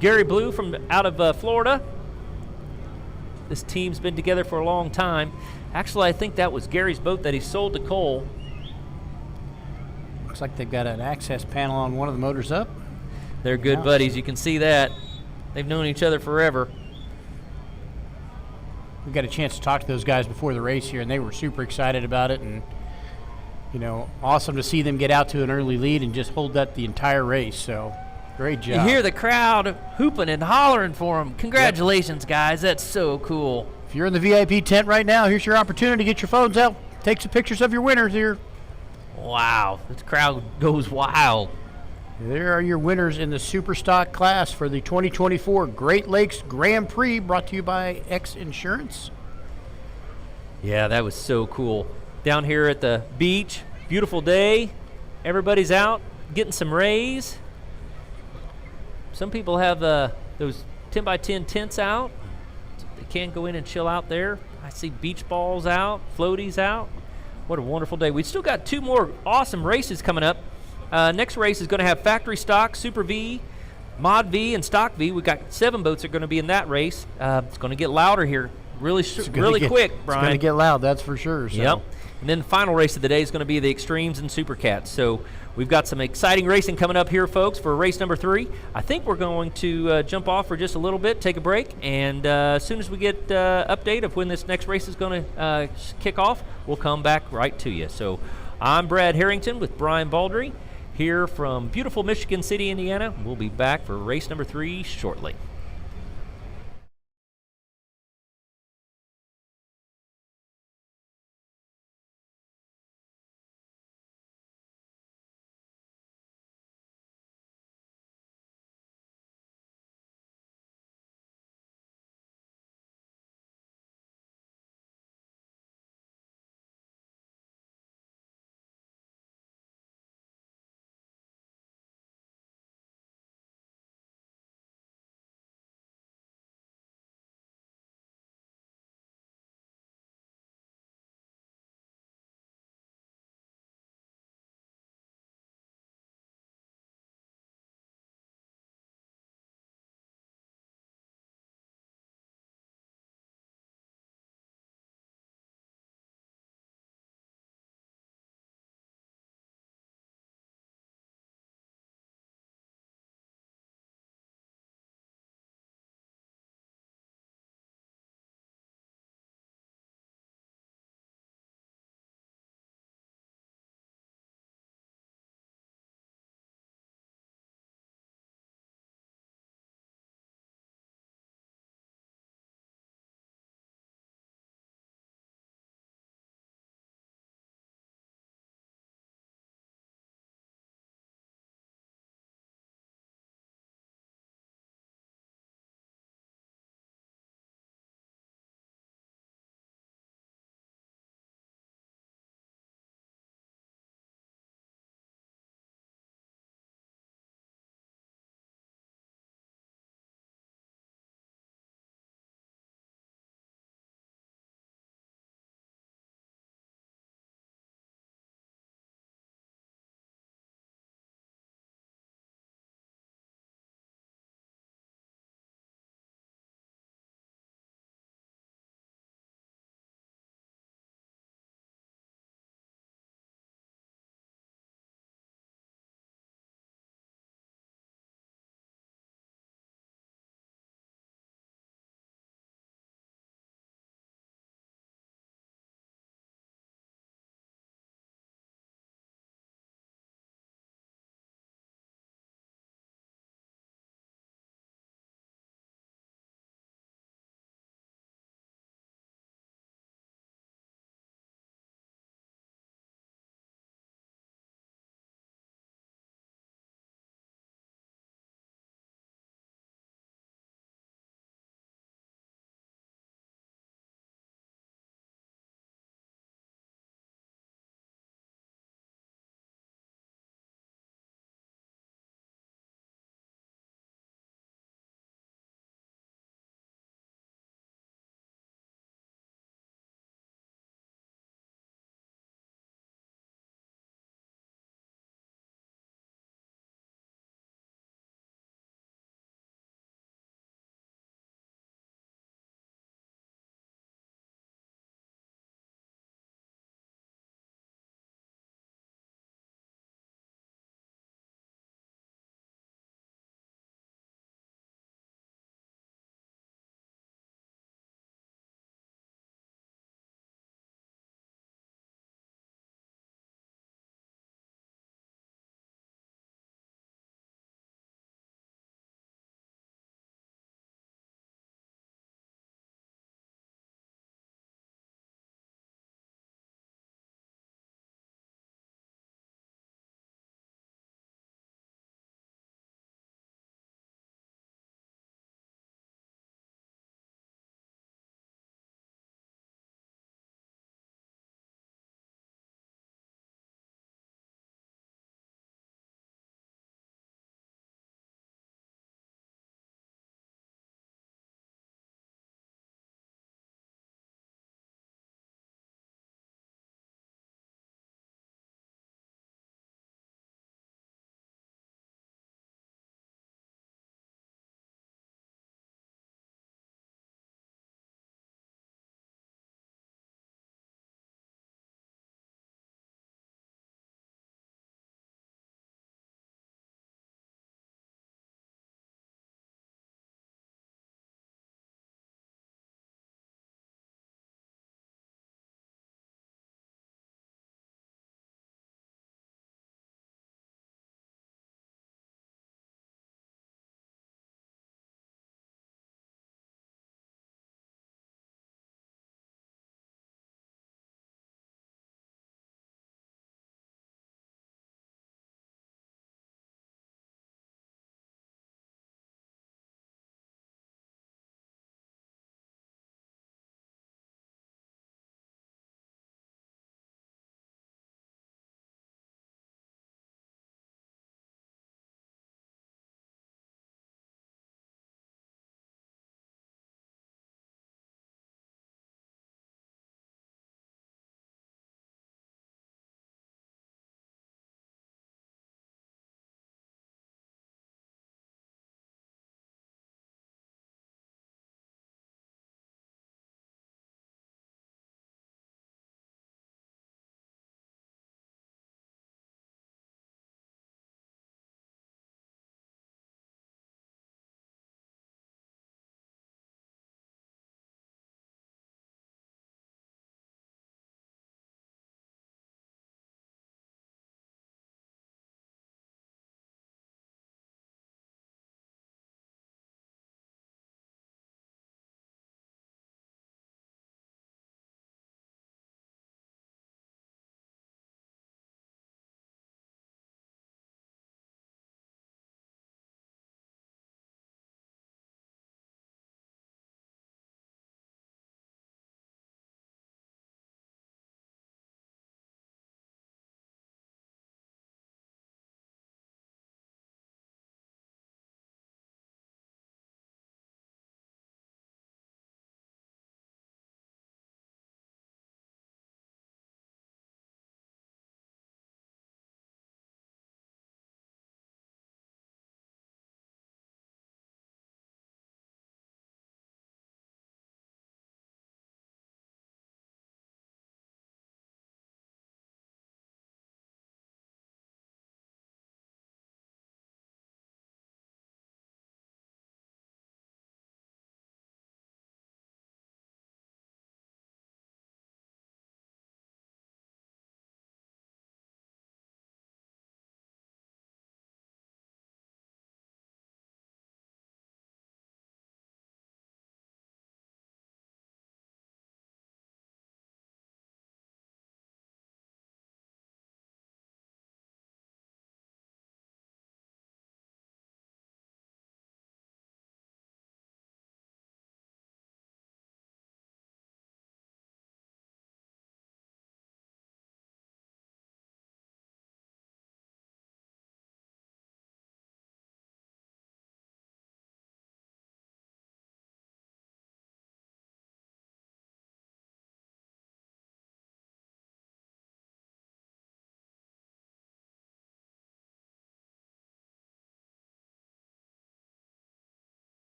Gary Blue from out of Florida. This team's been together for a long time. Actually, I think that was Gary's boat that he sold to Cole. Looks like they've got an access panel on one of the motors up. They're good buddies. You can see that. They've known each other forever. We got a chance to talk to those guys before the race here, and they were super excited about it. And, you know, awesome to see them get out to an early lead and just hold that the entire race. So, great job. You hear the crowd hooping and hollering for them. Congratulations, guys. That's so cool. If you're in the VIP tent right now, here's your opportunity to get your phones out. Take some pictures of your winners here. Wow, this crowd goes wild. There are your winners in the Super Stock class for the 2024 Great Lakes Grand Prix, brought to you by X Insurance. Yeah, that was so cool. Down here at the beach, beautiful day. Everybody's out getting some rays. Some people have those 10 by 10 tents out. They can go in and chill out there. I see beach balls out, floaties out. What a wonderful day. We've still got 2 more awesome races coming up. Next race is going to have Factory Stock, Super V, Mod V, and Stock V. We've got 7 boats that are going to be in that race. It's going to get louder here really quick, Brian. It's going to get loud, that's for sure. So. Yep. And then the final race of the day is going to be the Extremes and Super Cats. So we've got some exciting racing coming up here, folks, for race number 3. I think we're going to jump off for just a little bit, take a break, and as soon as we get update of when this next race is going to kick off, we'll come back right to you. So I'm Brad Harrington with Brian Baldry here from beautiful Michigan City, Indiana. We'll be back for race number 3 shortly.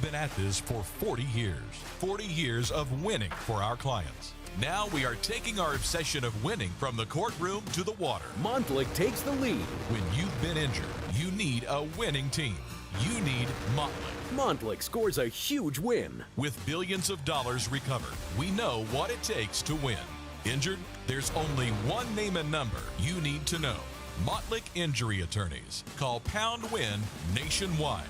been at this for 40 years. 40 years of winning for our clients. Now we are taking our obsession of winning from the courtroom to the water. Montlick takes the lead. When you've been injured, you need a winning team. You need Montlick. Montlick scores a huge win. With billions of dollars recovered, we know what it takes to win. Injured? There's only one name and number you need to know. Montlick Injury Attorneys. Call Pound Win nationwide.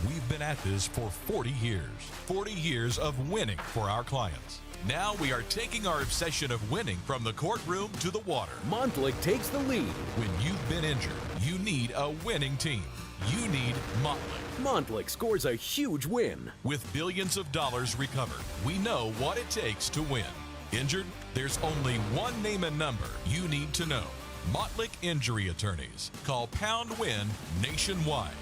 We've been at this for 40 years. 40 years of winning for our clients. Now we are taking our obsession of winning from the courtroom to the water. Montlick takes the lead. When you've been injured, you need a winning team. You need Montlick. Montlick scores a huge win. With billions of dollars recovered, we know what it takes to win. Injured? There's only one name and number you need to know. Montlick Injury Attorneys. Call Pound Win nationwide.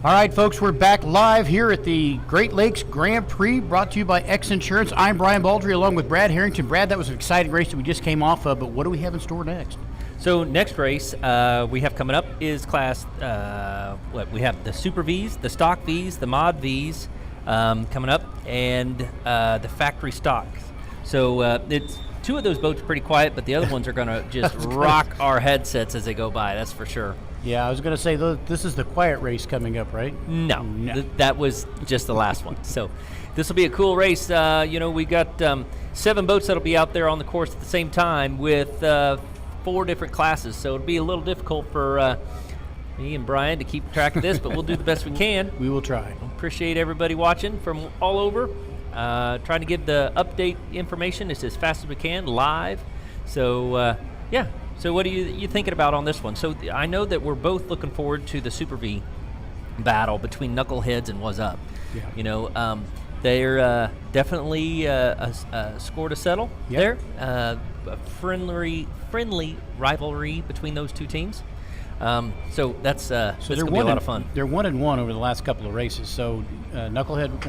All right, folks, we're back live here at the Great Lakes Grand Prix, brought to you by X Insurance. I'm Brian Baldry, along with Brad Harrington. Brad, that was an exciting race that we just came off of, but what do we have in store next? So next race we have coming up is class, we have the Super Vs, the Stock Vs, the Mod Vs coming up, and the Factory Stocks. So it's two of those boats are pretty quiet, but the other ones are going to just rock our headsets as they go by, that's for sure. Yeah, I was going to say, this is the quiet race coming up, right? No. That was just the last one. So this will be a cool race. We got 7 boats that'll be out there on the course at the same time with 4 different classes. So it'll be a little difficult for me and Brian to keep track of this, but we'll do the best we can. We will try. Appreciate everybody watching from all over. Trying to give the update information as fast as we can, live. So, yeah. So what are you thinking about on this one? So I know that we're both looking forward to the Super V battle between Knuckleheads and Was Up. Yeah. They're definitely a score to settle there. A friendly rivalry between those two teams. So that's going to be a lot of fun. They're 1-1 over the last couple of races. So Knucklehead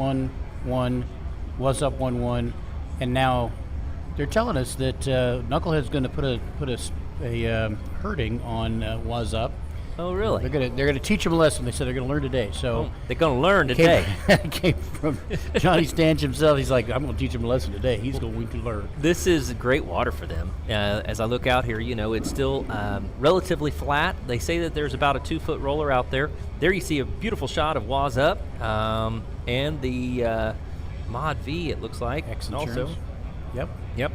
won, Was Up 1-1, and now they're telling us that Knucklehead's going to put a hurting on Was Up. Oh, really? They're gonna teach them a lesson. They said they're gonna learn today. So they're gonna learn today. Came from Johnny Stanch himself. He's like, I'm gonna teach them a lesson today. He's going to learn. This is great water for them. As I look out here, it's still relatively flat. They say that there's about a 2-foot roller out there. There you see a beautiful shot of Was Up and the Mod V. It looks like. X also. Yep.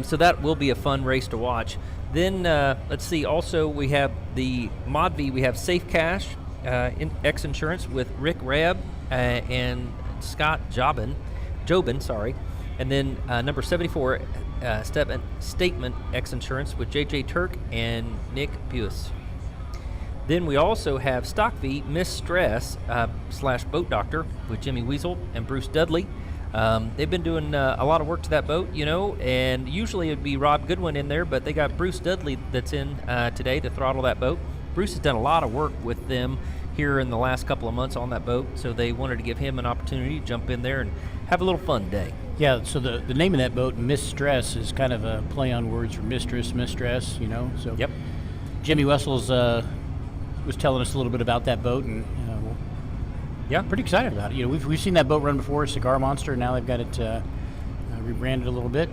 So that will be a fun race to watch. Then let's see. Also, we have the Mod V. We have Safe Cash in X Insurance with Rick Rebb and Scott Jobin, sorry. And then number 74, Statement X Insurance with JJ Turk and Nick Puis. Then we also have Stock V Miss Stress / Boat Doctor with Jimmy Weasel and Bruce Dudley. They've been doing a lot of work to that boat, and usually it'd be Rob Goodwin in there, but they got Bruce Dudley that's in today to throttle that boat. Bruce has done a lot of work with them here in the last couple of months on that boat, so they wanted to give him an opportunity to jump in there and have a little fun today. Yeah, so the name of that boat, Miss Stress, is kind of a play on words for mistress, mistress, So yep. Jimmy Wessels was telling us a little bit about that boat, and yeah, pretty excited about it. We've seen that boat run before, Cigar Monster, and now they've got it rebranded a little bit.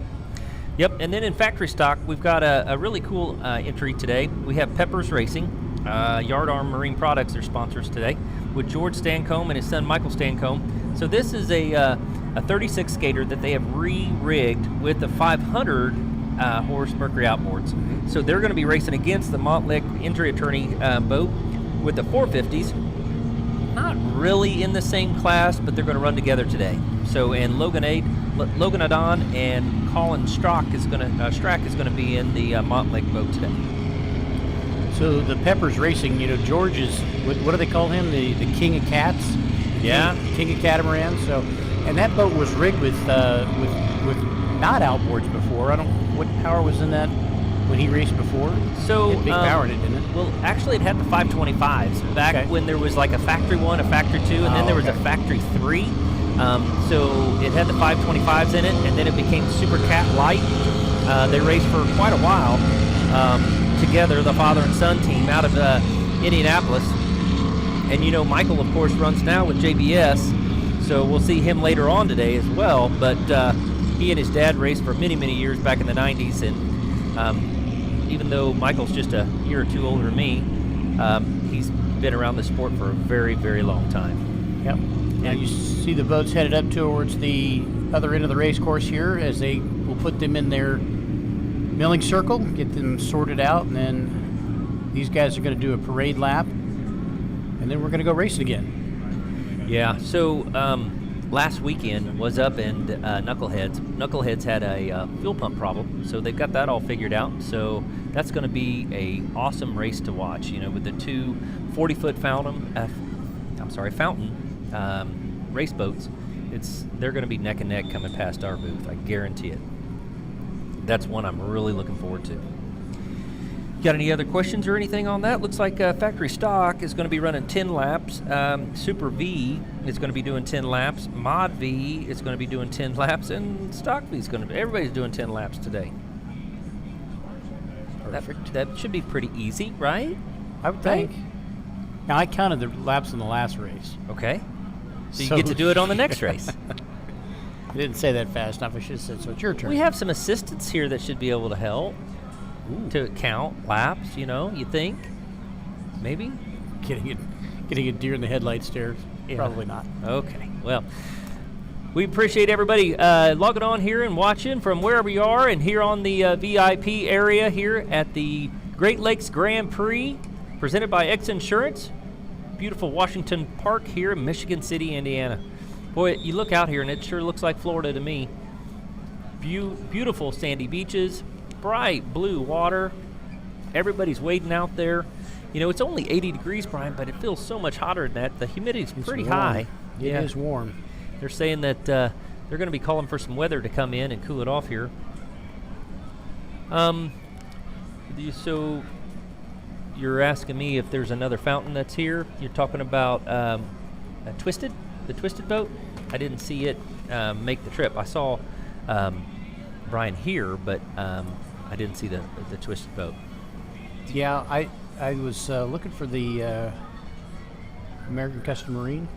Yep, and then in factory stock, we've got a really cool entry today. We have Peppers Racing, Yardarm Marine Products are sponsors today, with George Stancombe and his son Michael Stancombe. So this is a 36 skater that they have re-rigged with the 500 horse Mercury outboards. So they're going to be racing against the Montlick injury attorney boat with the 450s. Not really in the same class, but they're going to run together today. So, and Logan Adon and Colin Strack is going to be in the Montlick boat today. So the Peppers Racing, George is what do they call him? The King of Cats. Yeah, King of Catamarans. So, and that boat was rigged with not outboards before. I don't know what power was in that when he raced before. So it had big power in it, didn't it? Well, actually, it had the 525s back when there was like a factory 1, a factory 2, and then there was a factory 3. So it had the 525s in it, and then it became Super Cat Light. They raced for quite a while together, the father and son team out of Indianapolis. And Michael, of course, runs now with JBS, so we'll see him later on today as well. But he and his dad raced for many, many years back in the 90s, and even though Michael's just a year or two older than me, he's been around the sport for a very, very long time. Yep. Now you see the boats headed up towards the other end of the race course here as they will put them in their milling circle, get them sorted out, and then these guys are going to do a parade lap, and then we're going to go racing again. Yeah, so last weekend Was Up and Knuckleheads. Knuckleheads had a fuel pump problem, so they've got that all figured out. So that's going to be a awesome race to watch, with the two 40-foot fountain race boats. They're going to be neck and neck coming past our booth. I guarantee it. That's one I'm really looking forward to. Got any other questions or anything on that? Looks like factory stock is going to be running 10 laps. Super V is going to be doing 10 laps. Mod V is going to be doing 10 laps, and stock V is going to be. Everybody's doing 10 laps today. Perfect. That should be pretty easy, right? I would think. Now, I counted the laps in the last race. Okay. So you get to do it on the next race. I didn't say that fast enough. I should have said, so it's your turn. We have some assistants here that should be able to help to count laps, you think? Maybe? Getting a deer in the headlights stairs. Yeah. Probably not. Okay. Well, we appreciate everybody logging on here and watching from wherever you are, and here on the VIP area here at the Great Lakes Grand Prix, presented by X Insurance. Beautiful Washington Park here in Michigan City, Indiana. Boy, you look out here and it sure looks like Florida to me. Beautiful sandy beaches, bright blue water. Everybody's wading out there. It's only 80 degrees, Brian, but it feels so much hotter than that. The humidity's pretty warm. high. It is warm. They're saying that they're going to be calling for some weather to come in and cool it off here. So you're asking me if there's another fountain that's here. You're talking about the Twisted boat. I didn't see it make the trip. I saw Brian here, but I didn't see the Twisted boat. Yeah, I was looking for the American Custom Marine.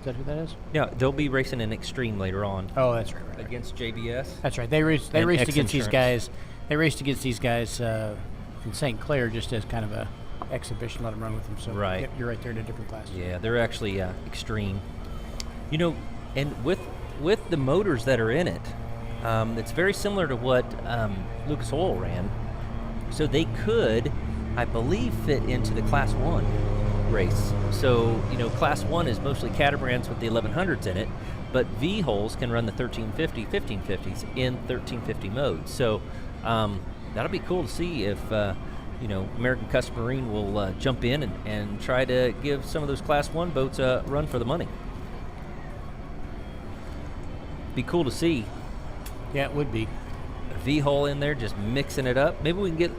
Is that who that is? Yeah, they'll be racing in Extreme later on. Oh, that's right. Against JBS. That's right. They raced And against X these guys. They raced against these guys in St. Clair just as kind of a exhibition. Let them run with them. So Right. Yep, you're right there in a different class. Yeah, they're actually Extreme. And with the motors that are in it, it's very similar to what Lucas Oil ran. So they could, I believe, fit into the Class 1 race. So, Class 1 is mostly catamarans with the 1100s in it, but V-holes can run the 1350, 1550s in 1350 mode. So that'll be cool to see if, American Custom Marine will jump in and try to give some of those Class 1 boats a run for the money. Be cool to see. Yeah, it would be. A V-hole in there, just mixing it up. Maybe we can get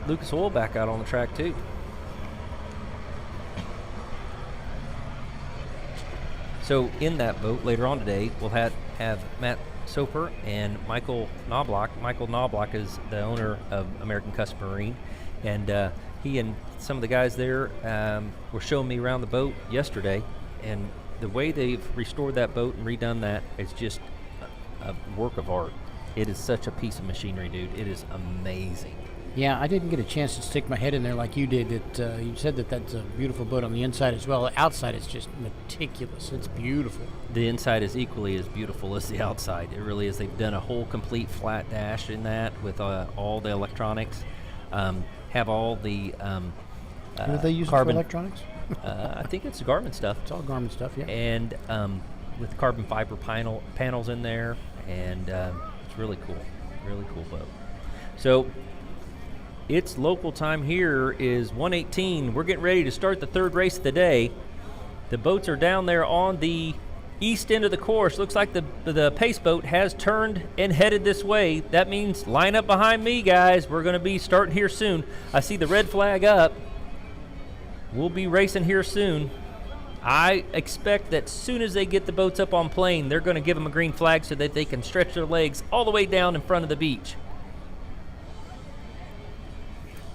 Lucas Oil back out on the track too. So in that boat later on today, we'll have Matt Soper and Michael Knobloch. Michael Knobloch is the owner of American Custom Marine, and he and some of the guys there were showing me around the boat yesterday, and the way they've restored that boat and redone that is just a work of art. It is such a piece of machinery, dude. It is amazing. Yeah, I didn't get a chance to stick my head in there like you did. You said that's a beautiful boat on the inside as well. The outside is just meticulous. It's beautiful. The inside is equally as beautiful as the outside. It really is. They've done a whole complete flat dash in that with all the electronics. Have all the What do they use for electronics? I think it's Garmin stuff. It's all Garmin stuff, yeah. And with carbon fiber panels in there, and it's really cool. Really cool boat. So it's local time here is 1:18. We're getting ready to start the third race of the day. The boats are down there on the east end of the course. Looks like the pace boat has turned and headed this way. That means line up behind me, guys. We're going to be starting here soon. I see the red flag up. We'll be racing here soon. I expect that soon as they get the boats up on plane, they're going to give them a green flag so that they can stretch their legs all the way down in front of the beach.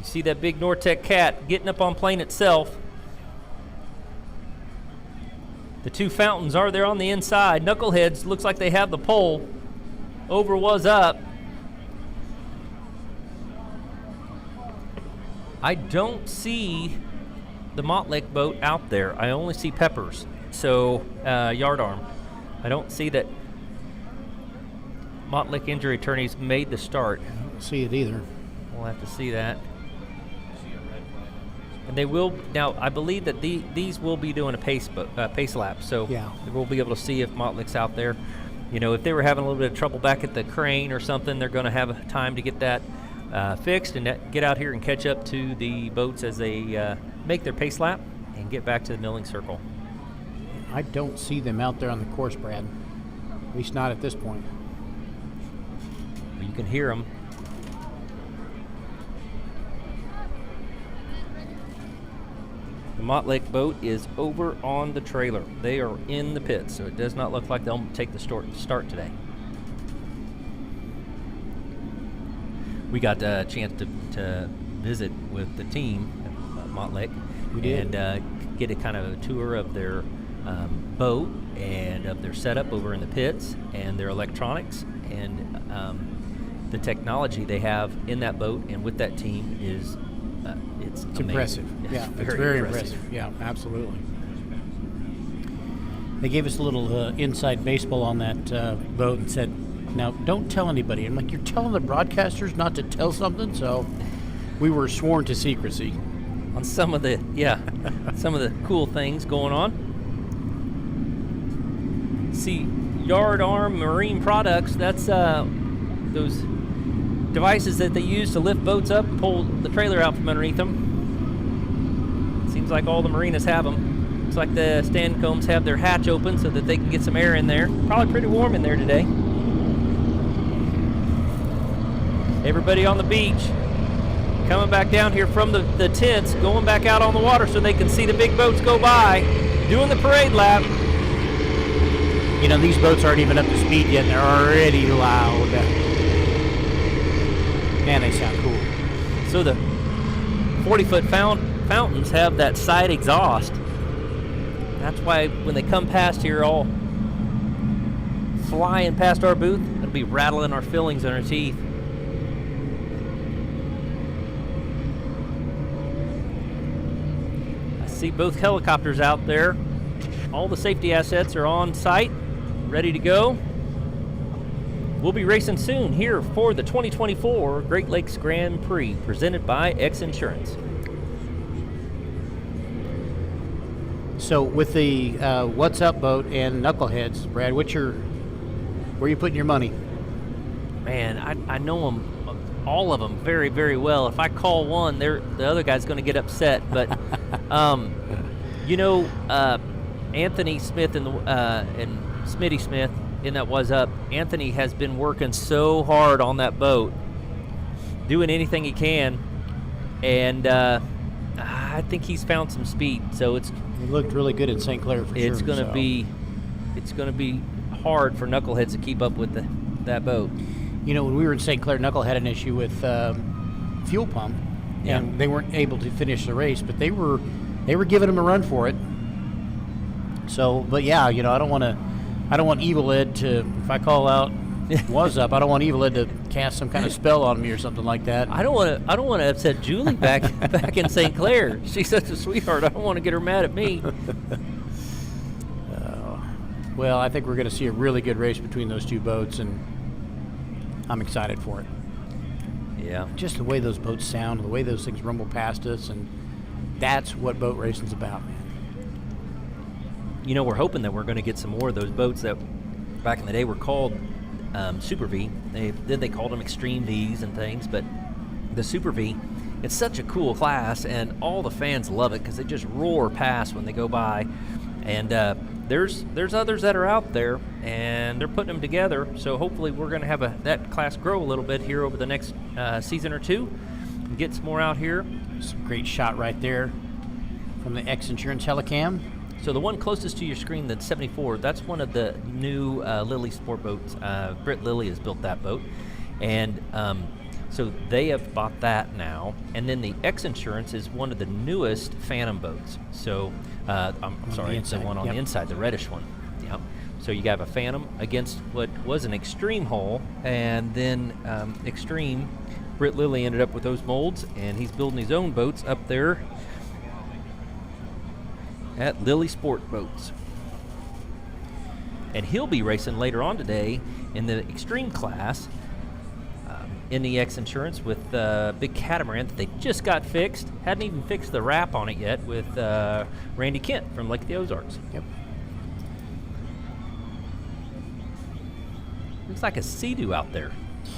You see that big Nortec cat getting up on plane itself. The two fountains are there on the inside. Knuckleheads looks like they have the pole. Over was up. I don't see the Mottlick boat out there. I only see Peppers, so yard arm. I don't see that Mottlick Injury Attorneys made the start. I don't see it either. We'll have to see that. And they will now. I believe that these will be doing a pace lap, so yeah, we'll be able to see if Mottlick's out there. If they were having a little bit of trouble back at the crane or something, they're going to have time to get that fixed and get out here and catch up to the boats as they make their pace lap and get back to the milling circle. I don't see them out there on the course, Brad. At least not at this point. You can hear them. Motlake boat is over on the trailer. They are in the pits, so it does not look like they'll take the start today. We got a chance to visit with the team at Motlake. We did. And get a kind of a tour of their boat and of their setup over in the pits and their electronics and the technology they have in that boat and with that team is it's impressive. It's It's very impressive. Yeah, absolutely. They gave us a little inside baseball on that boat and said, now, don't tell anybody. I'm like, you're telling the broadcasters not to tell something? So we were sworn to secrecy. On some of the, some of the cool things going on. See, Yard Arm Marine Products, that's those devices that they use to lift boats up and pull the trailer out from underneath them. Seems like all the marinas have them. Looks like the Stancombs have their hatch open so that they can get some air in there. Probably pretty warm in there today. Everybody on the beach coming back down here from the tents, going back out on the water so they can see the big boats go by, doing the parade lap. You know, these boats aren't even up to speed yet, and they're already loud. Man, they sound cool. So the 40-foot fountains have that side exhaust. That's why when they come past here all flying past our booth, it'll be rattling our fillings in our teeth. I see both helicopters out there. All the safety assets are on site, ready to go. We'll be racing soon here for the 2024 Great Lakes Grand Prix, presented by X Insurance. So with the What's Up boat and Knuckleheads, Brad, where are you putting your money? Man, I know them, all of them, very, very well. If I call one, the other guy's going to get upset. But, Anthony Smith and Smitty Smith in that Was Up, Anthony has been working so hard on that boat, doing anything he can, and I think he's found some speed. So It looked really good in St. Clair for sure. it's going to be hard for Knuckleheads to keep up with that boat. You know, when we were in St. Clair, Knuckle had an issue with fuel pump, and they weren't able to finish the race, but they were giving him a run for it. So, but yeah, you know, I don't want Evil Ed to, if I call out Was Up, I don't want Evil Ed to cast some kind of spell on me or something like that. I don't want to upset Julie back in St. Clair. She's such a sweetheart. I don't want to get her mad at me. Well, I think we're going to see a really good race between those two boats, and I'm excited for it. Yeah. Just the way those boats sound, the way those things rumble past us, and that's what boat racing's about, man. You know, we're hoping that we're going to get some more of those boats that back in the day were called Super V. They called them Extreme Vs and things, but the Super V, it's such a cool class, and all the fans love it because they just roar past when they go by. And there's others that are out there, and they're putting them together. So hopefully we're going to have that class grow a little bit here over the next season or two, and get some more out here. Some great shot right there from the X Insurance Helicam. So the one closest to your screen, the 74, that's one of the new Lilly sport boats. Britt Lilly has built that boat, and so they have bought that now. And then the X Insurance is one of the newest Phantom boats. So I'm sorry, it's the one on the inside, the reddish one. Yep. So you have a Phantom against what was an Extreme hull, and then Extreme, Britt Lilly ended up with those molds, and he's building his own boats up there at Lilly Sport Boats. And he'll be racing later on today in the Extreme class in the X Insurance with big catamaran that they just got fixed. Hadn't even fixed the wrap on it yet with Randy Kent from Lake of the Ozarks. Yep. Looks like a Sea-Doo out there.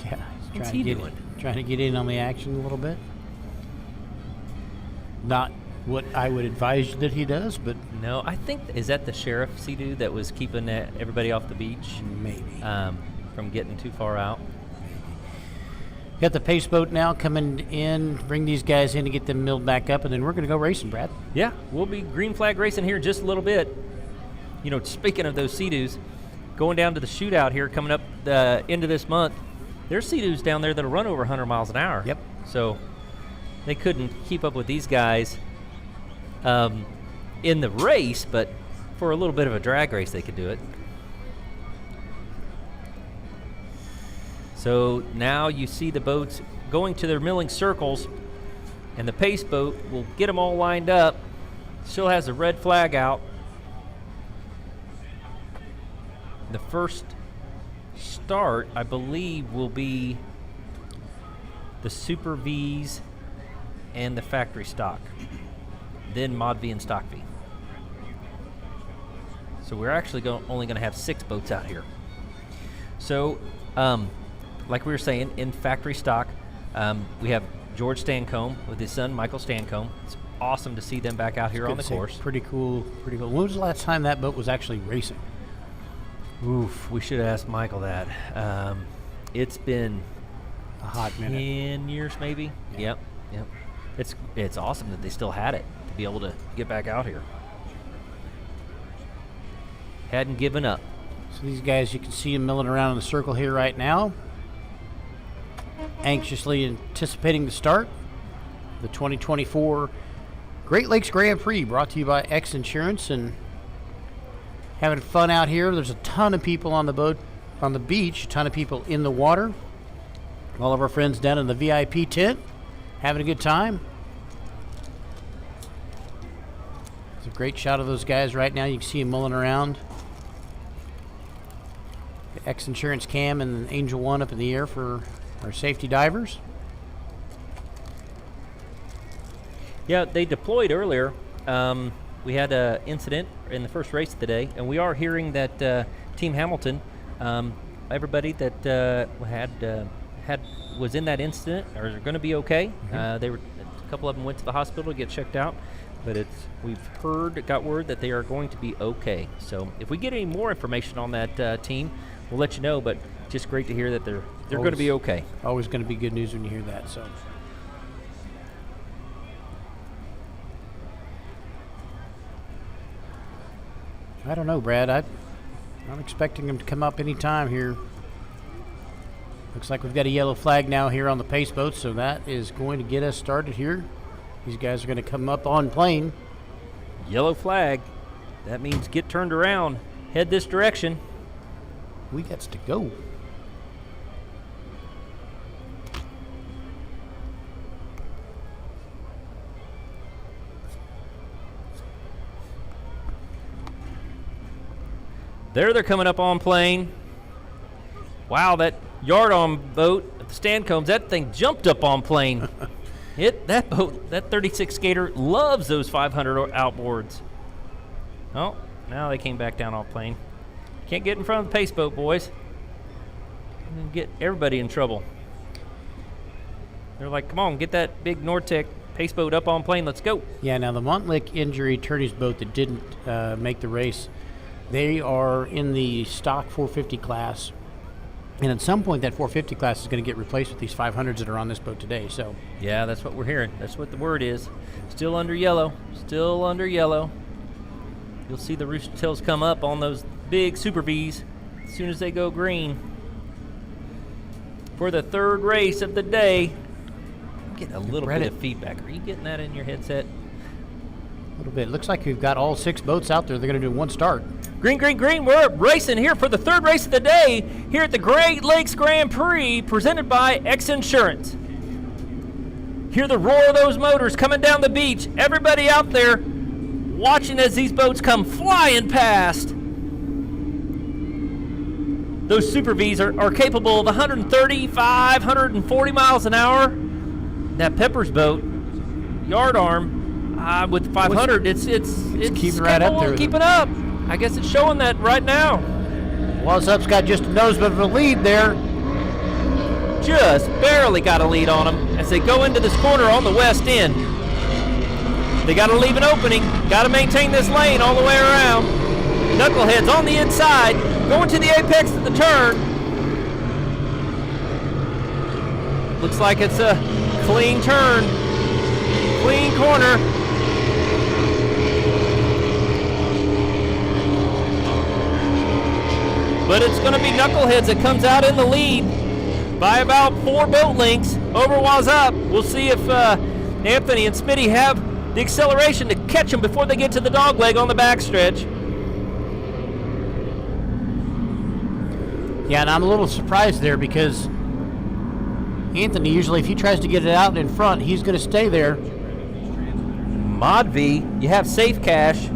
Yeah. What's he doing? Trying to get in on the action a little bit. Not what I would advise that he does, but No, I think, is that the Sheriff Sea-Doo that was keeping everybody off the beach? maybe. From getting too far out? Got the pace boat now coming in, bring these guys in to get them milled back up, and then we're going to go racing, Brad. Yeah, we'll be green flag racing here in just a little bit. You know, speaking of those Sea-Doos, going down to the shootout here coming up the end of this month, there's Sea-Doos down there that'll run over 100 miles an hour. Yep. So they couldn't keep up with these guys in the race, but for a little bit of a drag race they could do it. So now you see the boats going to their milling circles, and the pace boat will get them all lined up. Still has a red flag out. The first start, I believe, will be the Super V's and the factory stock, then Mod V and Stock V. So we're actually only going to have 6 boats out here. So, like we were saying, in factory stock, we have George Stancomb with his son, Michael Stancomb. It's awesome to see them back out here on the course. Pretty cool, pretty cool. When was the last time that boat was actually racing? Oof, we should have asked Michael that. It's been A hot minute. 10 years maybe. Yeah. Yep. It's awesome that they still had it to be able to get back out here. Hadn't given up. So these guys, you can see them milling around in the circle here right now, anxiously anticipating the start. The 2024 Great Lakes Grand Prix, brought to you by X Insurance, and having fun out here. There's a ton of people on the boat, on the beach, a ton of people in the water. All of our friends down in the VIP tent, having a good time. It's a great shot of those guys right now. You can see them mulling around. The X Insurance Cam and Angel One up in the air for our safety divers. Yeah, they deployed earlier. We had an incident in the first race of the day, and we are hearing that Team Hamilton, everybody that was in that incident are going to be okay. A couple of them went to the hospital to get checked out, but got word that they are going to be okay. So if we get any more information on that team, we'll let you know. But just great to hear that they're going to be okay. Always going to be good news when you hear that. So. I don't know, Brad. I'm expecting them to come up any time here. Looks like we've got a yellow flag now here on the pace boat, so that is going to get us started here. These guys are going to come up on plane. Yellow flag. That means get turned around. Head this direction. We got to go. There they're coming up on plane. Wow, that yard-arm boat at the Stancombs, that thing jumped up on plane. That boat, that 36 skater loves those 500 outboards. Oh, now they came back down off plane. Can't get in front of the pace boat, boys. Get everybody in trouble. They're like, come on, get that big Nortec pace boat up on plane. Let's go. Yeah, now the Montlick Injury Attorney's boat that didn't make the race, they are in the stock 450 class. And at some point, that 450 class is going to get replaced with these 500s that are on this boat today. So yeah, that's what we're hearing. That's what the word is. Still under yellow. Still under yellow. You'll see the rooster tails come up on those big Super V's as soon as they go green. For the third race of the day. I'm getting a little bit of feedback. Are you getting that in your headset? a little bit. Looks like we've got all 6 boats out there. They're going to do one start. Green, green, green. We're racing here for the third race of the day here at the Great Lakes Grand Prix presented by X Insurance. Hear the roar of those motors coming down the beach. Everybody out there watching as these boats come flying past. Those Super V's are capable of 135, 140 miles an hour. That Peppers boat, yard arm, with 500, it's keeping right up there. Keeping up. I guess it's showing that right now. What's Up's got just a nosebit of a lead there. Just barely got a lead on them as they go into this corner on the west end. They got to leave an opening. Got to maintain this lane all the way around. Knuckleheads on the inside, going to the apex of the turn. looks like it's a clean turn, clean corner. But it's going to be Knuckleheads that comes out in the lead by about 4 boat lengths over Wazop. We'll see if Anthony and Smitty have the acceleration to catch them before they get to the dogleg on the backstretch. Yeah, and I'm a little surprised there because Anthony, usually if he tries to get it out in front, he's going to stay there. Mod V, you have Safe Cash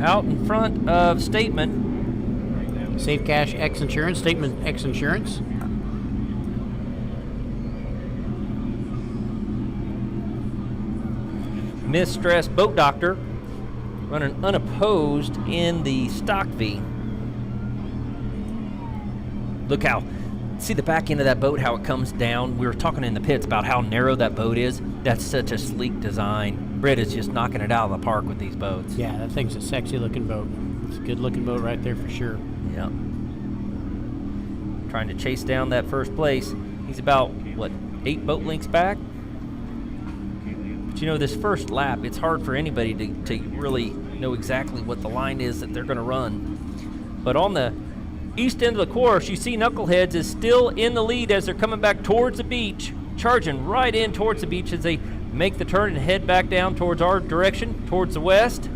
out in front of Statement. Safe Cash X Insurance, Statement X Insurance. Mistress Boat Doctor running unopposed in the Stock V. Look how, see the back end of that boat, how it comes down. We were talking in the pits about how narrow that boat is. That's such a sleek design. Britt is just knocking it out of the park with these boats. Yeah, that thing's a sexy looking boat. It's a good looking boat right there for sure. Yep. Trying to chase down that first place. He's about, what, 8 boat lengths back? But you know, this first lap, it's hard for anybody to really know exactly what the line is that they're going to run. But on the east end of the course, you see Knuckleheads is still in the lead as they're coming back towards the beach, charging right in towards the beach as they make the turn and head back down towards our direction, towards the west.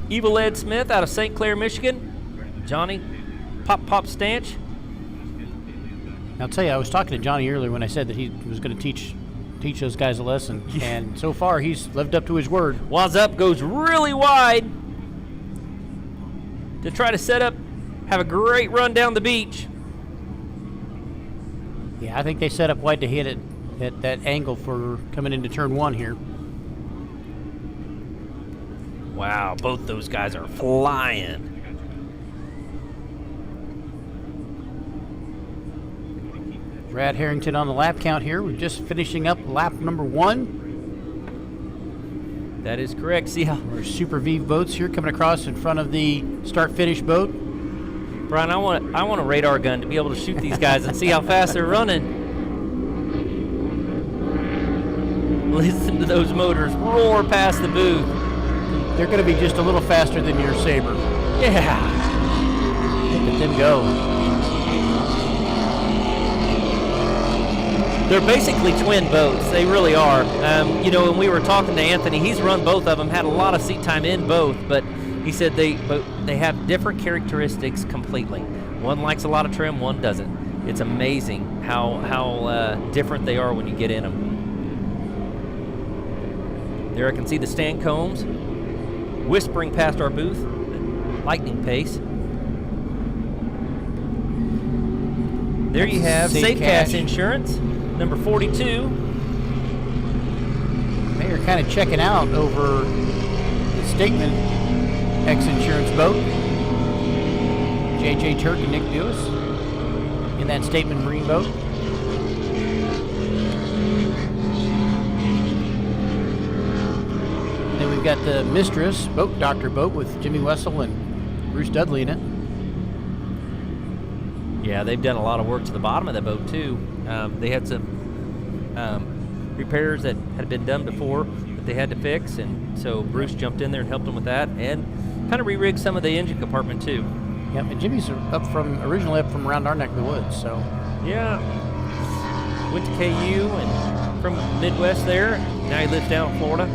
Evil Ed Smith out of St. Clair, Michigan. Johnny Pop Stanch. I'll tell you, I was talking to Johnny earlier when I said that he was going to teach those guys a lesson, and so far he's lived up to his word. Wazop goes really wide to try to set up, have a great run down the beach. Yeah, I think they set up wide to hit it at that angle for coming into turn 1 here. Wow, both those guys are flying. Brad Harrington on the lap count here. We're just finishing up lap number 1. That is correct. See how Our Super V boats here coming across in front of the start-finish boat. Brian, I want a radar gun to be able to shoot these guys and see how fast they're running. Listen to those motors roar past the booth. They're going to be just a little faster than your Sabre. Yeah. Look at them go. They're basically twin boats. They really are. You know, when we were talking to Anthony, he's run both of them, had a lot of seat time in both, but he said they have different characteristics completely. One likes a lot of trim, one doesn't. It's amazing how different they are when you get in them. There I can see the stand combs whispering past our booth at lightning pace. There you have Safe Cash Insurance, number 42. They are kind of checking out over the Statement X Insurance boat. J.J. Turk and Nick Dewis in that Statement Marine boat. And then we've got the Mistress Boat Doctor boat with Jimmy Wessel and Bruce Dudley in it. Yeah, they've done a lot of work to the bottom of that boat, too. They had some repairs that had been done before that they had to fix, and so Bruce jumped in there and helped them with that, and kind of re-rigged some of the engine compartment, too. Yep, and Jimmy's originally up from around our neck of the woods, so. Yeah. Went to KU and from Midwest there. Now he lives down in Florida.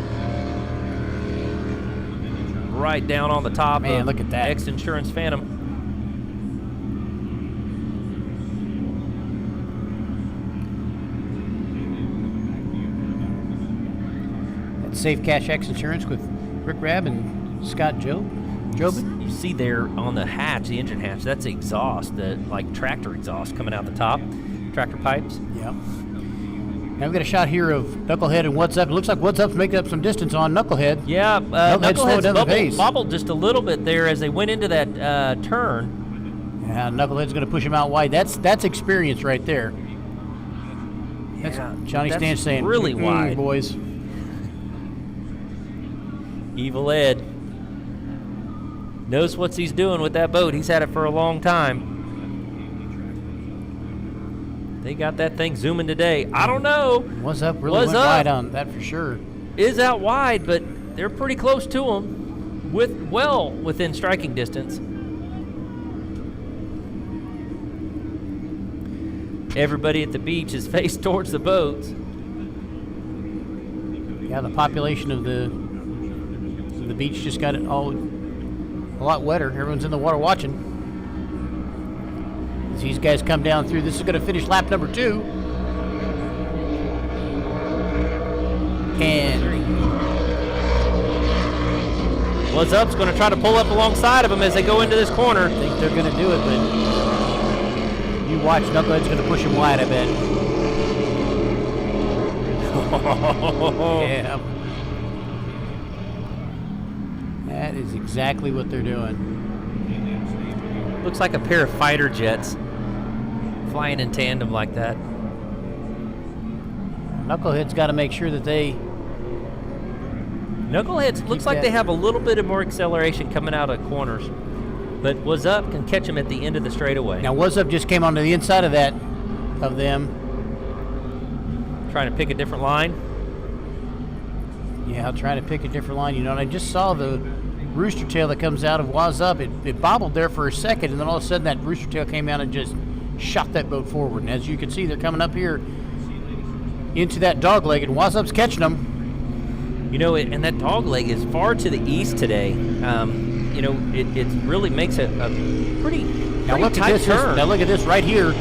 Right down on the top Man, of look at that. X Insurance Phantom. Safe Cash X Insurance with Rick Rabb and Scott Jobin. You see there on the hatch, the engine hatch, that's the exhaust, the like tractor exhaust coming out the top, tractor pipes. Yeah. Now we've got a shot here of Knucklehead and What's Up. It looks like What's Up's making up some distance on Knucklehead. Yeah, Knucklehead's slowing down the pace. bobbled just a little bit there as they went into that turn. Yeah, Knucklehead's going to push him out wide. That's experience right there. That's Johnny that's Stanch saying, really wide, boys. Evil Ed knows what he's doing with that boat. He's had it for a long time. They got that thing zooming today. I don't know. Was Up really went wide on that for sure. Is out wide, but they're pretty close to him, well within striking distance. Everybody at the beach is faced towards the boats. Yeah, the population of the beach just got it all a lot wetter. Everyone's in the water watching. As these guys come down through, this is going to finish lap number 2. And What's Up's going to try to pull up alongside of him as they go into this corner. I think they're going to do it, but you watch, Knucklehead's going to push him wide, I bet. Yeah. That is exactly what they're doing. Looks like a pair of fighter jets flying in tandem like that. Knucklehead's got to make sure that they... Knuckleheads looks like they have a little bit of more acceleration coming out of corners, but What's Up can catch him at the end of the straightaway. Now, What's Up just came onto the inside of that, of them. Trying to pick a different line. Yeah, trying to pick a different line. You know, and I just saw the rooster tail that comes out of Waz Up. It bobbled there for a second, and then all of a sudden that rooster tail came out and just shot that boat forward. And as you can see, they're coming up here into that dog leg, and Waz Up's catching them. You know, and that dog leg is far to the east today. You know, it really makes it a pretty tight turn. Now look at this right here.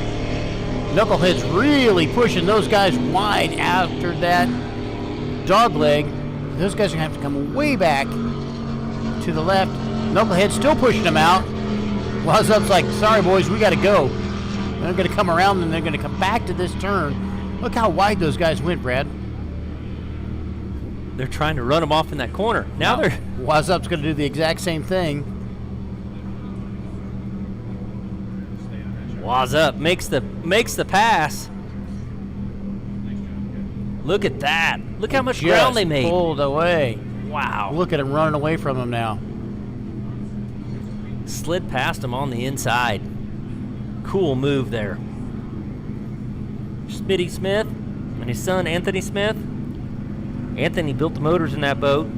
Knucklehead's really pushing those guys wide after that dog leg. Those guys are going to have to come way back to the left. Knucklehead's still pushing them out. Waz Up's like, sorry, boys, we got to go. They're going to come around, and they're going to come back to this turn. Look how wide those guys went, Brad. They're trying to run them off in that corner. Now they're... Waz Up's going to do the exact same thing. Waz Up makes the pass. Look at that. Look how much ground they made. Pulled away. Wow. Look at him running away from him now. Slid past him on the inside. Cool move there. Smitty Smith and his son Anthony Smith. Anthony built the motors in that boat.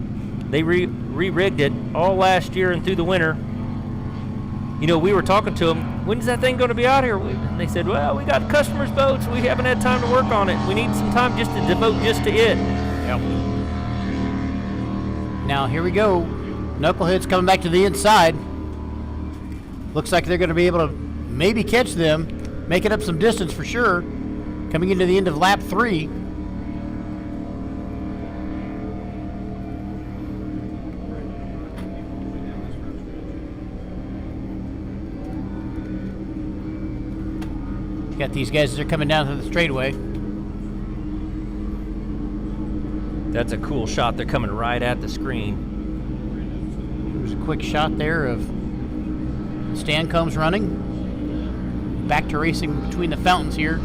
They re-rigged it all last year and through the winter. You know, we were talking to them, when's that thing going to be out here? And they said, well, we got customers' boats. We haven't had time to work on it. We need some time just to devote just to it. Yep. Now, here we go. Knucklehead's coming back to the inside. Looks like they're going to be able to maybe catch them, making up some distance for sure, coming into the end of lap 3. Got these guys as they're coming down to the straightaway. That's a cool shot. They're coming right at the screen. There's a quick shot there of Stan Combs running. Back to racing between the fountains here.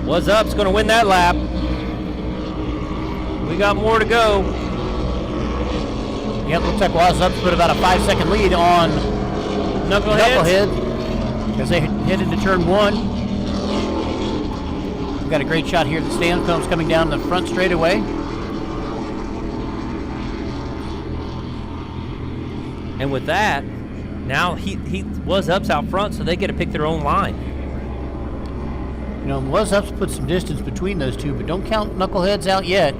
What's Up's going to win that lap. We got more to go. Yep, looks like Waz Up's put about a 5-second lead on Knucklehead as they head into turn 1. We've got a great shot here. The Stan Combs coming down the front straightaway. And with that, now he What's Up's out front, so they get to pick their own line. You know, What's Up's put some distance between those two, but don't count Knuckleheads out yet.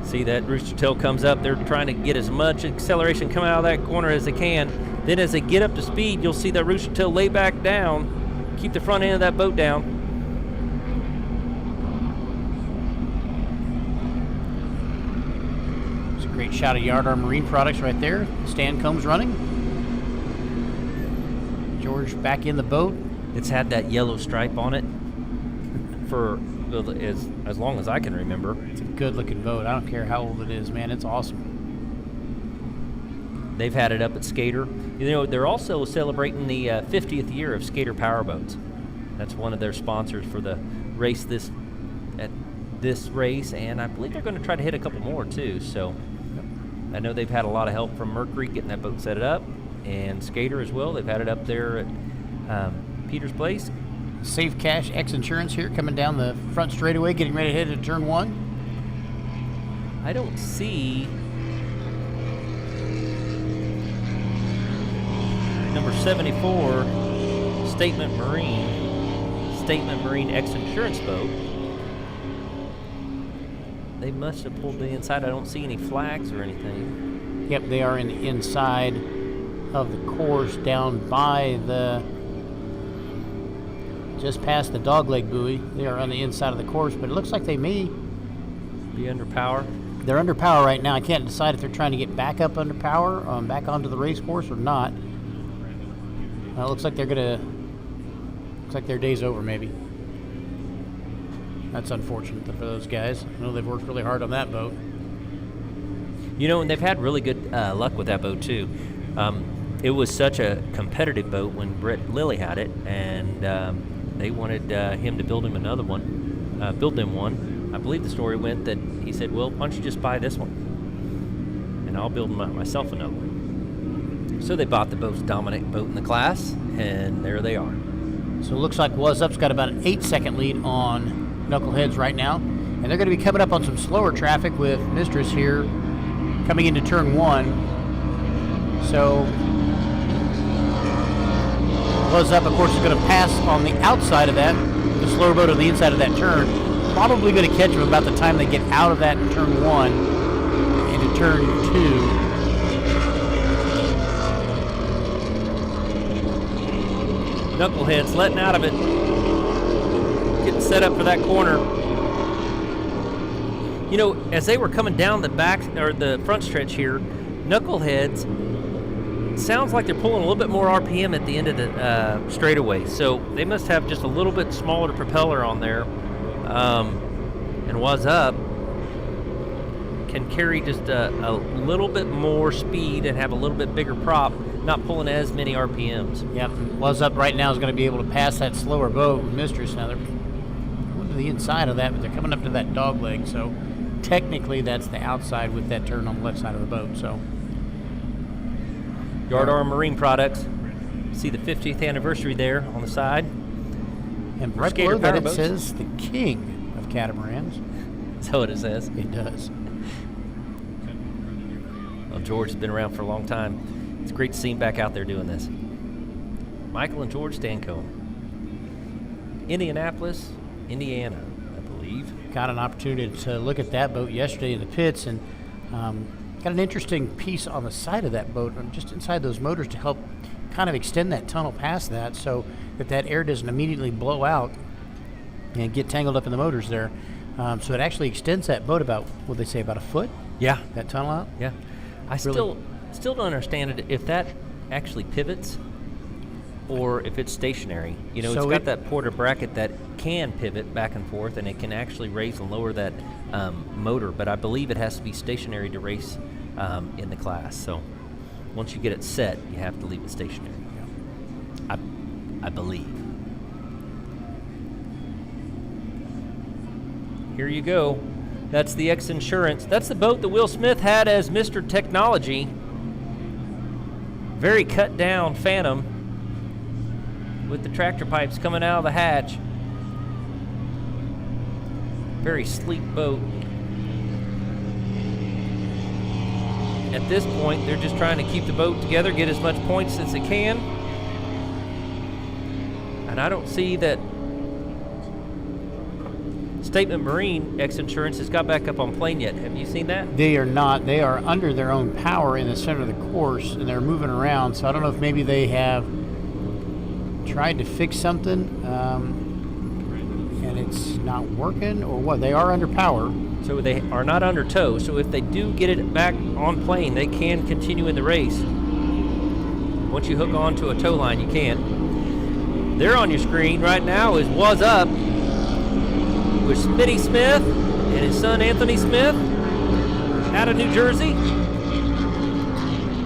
See that rooster tail comes up. They're trying to get as much acceleration coming out of that corner as they can. Then as they get up to speed, you'll see that rooster tail lay back down, keep the front end of that boat down. It's a great shot of Yard Arm Marine Products right there. Stan Combs running. George back in the boat. It's had that yellow stripe on it for as long as I can remember. It's a good looking boat. I don't care how old it is, man. It's awesome. They've had it up at Skater. You know, they're also celebrating the 50th year of Skater Powerboats. That's one of their sponsors for the race this race, and I believe they're going to try to hit a couple more too. So I know they've had a lot of help from Mercury getting that boat set up, and Skater as well. They've had it up there at Peters Place. Safe Cash X Insurance here coming down the front straightaway, getting ready to head into turn 1. I don't see number 74, Statement Marine X Insurance boat. They must have pulled the inside. I don't see any flags or anything. Yep, they are in the inside of the course down by just past the dogleg buoy. They are on the inside of the course, but it looks like they may be under power. They're under power right now. I can't decide if they're trying to get back up under power, back onto the race course or not. It looks like looks like their day's over maybe. That's unfortunate for those guys. I know they've worked really hard on that boat. You know, and they've had really good luck with that boat too. It was such a competitive boat when Brett Lilly had it, and they wanted him to build them one. I believe the story went that he said, well, why don't you just buy this one, and I'll build myself another one. So they bought the most dominant boat in the class, and there they are. So it looks like Was Up's got about an 8-second lead on Knuckleheads right now, and they're going to be coming up on some slower traffic with Mistress here coming into turn 1. So Was Up, of course, is going to pass on the outside of that, the slower boat on the inside of that turn. Probably going to catch them about the time they get out of that in turn 1 into turn 2. Knuckleheads letting out of it, getting set up for that corner. You know, as they were coming down the back or the front stretch here, Knuckleheads sounds like they're pulling a little bit more RPM at the end of the straightaway. So they must have just a little bit smaller propeller on there. And Was Up can carry just a little bit more speed and have a little bit bigger prop, not pulling as many RPMs. Yep, Was Up right now is going to be able to pass that slower boat with Mistress. Now they're going to the inside of that, but they're coming up to that dog leg, so technically that's the outside with that turn on the left side of the boat. So Yard Arm Marine Products. See the 50th anniversary there on the side. And right below that it says the king of catamarans. That's what it says. It does. Well, George has been around for a long time. It's great to see him back out there doing this. Michael and George Stanco. Indianapolis, Indiana, I believe. Got an opportunity to look at that boat yesterday in the pits, and got an interesting piece on the side of that boat, just inside those motors, to help kind of extend that tunnel past that, so that air doesn't immediately blow out and get tangled up in the motors there. So it actually extends that boat about, what they say, about a foot? Yeah. That tunnel out? Yeah. I still don't understand it, if that actually pivots or if it's stationary. You know, so it's got that Porter bracket that can pivot back and forth, and it can actually raise and lower that motor, but I believe it has to be stationary to race in the class. So once you get it set, you have to leave it stationary. Yeah. I believe. Here you go. That's the X Insurance. That's the boat that Will Smith had as Mr. Technology. Very cut down Phantom with the tractor pipes coming out of the hatch. Very sleek boat. At this point, they're just trying to keep the boat together, get as much points as they can. And I don't see that Statement Marine X Insurance has got back up on plane yet. Have you seen that? They are not. They are under their own power in the center of the course, and they're moving around. So I don't know if maybe they have tried to fix something and it's not working, or what. They are under power. So they are not under tow. So if they do get it back on plane, they can continue in the race. Once you hook onto a tow line, you can. There on your screen right now is Was Up with Smitty Smith and his son Anthony Smith out of New Jersey.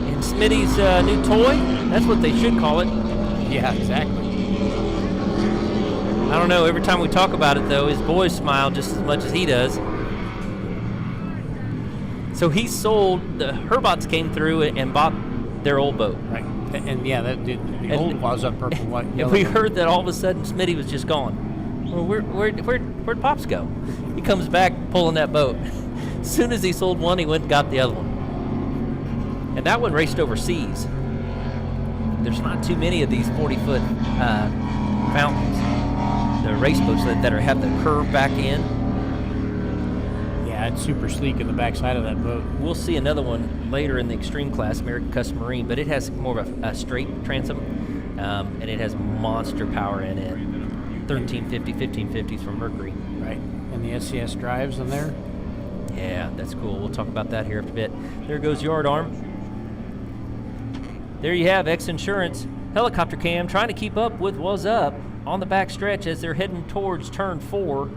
And Smitty's new toy. That's what they should call it. Yeah, exactly. I don't know. Every time we talk about it, though, his boys smile just as much as he does. So he sold, the Herbots came through and bought their old boat. Right. And yeah, the The old was up purple, white, And yellow. we heard that all of a sudden Smitty was just gone. Well, where'd Pops go? He comes back pulling that boat. As soon as he sold one, he went and got the other one. And that one raced overseas. There's not too many of these 40-foot fountains. The race boats that have the curve back in. Yeah, it's super sleek in the backside of that boat. We'll see another one later in the extreme class, American Custom Marine, but it has more of a straight transom, and it has monster power in it. 1350, 1550s from Mercury. Right. And the SCS drives on there. Yeah, that's cool. We'll talk about that here after a bit. There goes Yard Arm. There you have X Insurance helicopter cam trying to keep up with what's up on the back stretch as they're heading towards turn 4.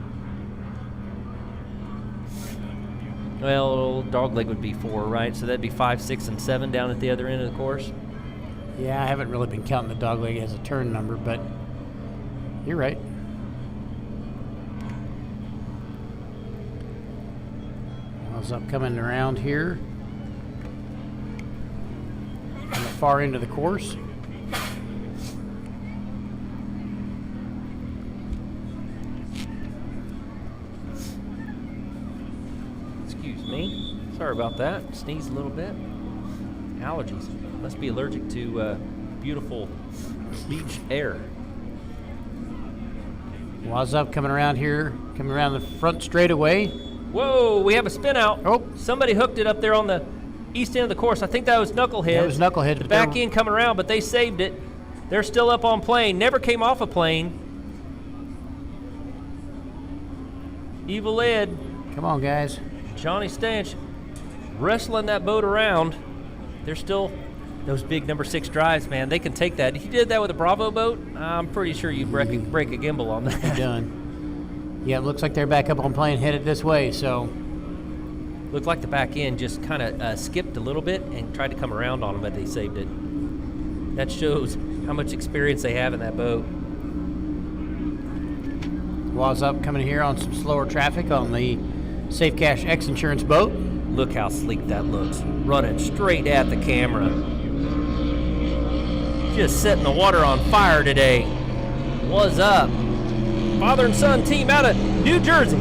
Well, dogleg would be 4, right? So that'd be 5, 6, and 7 down at the other end of the course. Yeah, I haven't really been counting the dogleg as a turn number, but you're right. What's up coming around here on the far end of the course. Excuse me. Sorry about that. Sneezed a little bit. Allergies. Must be allergic to beautiful beach air. What's up coming around here, coming around the front straightaway. Whoa, we have a spin out. Oh. Somebody hooked it up there on the east end of the course. I think that was Knucklehead. That was Knucklehead, The but back they're- end coming around, but they saved it. They're still up on plane. Never came off a plane. Evil Ed, Come on, guys. Johnny Stanch, wrestling that boat around. They're still those big number 6 drives, man. They can take that. If you did that with a Bravo boat, I'm pretty sure you break a gimbal on that. Done. Yeah, it looks like they're back up on plane headed this way, so Looked like the back end just kind of skipped a little bit and tried to come around on them, but they saved it. That shows how much experience they have in that boat. Waz up coming here on some slower traffic on the Safe Cash X Insurance boat. Look how sleek that looks. Running straight at the camera. Just setting the water on fire today. What's up? Father and son team out of New Jersey.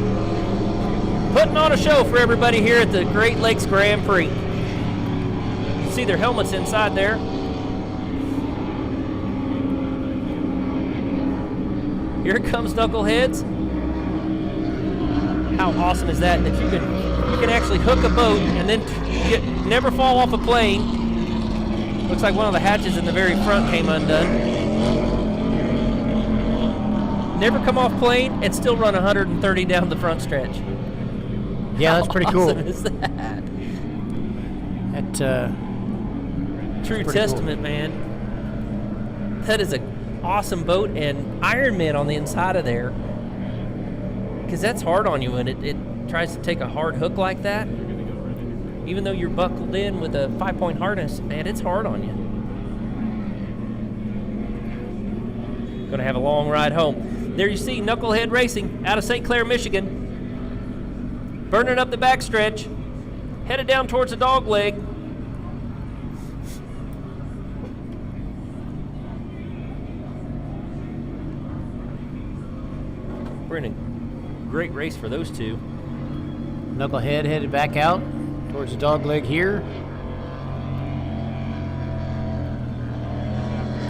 Putting on a show for everybody here at the Great Lakes Grand Prix. See their helmets inside there. Here comes Knuckleheads. How awesome is that? That you can actually hook a boat and then never fall off a plane. Looks like one of the hatches in the very front came undone. Never come off plane and still run 130 down the front stretch. Yeah, that's pretty cool. How awesome is that? That True pretty testament, man. That is an awesome boat, and Ironman on the inside of there. Because that's hard on you when it tries to take a hard hook like that. Even though you're buckled in with a 5-point harness, man, it's hard on you. Going to have a long ride home. There you see Knucklehead Racing out of St. Clair, Michigan. Burning up the backstretch. Headed down towards the dog leg. We're in a great race for those two. Knucklehead headed back out towards the dog leg here.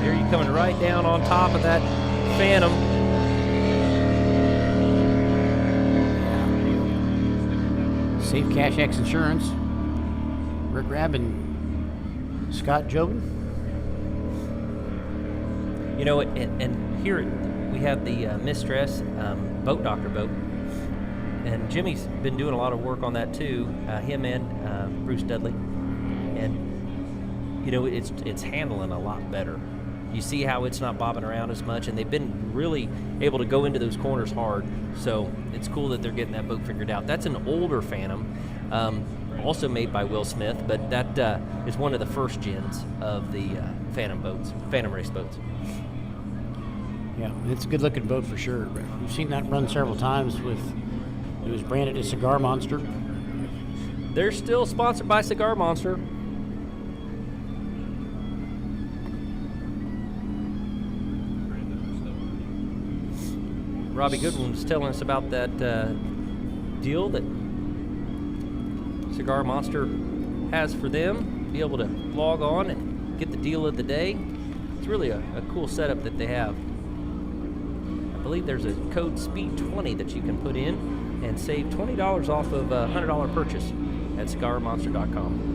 There you coming right down on top of that Phantom. Safe Cash X Insurance. Rick Rabb and Scott Jobin. You know, and here we have the Mistress Boat Doctor boat. And Jimmy's been doing a lot of work on that too, him and Bruce Dudley. And, you know, it's handling a lot better. You see how it's not bobbing around as much, and they've been really able to go into those corners hard. So it's cool that they're getting that boat figured out. That's an older Phantom, also made by Will Smith, but that is one of the first gens of the Phantom boats, Phantom race boats. Yeah, it's a good looking boat for sure. We've seen that run several times with, it was branded as Cigar Monster. They're still sponsored by Cigar Monster. Robbie Goodwin was telling us about that deal that Cigar Monster has for them. Be able to log on and get the deal of the day. It's really a cool setup that they have. I believe there's a code SPEED20 that you can put in and save $20 off of a $100 purchase at cigarmonster.com.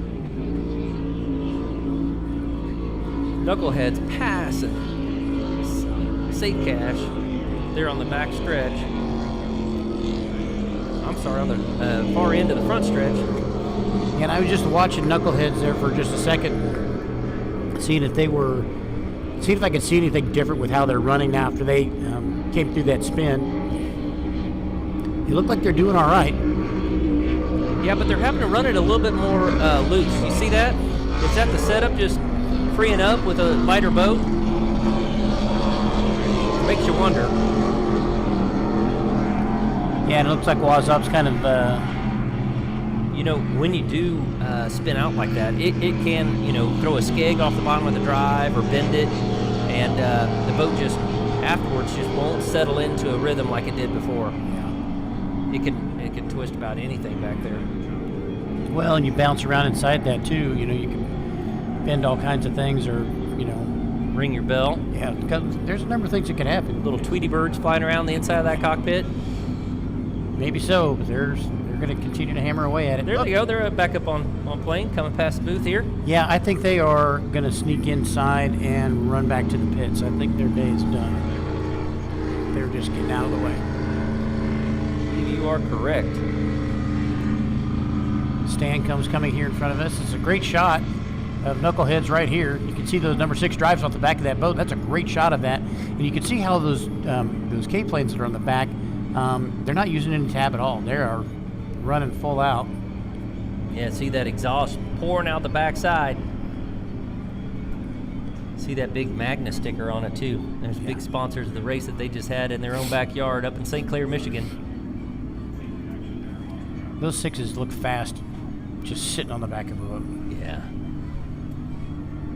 Knuckleheads pass Safe Cash there on the back stretch. I'm sorry, on the far end of the front stretch. And I was just watching Knuckleheads there for just a second, seeing if I could see anything different with how they're running now after they came through that spin. They look like they're doing all right. Yeah, but they're having to run it a little bit more loose. You see that? Is that the setup, just freeing up with a lighter boat? Makes you wonder. Yeah, and it looks like Wazup's kind of... when you do spin out like that, it can, throw a skeg off the bottom of the drive or bend it, and the boat just afterwards just won't settle into a rhythm like it did before. Yeah. It can twist about anything back there. Well, and you bounce around inside that too. You can bend all kinds of things, or Ring your bell. Yeah, there's a number of things that could happen. Little Tweety birds flying around the inside of that cockpit. Maybe so, but they're going to continue to hammer away at it. There they go. They're back up on plane, coming past the booth here. Yeah, I think they are going to sneak inside and run back to the pits. I think their day is done. They're just getting out of the way. You are correct. Stan coming here in front of us. It's a great shot of Knuckleheads right here. You can see those number 6 drives off the back of that boat. That's a great shot of that. And you can see how those K-planes that are on the back, they're not using any tab at all. They are running full out. Yeah, see that exhaust pouring out the backside. See that big Magna sticker on it too. There's big sponsors of the race that they just had in their own backyard up in St. Clair, Michigan. Those 6s look fast, just sitting on the back of the boat. Yeah.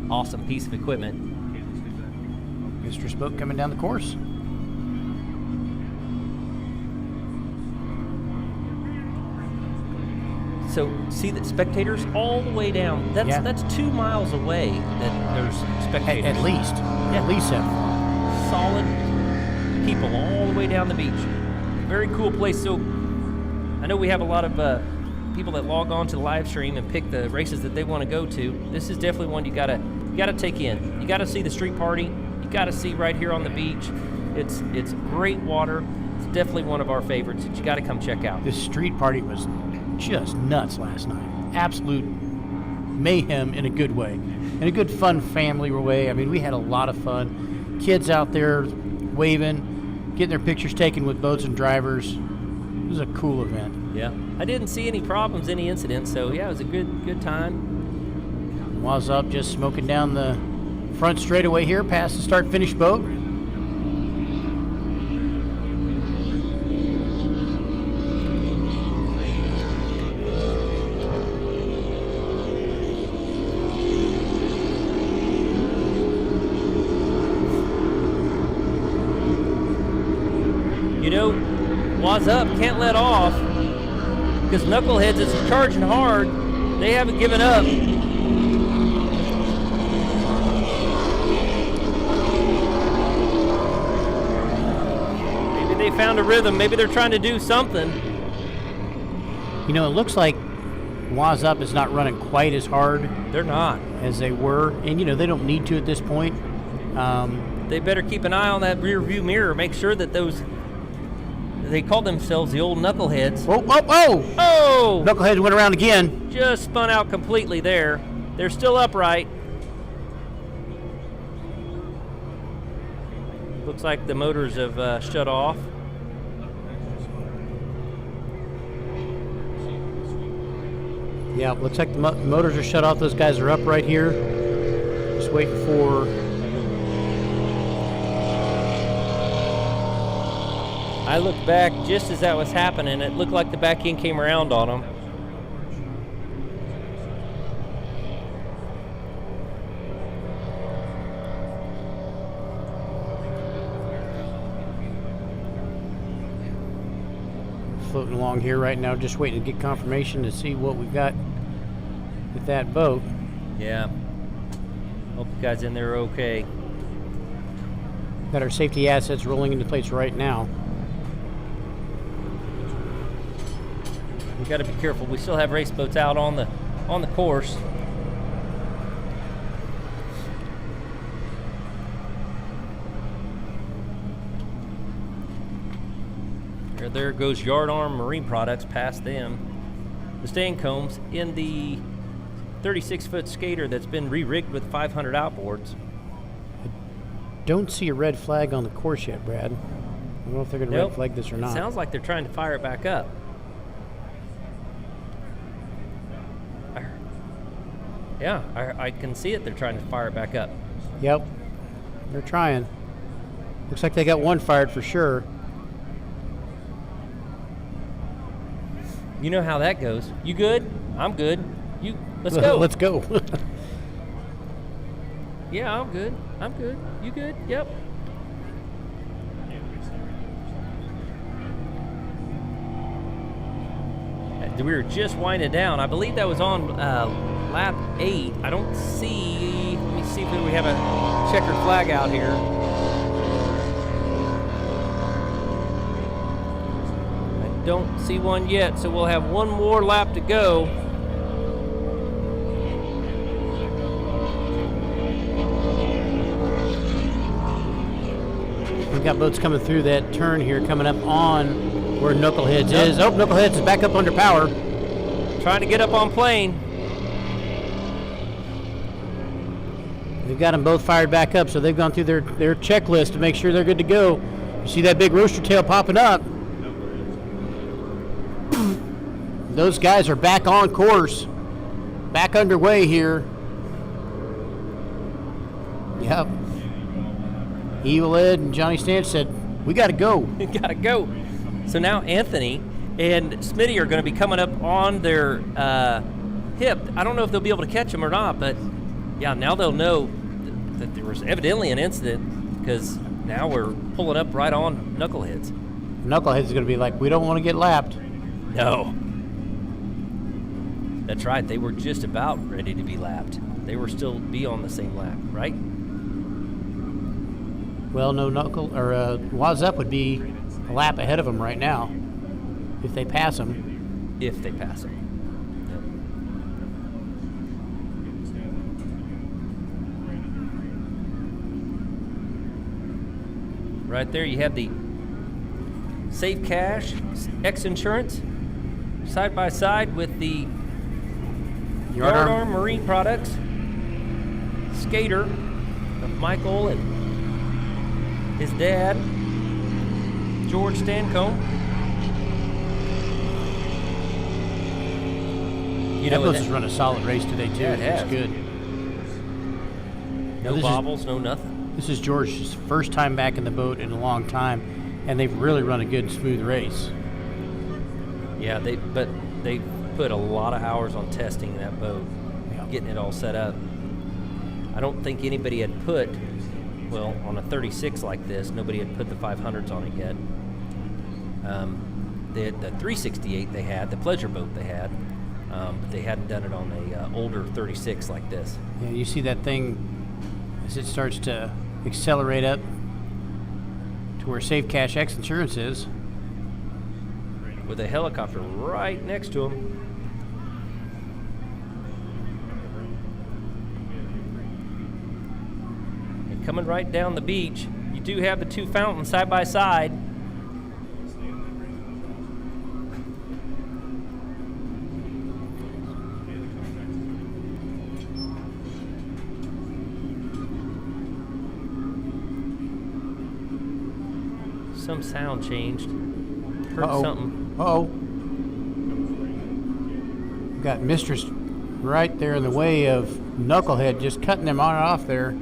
Awesome piece of equipment. Mistress boat coming down the course. So see that spectators all the way down. That's 2 miles away that there's spectators. At least. Yeah. At least 7. Solid people all the way down the beach. Very cool place. So I know we have a lot of people that log on to the live stream and pick the races that they want to go to. This is definitely one you gotta take in. You gotta see the street party. You gotta see right here on the beach. It's great water. It's definitely one of our favorites that you gotta come check out. This street party was just nuts last night. Absolute mayhem in a good way. In a good, fun family way. I mean, we had a lot of fun. Kids out there waving, getting their pictures taken with boats and drivers. It was a cool event. Yeah. I didn't see any problems, any incidents, so yeah, it was a good time. Wazup just smoking down the front straightaway here past the start-finish boat. Wazup can't let off because Knuckleheads is charging hard. They haven't given up. Maybe they found a rhythm. Maybe they're trying to do something. It looks like Wazup is not running quite as hard. They're not. As they were. And, they don't need to at this point. They better keep an eye on that rear view mirror. Make sure that they call themselves the old Knuckleheads. Whoa, whoa, whoa! Oh! Knuckleheads went around again. Just spun out completely there. They're still upright. Looks like the motors have shut off. Yeah, looks like the motors are shut off. Those guys are up right here. Just waiting for... I looked back just as that was happening. It looked like the back end came around on them. floating along here right now, just waiting to get confirmation to see what we've got with that boat. Yeah. Hope you guys in there are okay. Got our safety assets rolling into place right now. We got to be careful. We still have race boats out on the course. There goes Yard Arm Marine Products past them. The Staincombs in the 36-foot skater that's been re-rigged with 500 outboards. Don't see a red flag on the course yet, Brad. I don't know if they're going to red flag this or not. It sounds like they're trying to fire it back up. I can see it. They're trying to fire it back up. Yep, they're trying. Looks like they got one fired for sure. You know how that goes. You good? I'm good. Let's go. Let's go. Yeah, I'm good. I'm good. You good? Yep. We were just winding down. I believe that was on lap 8. I don't see. Let me see if we have a checkered flag out here. I don't see one yet, so we'll have one more lap to go. We've got boats coming through that turn here, coming up on where Knuckleheads is. Oh, Knuckleheads is back up under power. Trying to get up on plane. They've got them both fired back up, so they've gone through their checklist to make sure they're good to go. You see that big rooster tail popping up. Those guys are back on course, back underway here. Yep. Evil Ed and Johnny Stanch said, we got to go. We got to go. So now Anthony and Smitty are going to be coming up on their hip. I don't know if they'll be able to catch them or not, but yeah, now they'll know that there was evidently an incident because now we're pulling up right on Knuckleheads. Knuckleheads is going to be like, we don't want to get lapped. No. That's right. They were just about ready to be lapped. They were still be on the same lap, right? Well, no, Waz Up would be a lap ahead of them right now if they pass them. If they pass them. Yep. Right there, you have the Safe Cash X Insurance side by side with the Yard Arm Marine Products skater of Michael and his dad, George Stancomb. You know, that boat's run a solid race today, too. Yeah, it has. It's good. No bobbles, no nothing. This is George's first time back in the boat in a long time, and they've really run a good, smooth race. Yeah, they put a lot of hours on testing that boat, getting it all set up. I don't think anybody had put, well, on a 36 like this, nobody had put the 500s on it yet. The 368 they had, the pleasure boat they had, but they hadn't done it on a older 36 like this. Yeah, you see that thing as it starts to accelerate up to where Safe Cash X Insurance is. With a helicopter right next to him. And coming right down the beach, you do have the two fountains side by side. Some sound changed. Heard something. Uh-oh. Got Mistress right there in the way of Knucklehead, just cutting them on and off there.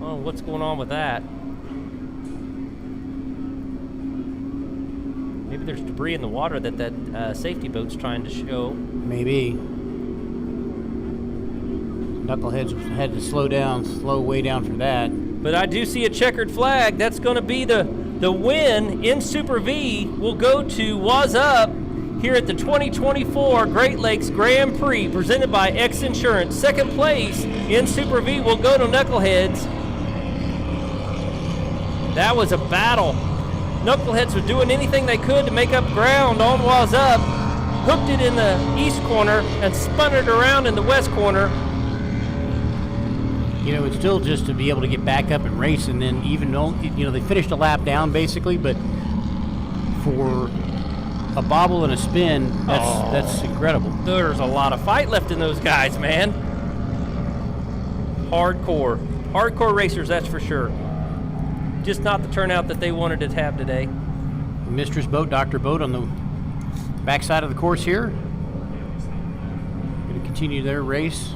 Oh, what's going on with that? Maybe there's debris in the water that safety boat's trying to show. Maybe. Knuckleheads had to slow way down for that. But I do see a checkered flag. That's going to be the win in Super V will go to Waz Up here at the 2024 Great Lakes Grand Prix presented by X Insurance. Second place in Super V will go to Knuckleheads. That was a battle. Knuckleheads were doing anything they could to make up ground on Was Up. Hooked it in the east corner and spun it around in the west corner. You know, it's still just to be able to get back up and race, and then even though, you know, they finished a lap down basically, but for a bobble and a spin, that's incredible. There's a lot of fight left in those guys, man. Hardcore racers, that's for sure. Just not the turnout that they wanted to have today. Mistress Boat, Dr. Boat on the backside of the course here. Going to continue their race.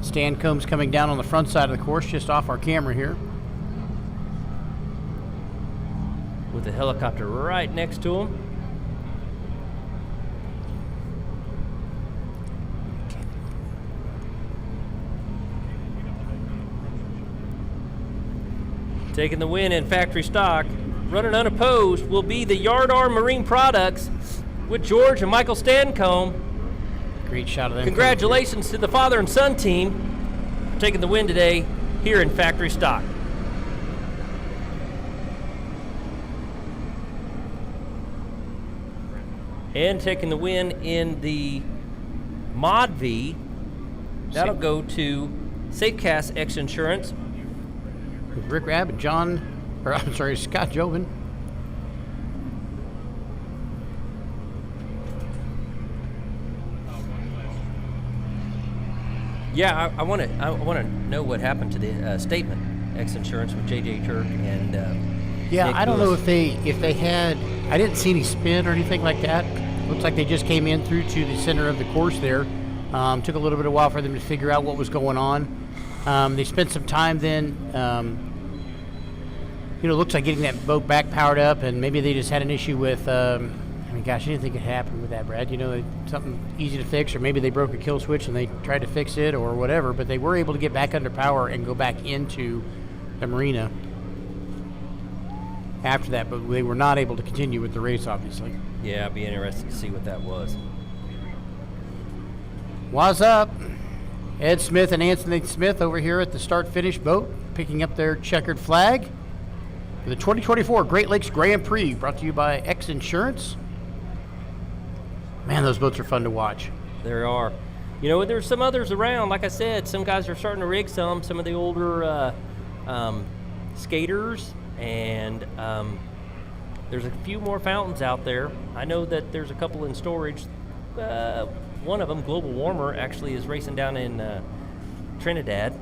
Stan Combs coming down on the front side of the course, just off our camera here. With the helicopter right next to him. Taking the win in factory stock, running unopposed, will be the Yardarm Marine Products with George and Michael Stancomb. Great shot of them. Congratulations to the father and son team for taking the win today here in factory stock. And taking the win in the Mod V, that'll go to Safecast X Insurance. With Rick Rabb and Scott Jobin. Yeah, I want to know what happened to the Statement X Insurance with JJ Turk and Yeah, Nick I don't Lewis. know if they had. I didn't see any spin or anything like that. Looks like they just came in through to the center of the course there. Took a little bit of while for them to figure out what was going on. They spent some time then. Looks like getting that boat back powered up, and maybe they just had an issue with. I didn't think it happened with that, Brad. Something easy to fix, or maybe they broke a kill switch and they tried to fix it, or whatever. But they were able to get back under power and go back into the marina after that. But they were not able to continue with the race, obviously. Yeah, I'd be interested to see what that was. Was Up? Ed Smith and Anthony Smith over here at the start-finish boat, picking up their checkered flag for the 2024 Great Lakes Grand Prix, brought to you by X Insurance. Man, those boats are fun to watch. There are. There's some others around. Like I said, some guys are starting to rig some of the older skaters, and there's a few more fountains out there. I know that there's a couple in storage. One of them, Global Warmer, actually is racing down in Trinidad,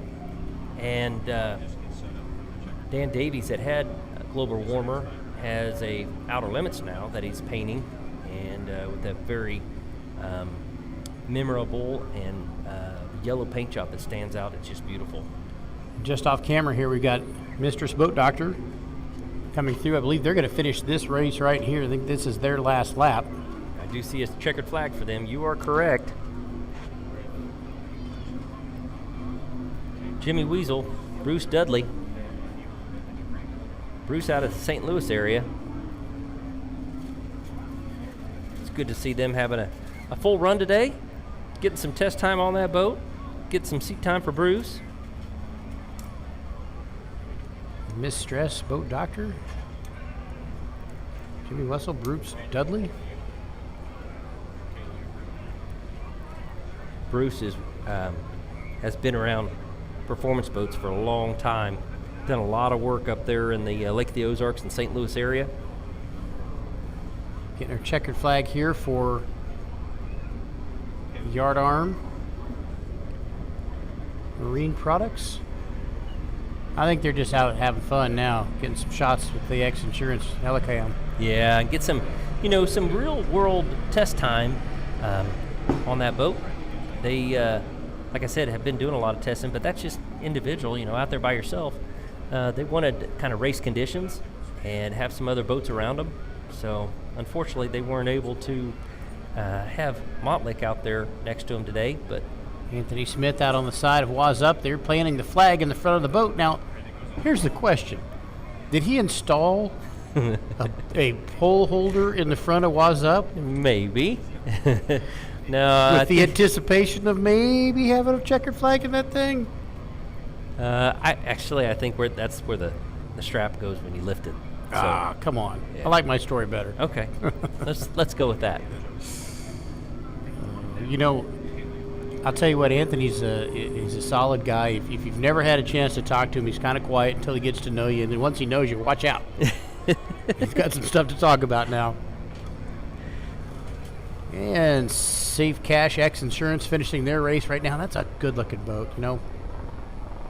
and Dan Davies that had Global Warmer has a Outer Limits now that he's painting, and with that very memorable and yellow paint job that stands out. It's just beautiful. Just off camera here, we got Mistress Boat Doctor coming through. I believe they're going to finish this race right here. I think this is their last lap. I do see a checkered flag for them. You are correct. Jimmy Weasel, Bruce Dudley. Bruce out of the St. Louis area. It's good to see them having a full run today. Getting some test time on that boat. Get some seat time for Bruce. Mistress Boat Doctor. Jimmy Wessel, Bruce Dudley. Bruce has been around performance boats for a long time. Done a lot of work up there in the Lake of the Ozarks and St. Louis area. Getting our checkered flag here for Yardarm Marine Products. I think they're just out having fun now, getting some shots with the X Insurance Helicam. Yeah, and get some real world test time on that boat. They, like I said, have been doing a lot of testing, but that's just individual, out there by yourself. They wanted kind of race conditions and have some other boats around them. So unfortunately, they weren't able to have Montlick out there next to them today. But Anthony Smith out on the side of Was Up. They're planting the flag in the front of the boat. Now, here's the question. Did he install a pole holder in the front of Waz Up Maybe. No, with the anticipation of maybe having a checkered flag in that thing. I think that's where the strap goes when you lift it. So, Come on. yeah. I like my story better. okay, let's go with that. You know, I'll tell you what, Anthony's he's a solid guy. If you've never had a chance to talk to him, he's kind of quiet until he gets to know you, and then once he knows you, watch out. He's got some stuff to talk about now. And Safe Cash X Insurance finishing their race right now. That's a good-looking boat, you know.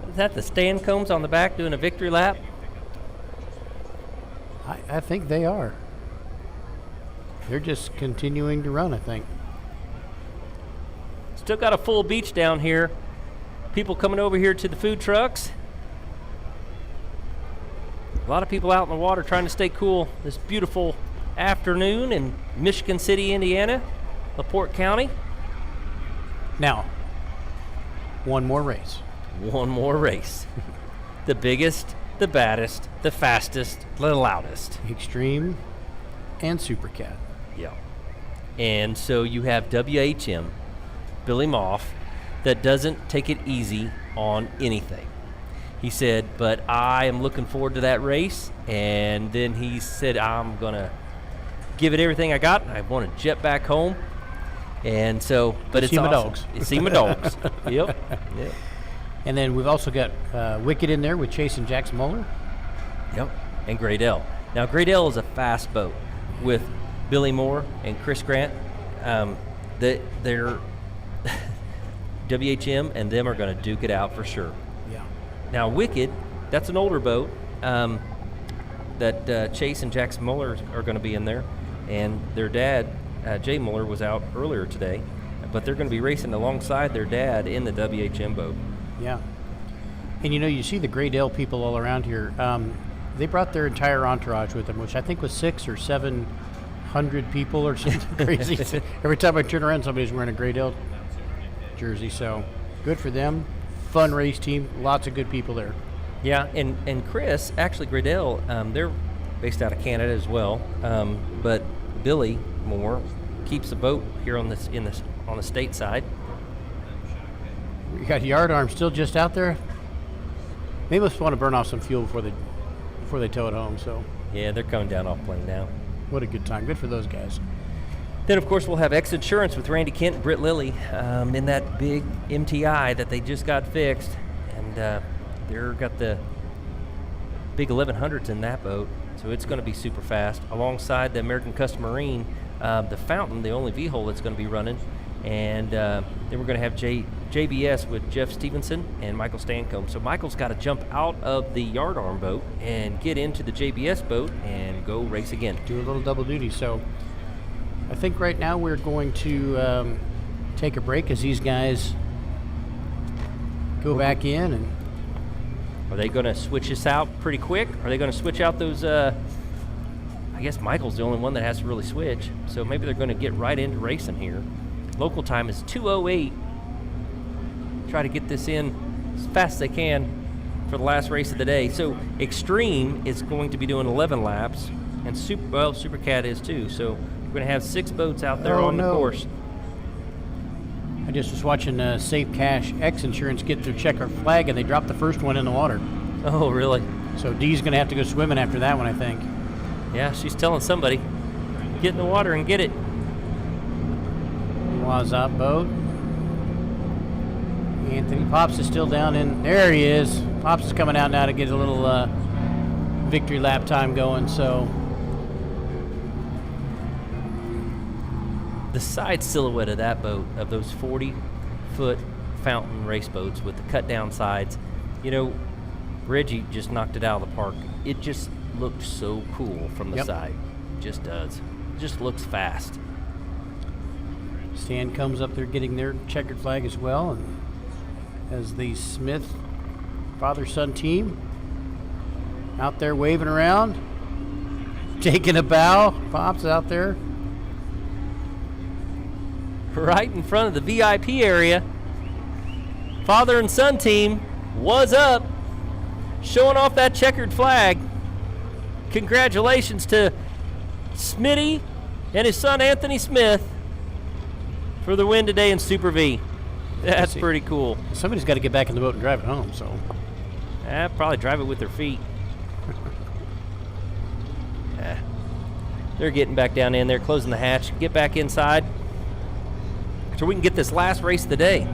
Is that the Stancombs on the back doing a victory lap? I think they are. They're just continuing to run, I think. Still got a full beach down here. People coming over here to the food trucks. A lot of people out in the water trying to stay cool this beautiful afternoon in Michigan City, Indiana, LaPorte County. Now, one more race. One more race. The biggest, the baddest, the fastest, the loudest. Extreme and Supercat. Yeah. And so you have WHM, Billy Moff, that doesn't take it easy on anything. He said, but I am looking forward to that race. And then he said, I'm going to give it everything I got. I want to jet back home. And so, but it's see my awesome. dogs. You see my dogs. Yep. And then we've also got Wicked in there with Chase and Jax Muller. Yep. And Great L. Now, Great L is a fast boat with Billy Moore and Chris Grant. They're WHM and them are going to duke it out for sure. Yeah. Now, Wicked, that's an older boat that Chase and Jax Muller are going to be in there. And their dad, Jay Muller, was out earlier today. But they're going to be racing alongside their dad in the WHM boat. Yeah. And, you know, you see the Great L people all around here. They brought their entire entourage with them, which I think was 600 or 700 people or something crazy. Every time I turn around, somebody's wearing a Great L jersey. So good for them. Fun race team. Lots of good people there. Yeah, and Chris, actually Great L, they're based out of Canada as well. But Billy Moore keeps the boat here on the state side. We got Yard Arm still just out there. They must want to burn off some fuel before they tow it home. So Yeah, they're coming down off plane now. what a good time. Good for those guys. Then, of course, we'll have X Insurance with Randy Kent and Britt Lilly in that big MTI that they just got fixed. And they've got the big 1100s in that boat, so it's going to be super fast. Alongside the American Custom Marine, the Fountain, the only V-hull that's going to be running. And then we're going to have JBS with Jeff Stevenson and Michael Stancomb. So Michael's got to jump out of the Yard Arm boat and get into the JBS boat and go race again. Do a little double duty. So I think right now we're going to take a break as these guys go back in. And Are they going to switch this out pretty quick? Are they going to switch out those? I guess Michael's the only one that has to really switch. So maybe they're going to get right into racing here. Local time is 2:08. Try to get this in as fast as they can for the last race of the day. So Extreme is going to be doing 11 laps, and Supercat is too. So we're going to have 6 boats out there on the course. I just was watching Safe Cash X Insurance get their checker flag, and they dropped the first one in the water. Oh, really? So Dee's going to have to go swimming after that one, I think. Yeah, she's telling somebody, get in the water and get it. Was up boat. Anthony Pops is still down in. There he is. Pops is coming out now to get a little victory lap time going. So the side silhouette of that boat, of those 40-foot Fountain race boats with the cut-down sides, you know, Reggie just knocked it out of the park. It just looked so cool from the side. It just does. It just looks fast. Stan comes up there getting their checkered flag as well, and as the Smith father-son team out there waving around, taking a bow. Pops out there. Right in front of the VIP area, father and son team was up, showing off that checkered flag. congratulations to Smitty and his son Anthony Smith for the win today in Super V. That's pretty cool. Somebody's got to get back in the boat and drive it home, so. Probably drive it with their feet. They're getting back down in there, closing the hatch. Get back inside so we can get this last race of the day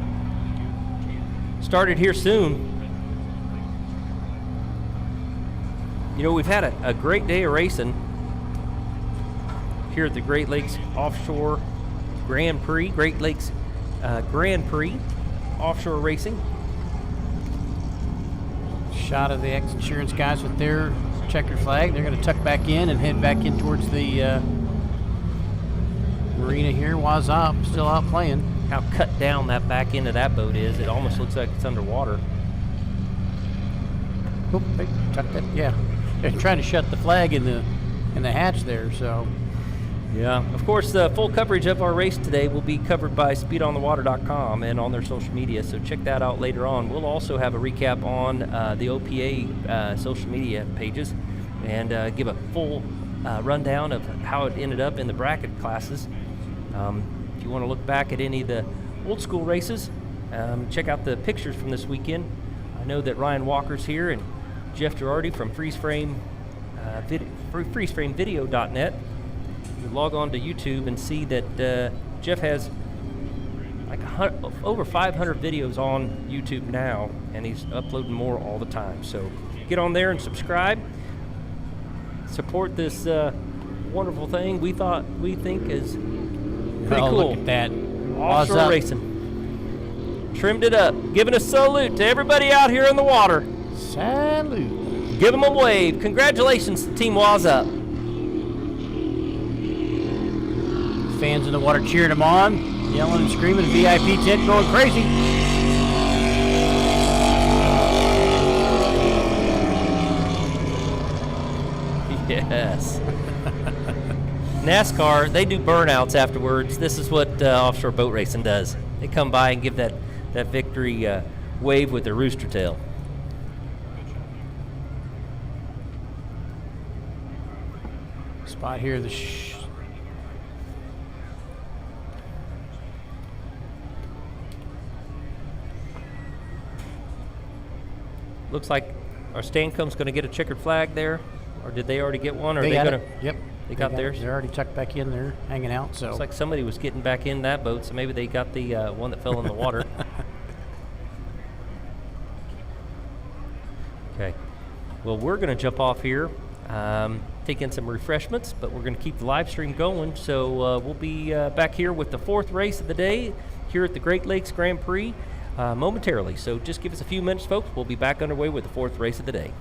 started here soon. You know, we've had a great day of racing here at the Great Lakes Offshore Grand Prix, Great Lakes Grand Prix Offshore Racing. Shot of the ex-insurance guys with their checkered flag. They're going to tuck back in and head back in towards the marina here. Wazop still out playing. How cut down that back end of that boat is. It almost looks like it's underwater. Oop, they tucked it. Yeah, they're trying to shut the flag in the hatch there. So, yeah. Of course, the full coverage of our race today will be covered by SpeedOnTheWater.com and on their social media. So check that out later on. We'll also have a recap on the OPA social media pages and give a full rundown of how it ended up in the bracket classes. If you want to look back at any of the old school races, check out the pictures from this weekend. I know that Ryan Walker's here and Jeff Girardi from freezeframevideo.net. You log on to YouTube and see that Jeff has like over 500 videos on YouTube now, and he's uploading more all the time. So get on there and subscribe. Support this wonderful thing we think is pretty cool. Look at that. Offshore racing. Trimmed it up. Giving a salute to everybody out here on the water. Salute. Give them a wave. Congratulations to Team Waz Up. Fans in the water cheering them on, yelling and screaming. VIP tent going crazy. Yes. NASCAR, they do burnouts afterwards. This is what offshore boat racing does. They come by and give that victory wave with their rooster tail. Spot here, Looks like our Stancom's going to get a checkered flag there, or did they already get one? Or they are they got going to? Yep. They got theirs. They're already tucked back in there, hanging out. So looks like somebody was getting back in that boat, so maybe they got the one that fell in the water. Okay. Well, we're going to jump off here, take in some refreshments, but we're going to keep the live stream going. So we'll be back here with the fourth race of the day here at the Great Lakes Grand Prix momentarily. So just give us a few minutes, folks. We'll be back underway with the fourth race of the day.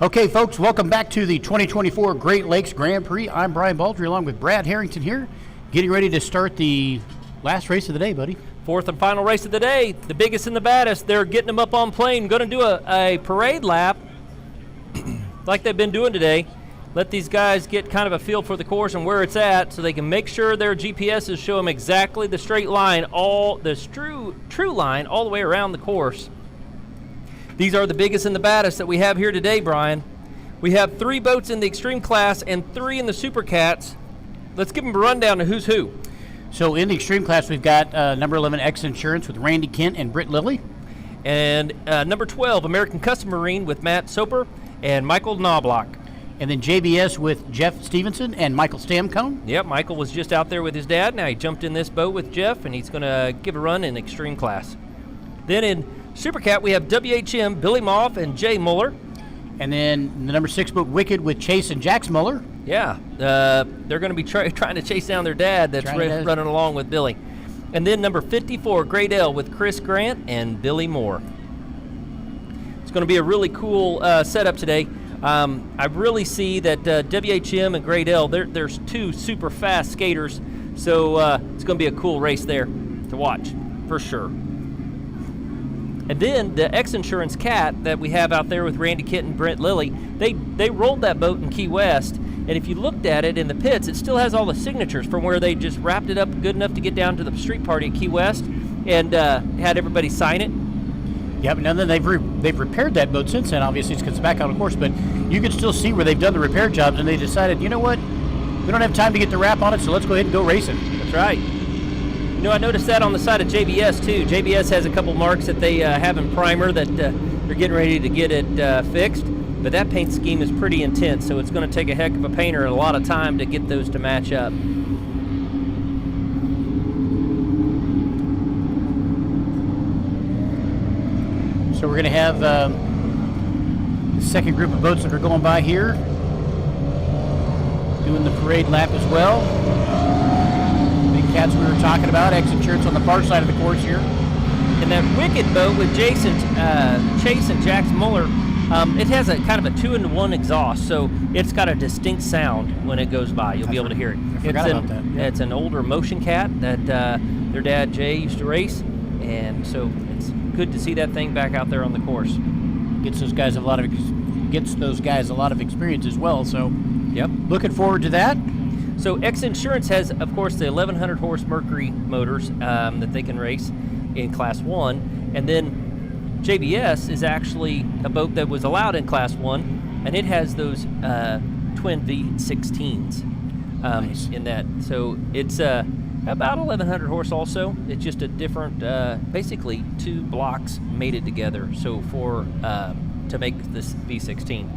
Okay, folks, welcome back to the 2024 Great Lakes Grand Prix. I'm Brian Baldry along with Brad Harrington here, getting ready to start the last race of the day, buddy. Fourth and final race of the day, the biggest and the baddest. They're getting them up on plane, going to do a parade lap like they've been doing today. Let these guys get kind of a feel for the course and where it's at so they can make sure their GPSs show them exactly the straight line, true line all the way around the course. These are the biggest and the baddest that we have here today, Brian. We have 3 boats in the extreme class and 3 in the super cats. Let's give them a rundown of who's who. So in the extreme class, we've got number 11 X Insurance with Randy Kent and Britt Lilly. And number 12, American Custom Marine with Matt Soper and Michael Knobloch. And then JBS with Jeff Stevenson and Michael Stamcone. Yep, Michael was just out there with his dad. Now he jumped in this boat with Jeff, and he's going to give a run in extreme class. Then in Supercat, we have WHM, Billy Moff, and Jay Muller. And then the number 6 boat, Wicked, with Chase and Jax Muller. Yeah, they're going to be trying to chase down their dad that's running along with Billy. And then number 54, Great L, with Chris Grant and Billy Moore. It's going to be a really cool setup today. I really see that WHM and Great L, there's 2 super fast skaters, so it's going to be a cool race there to watch, for sure. And then the X Insurance Cat that we have out there with Randy Kent and Brent Lilly, they rolled that boat in Key West, and if you looked at it in the pits, it still has all the signatures from where they just wrapped it up good enough to get down to the street party at Key West and had everybody sign it. Yeah, but now then they've repaired that boat since then. Obviously, it's because it's back on the course, but you can still see where they've done the repair jobs, and they decided, you know what, we don't have time to get the wrap on it, so let's go ahead and go racing. That's right. You know, I noticed that on the side of JBS too. JBS has a couple marks that they have in primer that they're getting ready to get it fixed, but that paint scheme is pretty intense, so it's going to take a heck of a painter and a lot of time to get those to match up. So we're going to have the second group of boats that are going by here, doing the parade lap as well. Big cats we were talking about, X Insurance on the far side of the course here. And that Wicked boat with Chase and Jax Muller, it has a kind of a 2-in-1 exhaust, so it's got a distinct sound when it goes by. You'll be able to hear it. I forgot about that. Yeah. It's an older motion cat that their dad Jay used to race, and so it's good to see that thing back out there on the course. Gets those guys a lot of experience as well. So, yep, looking forward to that. So X Insurance has, of course, the 1,100 horse Mercury motors that they can race in Class 1, and then JBS is actually a boat that was allowed in Class 1, and it has those twin V16s Nice. in that. So it's about 1,100 horse also. It's just a different, basically 2 blocks mated together, so to make this V16.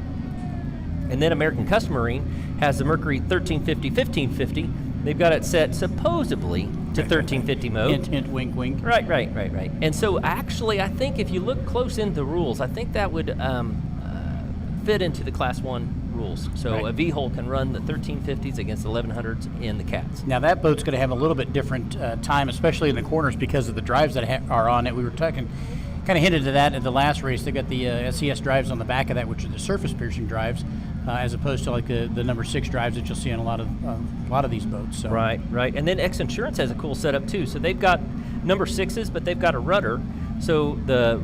And then American Custom Marine has the Mercury 1350-1550. They've got it set supposedly to 1350 mode. Hint, hint, wink, wink. Right. And so actually, I think if you look close into the rules, I think that would fit into the Class 1 rules. So Right. a V-hole can run the 1350s against 1100s in the cats. Now that boat's going to have a little bit different time, especially in the corners because of the drives that are on it. We were talking, kind of hinted to that at the last race. They've got the SCS drives on the back of that, which are the surface piercing drives, as opposed to like the number 6 drives that you'll see on a lot of these boats. So. Right. And then X Insurance has a cool setup too. So they've got number 6s, but they've got a rudder. So the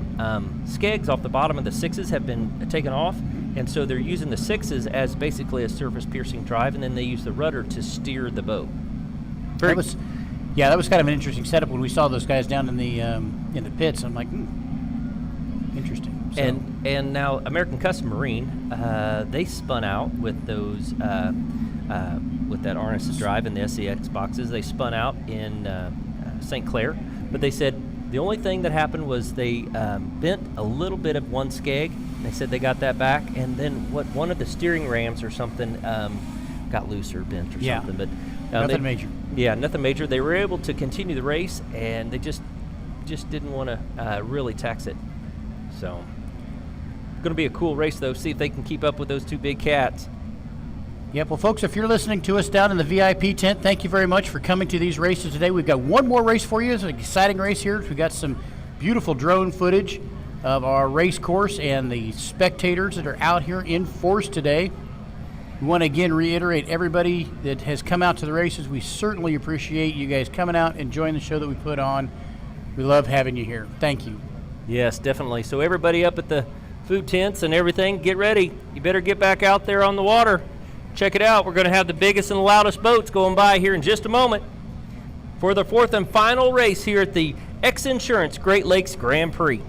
skegs off the bottom of the 6s have been taken off, and so they're using the 6s as basically a surface piercing drive, and then they use the rudder to steer the boat. That was kind of an interesting setup when we saw those guys down in the pits. I'm like, interesting. So. And now American Custom Marine, they spun out with those with that harness drive and the SCX boxes. They spun out in St. Clair, but they said the only thing that happened was they bent a little bit of one skeg. They said they got that back, and then one of the steering rams or something got loose or bent or something. But nothing major. Yeah, nothing major. They were able to continue the race, and they just didn't want to really tax it. So, going to be a cool race, though. See if they can keep up with those 2 big cats. Yep. Well, folks, if you're listening to us down in the VIP tent, thank you very much for coming to these races today. We've got one more race for you. It's an exciting race here. We've got some beautiful drone footage of our race course and the spectators that are out here in force today. We want to again reiterate everybody that has come out to the races. We certainly appreciate you guys coming out, enjoying the show that we put on. We love having you here. Thank you. Yes, definitely. So everybody up at the food tents and everything, get ready. You better get back out there on the water. Check it out. We're going to have the biggest and the loudest boats going by here in just a moment for the fourth and final race here at the X Insurance Great Lakes Grand Prix.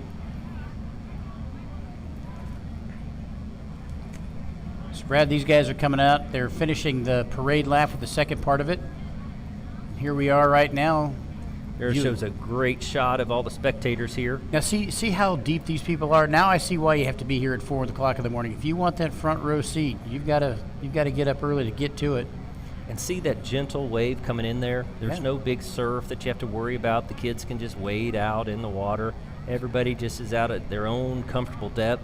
So Brad, these guys are coming out. They're finishing the parade lap with the second part of it. Here we are right now. There shows a great shot of all the spectators here. Now see how deep these people are. Now I see why you have to be here at 4 o'clock in the morning. If you want that front row seat, you've got to get up early to get to it. And see that gentle wave coming in there. There's no big surf that you have to worry about. The kids can just wade out in the water. Everybody just is out at their own comfortable depth.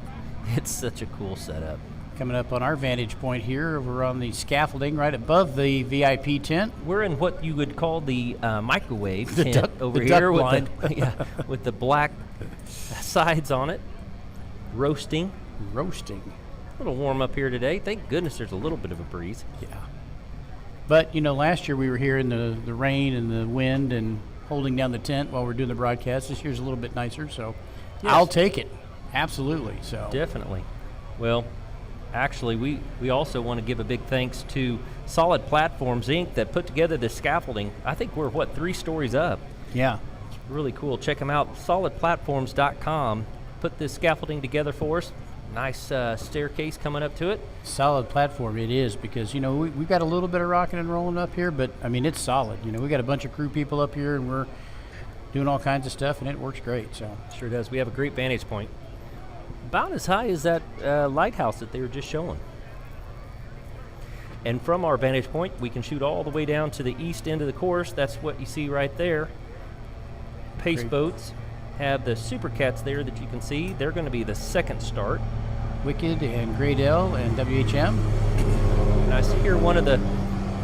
It's such a cool setup. Coming up on our vantage point here, we're on the scaffolding right above the VIP tent. We're in what you would call the microwave tent duck- over the here duck with the black sides on it. Roasting. Roasting. A little warm up here today. Thank goodness there's a little bit of a breeze. Yeah. But, last year we were here in the rain and the wind and holding down the tent while we're doing the broadcast. This year's a little bit nicer, so Yes. I'll take it. Absolutely. So Definitely. Well, actually, we also want to give a big thanks to Solid Platforms, Inc. that put together this scaffolding. I think we're, 3 stories up. Yeah. It's really cool. Check them out, solidplatforms.com. Put this scaffolding together for us. Nice staircase coming up to it. Solid platform it is because, we've got a little bit of rocking and rolling up here, but, it's solid. We got a bunch of crew people up here, and we're doing all kinds of stuff, and it works great. So Sure does. We have a great vantage point. About as high as that lighthouse that they were just showing. And from our vantage point, we can shoot all the way down to the east end of the course. That's what you see right there. Pace Great. boats have the Super Cats there that you can see. They're going to be the second start. Wicked and Great L and WHM. And I see here one of the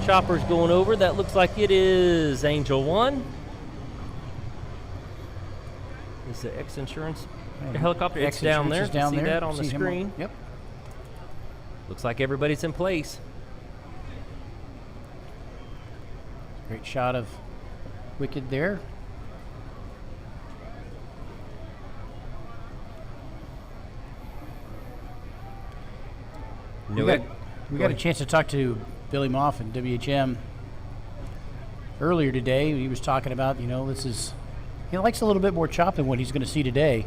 choppers going over. That looks like it is Angel 1. This is the X Insurance helicopter. It's X down Insurance there. is down See there. that on the See him screen? Yep. Looks like everybody's in place. Great shot of Wicked there. We got a chance to talk to Billy Moff and WHM earlier today. He was talking about, he likes a little bit more chop than what he's going to see today.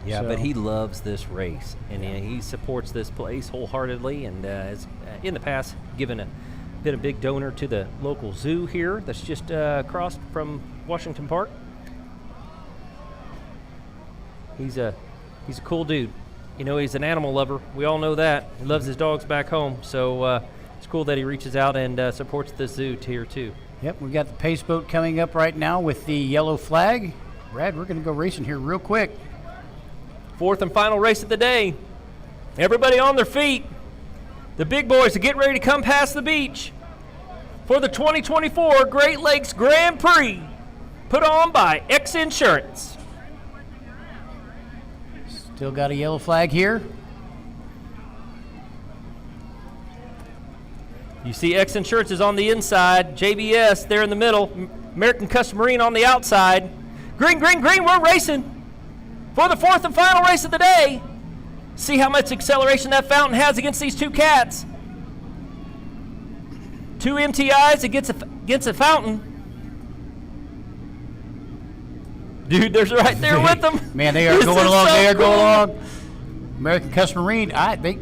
Yeah, So- but he loves this race, and he supports this place wholeheartedly, and has in the past been a big donor to the local zoo here that's just across from Washington Park. He's a cool dude. He's an animal lover. We all know that. He loves his dogs back home, so it's cool that he reaches out and supports the zoo here too. Yep, we got the pace boat coming up right now with the yellow flag. Brad, we're going to go racing here real quick. Fourth and final race of the day. Everybody on their feet. The big boys are getting ready to come past the beach for the 2024 Great Lakes Grand Prix, put on by X Insurance. Still got a yellow flag here. You see X Insurance is on the inside, JBS there in the middle, American Custom Marine on the outside. Green, green, green, we're racing for the fourth and final race of the day. See how much acceleration that fountain has against these two cats. 2 MTIs against a fountain. Dude, there's right there with them. Man, they are This going is along. so They are cool. going along. American Custom Marine, they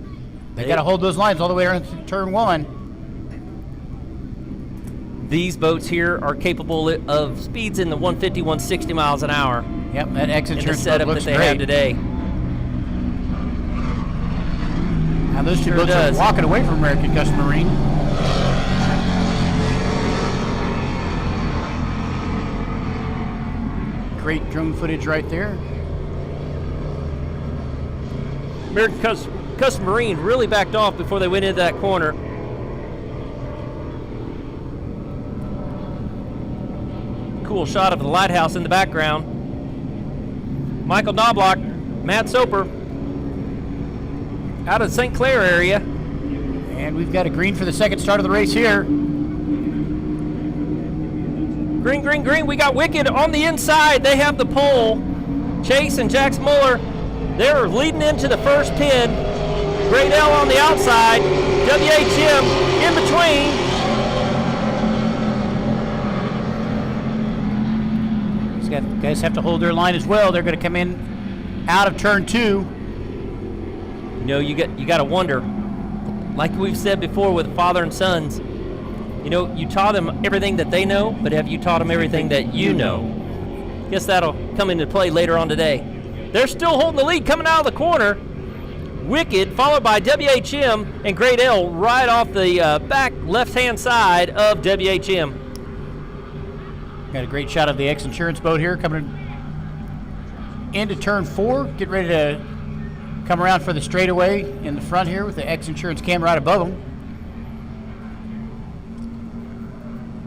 got to hold those lines all the way around to turn 1. These boats here are capable of speeds in the 150, 160 miles an hour Yep, that X in the Insurance boat setup that looks they great. have today. Now those two Sure boats does. are walking away from American Custom Marine. Great drone footage right there. American Custom Marine really backed off before they went into that corner. Cool shot of the lighthouse in the background. Michael Knobloch, Matt Soper, out of the St. Clair area. And we've got a green for the second start of the race here. Green, green, green. We got Wicked on the inside. They have the pole. Chase and Jax Muller, they're leading into the first pin. Great L on the outside. WHM in between. These guys have to hold their line as well. They're going to come in out of turn 2. You know, you got to wonder, like we've said before with father and sons, you know, you taught them everything that they know, but have you taught them everything that you know? Guess that'll come into play later on today. They're still holding the lead coming out of the corner. Wicked, followed by WHM and Great L right off the back left-hand side of WHM. Got a great shot of the X Insurance boat here coming into turn 4. Get ready to come around for the straightaway in the front here with the X Insurance cam right above them.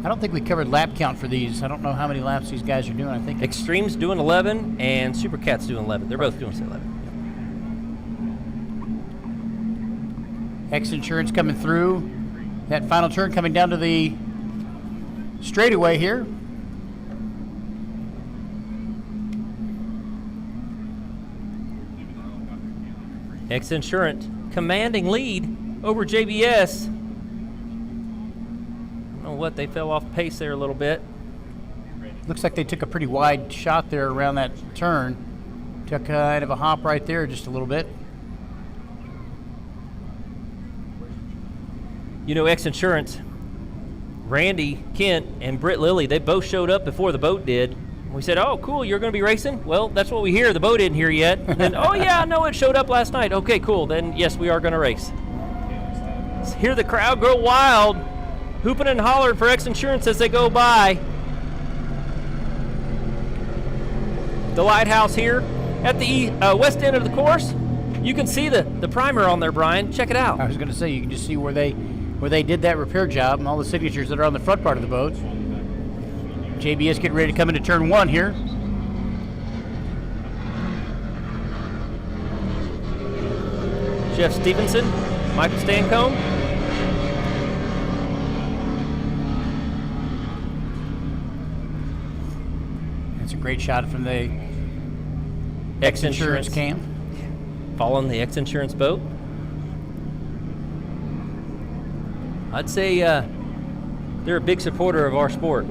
I don't think we covered lap count for these. I don't know how many laps these guys are doing. I think Extreme's doing 11 and Supercat's doing 11. They're both doing 11. X Insurance coming through that final turn, coming down to the straightaway here. X Insurance commanding lead over JBS. I don't know what, they fell off pace there a little bit. Looks like they took a pretty wide shot there around that turn. Took kind of a hop right there just a little bit. You know, X Insurance, Randy Kent and Britt Lilly, they both showed up before the boat did. We said, oh, cool, you're going to be racing? Well, that's what we hear. The boat isn't here yet. And, oh, yeah, no, it showed up last night. Okay, cool. Then, yes, we are going to race. Hear the crowd go wild, hooping and hollering for X Insurance as they go by. The lighthouse here at the west end of the course. You can see the primer on there, Brian. Check it out. I was going to say, you can just see where they did that repair job and all the signatures that are on the front part of the boat. JBS getting ready to come into turn 1 here. Jeff Stevenson, Michael Stancombe. That's a great shot from the X Insurance cam. Following the X Insurance boat. I'd say they're a big supporter of our sport.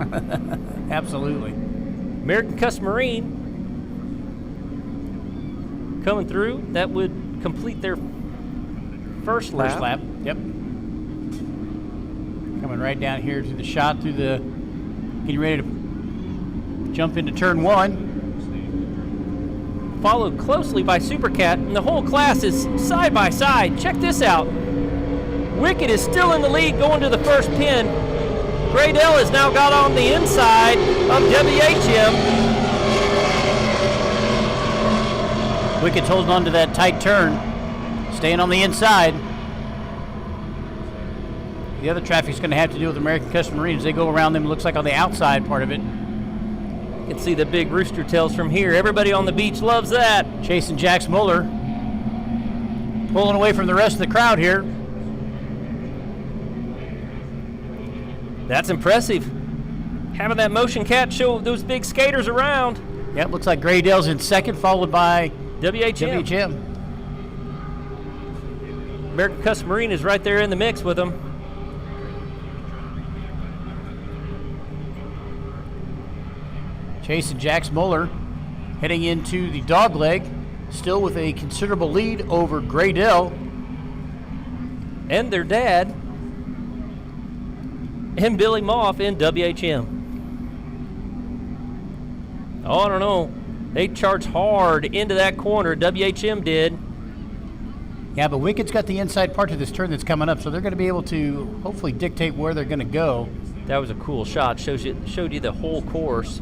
Absolutely. American Custom Marine coming through. That would complete their first lap. First lap, yep. Coming right down here to the shot, getting ready to jump into turn 1. Followed closely by Supercat, and the whole class is side by side. Check this out. Wicked is still in the lead going to the first pin. Great L has now got on the inside of WHM. Wicked's holding on to that tight turn, staying on the inside. The other traffic's going to have to do with American Custom Marine as they go around them. It looks like on the outside part of it. You can see the big rooster tails from here. Everybody on the beach loves that. Chasing Jax Muller, pulling away from the rest of the crowd here. That's impressive. Having that motion cat show those big skaters around. Yep, looks like Graydale's in second, followed by WHM. American Custom Marine is right there in the mix with them. Chasing Jax Muller, heading into the dog leg, still with a considerable lead over Graydale. And their dad, and Billy Moff in WHM. Oh, I don't know. They charged hard into that corner. WHM did. Yeah, but Wicked's got the inside part to this turn that's coming up, so they're going to be able to hopefully dictate where they're going to go. That was a cool shot. Showed you the whole course.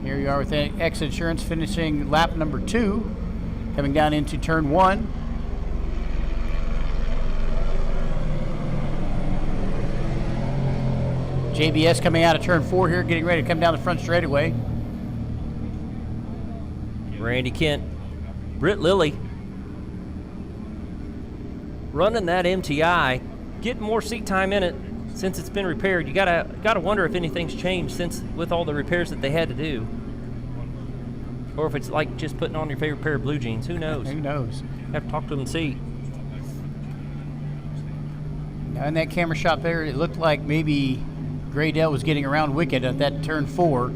Here you are with X Insurance finishing lap number 2, coming down into turn 1. JBS coming out of turn 4 here, getting ready to come down the front straightaway. Randy Kent, Britt Lilly, running that MTI, getting more seat time in it since it's been repaired. You gotta wonder if anything's changed since with all the repairs that they had to do, or if it's like just putting on your favorite pair of blue jeans. Who knows? Who knows? Have to talk to them and see. Now in that camera shot there, it looked like maybe Graydale was getting around Wicked at that turn 4.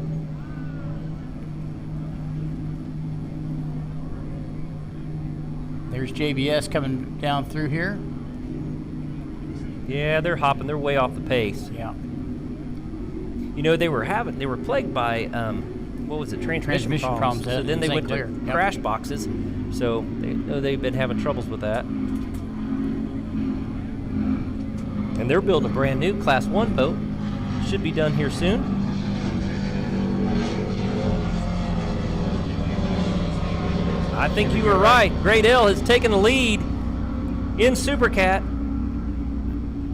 There's JBS coming down through here. Yeah, they're hopping. They're way off the pace. Yeah. You know, they were plagued by what was it? Transmission problems. So then they went to crash boxes. So they've been having troubles with that. And they're building a brand new Class 1 boat. Should be done here soon. I think you were right. Great Hill has taken the lead in Supercat.